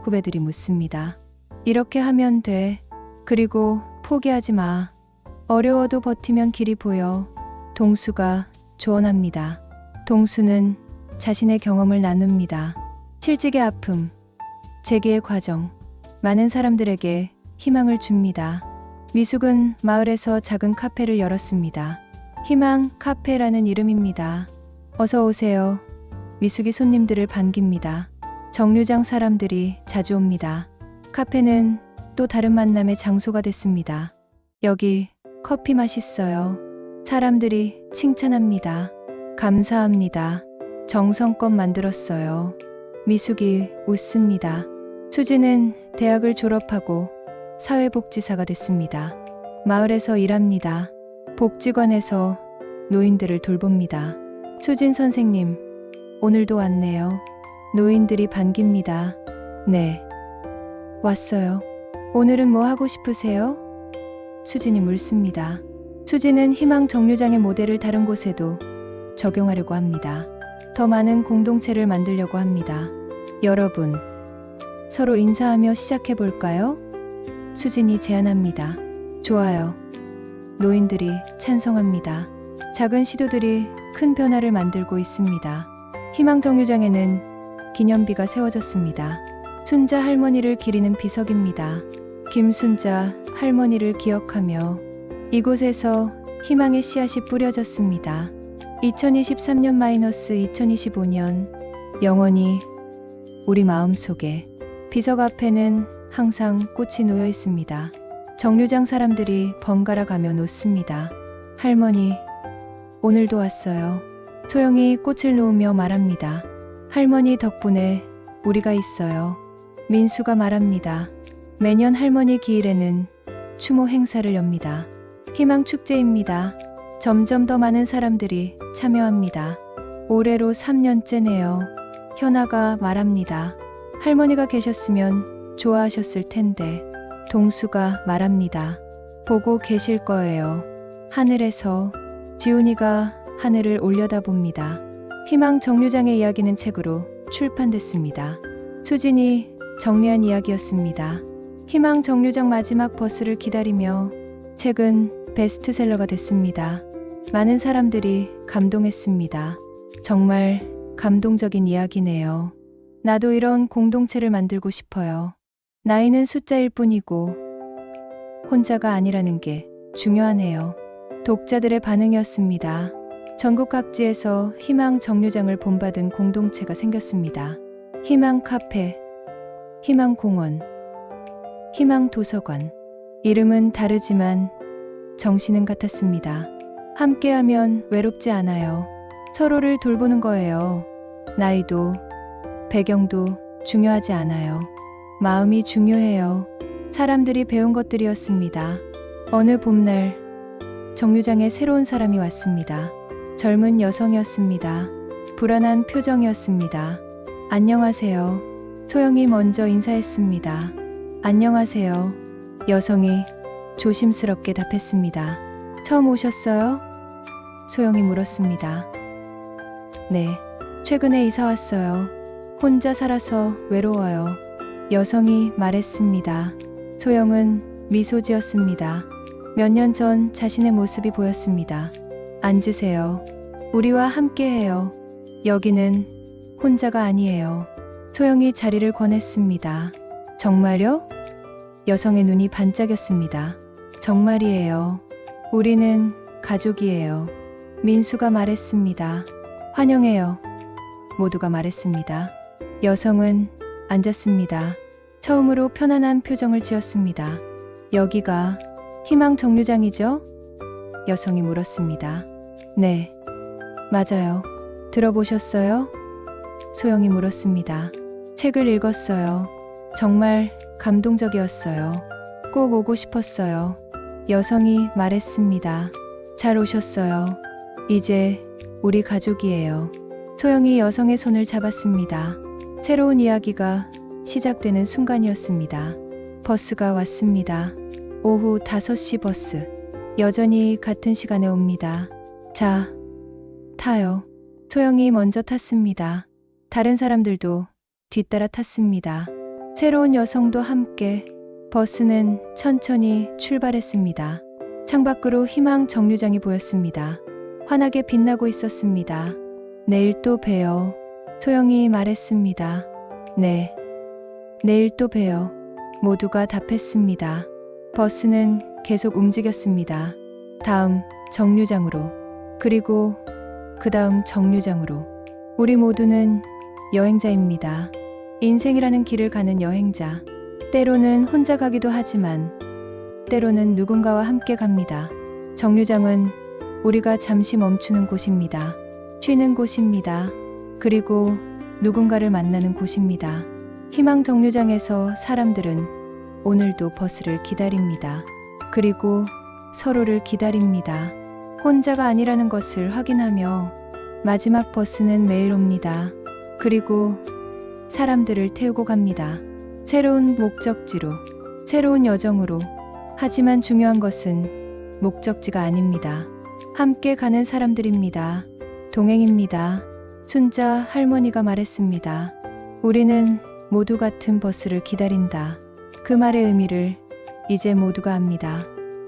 후배들이 묻습니다. 이렇게 하면 돼. 그리고 포기하지 마. 어려워도 버티면 길이 보여. 동수가 조언합니다. 동수는 자신의 경험을 나눕니다. 실직의 아픔, 재기의 과정, 많은 사람들에게 희망을 줍니다. 미숙은 마을에서 작은 카페를 열었습니다. 희망 카페라는 이름입니다. 어서 오세요. 미숙이 손님들을 반깁니다. 정류장 사람들이 자주 옵니다. 카페는 또 다른 만남의 장소가 됐습니다. 여기 커피 맛있어요. 사람들이 칭찬합니다. 감사합니다. 정성껏 만들었어요. 미숙이 웃습니다. 수지는 대학을 졸업하고 사회복지사가 됐습니다. 마을에서 일합니다. 복지관에서 노인들을 돌봅니다. 수진 선생님, 오늘도 왔네요. 노인들이 반깁니다. 네, 왔어요. 오늘은 뭐 하고 싶으세요? 수진이 묻습니다. 수진은 희망 정류장의 모델을 다른 곳에도 적용하려고 합니다. 더 많은 공동체를 만들려고 합니다. 여러분, 서로 인사하며 시작해볼까요? 수진이 제안합니다. 좋아요. 노인들이 찬성합니다. 작은 시도들이 큰 변화를 만들고 있습니다. 희망 정류장에는 기념비가 세워졌습니다. 순자 할머니를 기리는 비석입니다. 김순자 할머니를 기억하며 이곳에서 희망의 씨앗이 뿌려졌습니다. 2023년-2025년 영원히 우리 마음속에 비석 앞에는 항상 꽃이 놓여 있습니다. 정류장 사람들이 번갈아 가며 놓습니다. 할머니, 오늘도 왔어요. 소영이 꽃을 놓으며 말합니다. 할머니 덕분에 우리가 있어요. 민수가 말합니다. 매년 할머니 기일에는 추모 행사를 엽니다. 희망 축제입니다. 점점 더 많은 사람들이 참여합니다. 올해로 3년째네요. 현아가 말합니다. 할머니가 계셨으면 좋아하셨을 텐데. 동수가 말합니다. 보고 계실 거예요. 하늘에서. 지훈이가 하늘을 올려다봅니다. 희망 정류장의 이야기는 책으로 출판됐습니다. 수진이 정리한 이야기였습니다. 희망 정류장 마지막 버스를 기다리며 책은 베스트셀러가 됐습니다. 많은 사람들이 감동했습니다. 정말 감동적인 이야기네요. 나도 이런 공동체를 만들고 싶어요. 나이는 숫자일 뿐이고 혼자가 아니라는 게 중요하네요. 독자들의 반응이었습니다. 전국 각지에서 희망 정류장을 본받은 공동체가 생겼습니다. 희망 카페, 희망 공원, 희망 도서관. 이름은 다르지만 정신은 같았습니다. 함께하면 외롭지 않아요. 서로를 돌보는 거예요. 나이도 배경도 중요하지 않아요. 마음이 중요해요. 사람들이 배운 것들이었습니다. 어느 봄날 정류장에 새로운 사람이 왔습니다. 젊은 여성이었습니다. 불안한 표정이었습니다. 안녕하세요. 소영이 먼저 인사했습니다. 안녕하세요. 여성이 조심스럽게 답했습니다. 처음 오셨어요? 소영이 물었습니다. 네, 최근에 이사 왔어요. 혼자 살아서 외로워요. 여성이 말했습니다. 소영은 미소 지었습니다. 몇 년 전 자신의 모습이 보였습니다. 앉으세요. 우리와 함께해요. 여기는 혼자가 아니에요. 소영이 자리를 권했습니다. 정말요? 여성의 눈이 반짝였습니다. 정말이에요. 우리는 가족이에요. 민수가 말했습니다. 환영해요. 모두가 말했습니다. 여성은 앉았습니다. 처음으로 편안한 표정을 지었습니다. 여기가 희망 정류장이죠? 여성이 물었습니다. 네, 맞아요. 들어보셨어요? 소영이 물었습니다. 책을 읽었어요. 정말 감동적이었어요. 꼭 오고 싶었어요. 여성이 말했습니다. 잘 오셨어요. 이제 우리 가족이에요. 소영이 여성의 손을 잡았습니다. 새로운 이야기가 시작되는 순간이었습니다. 버스가 왔습니다. 오후 5시 버스. 여전히 같은 시간에 옵니다. 자, 타요. 소영이 먼저 탔습니다. 다른 사람들도 뒤따라 탔습니다. 새로운 여성도 함께. 버스는 천천히 출발했습니다. 창밖으로 희망 정류장이 보였습니다. 환하게 빛나고 있었습니다. 내일 또 봬요. 소영이 말했습니다. 네, 내일 또 봬요. 모두가 답했습니다. 버스는 계속 움직였습니다. 다음 정류장으로, 그리고 그 다음 정류장으로. 우리 모두는 여행자입니다. 인생이라는 길을 가는 여행자. 때로는 혼자 가기도 하지만 때로는 누군가와 함께 갑니다. 정류장은 우리가 잠시 멈추는 곳입니다. 쉬는 곳입니다. 그리고 누군가를 만나는 곳입니다. 희망 정류장에서 사람들은 오늘도 버스를 기다립니다. 그리고 서로를 기다립니다. 혼자가 아니라는 것을 확인하며 마지막 버스는 매일 옵니다. 그리고 사람들을 태우고 갑니다. 새로운 목적지로, 새로운 여정으로. 하지만 중요한 것은 목적지가 아닙니다. 함께 가는 사람들입니다. 동행입니다. 순자 할머니가 말했습니다. 우리는 모두 같은 버스를 기다린다. 그 말의 의미를 이제 모두가 압니다.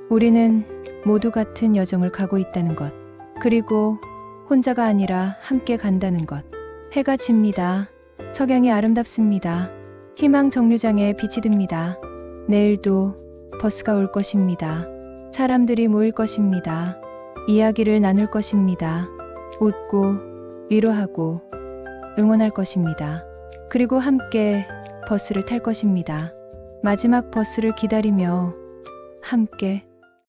우리는 모두 같은 여정을 가고 있다는 것. 그리고 혼자가 아니라 함께 간다는 것. 해가 집니다. 석양이 아름답습니다. 희망 정류장에 빛이 듭니다. 내일도 버스가 올 것입니다. 사람들이 모일 것입니다. 이야기를 나눌 것입니다. 웃고 위로하고 응원할 것입니다. 그리고 함께 버스를 탈 것입니다. 마지막 버스를 기다리며 함께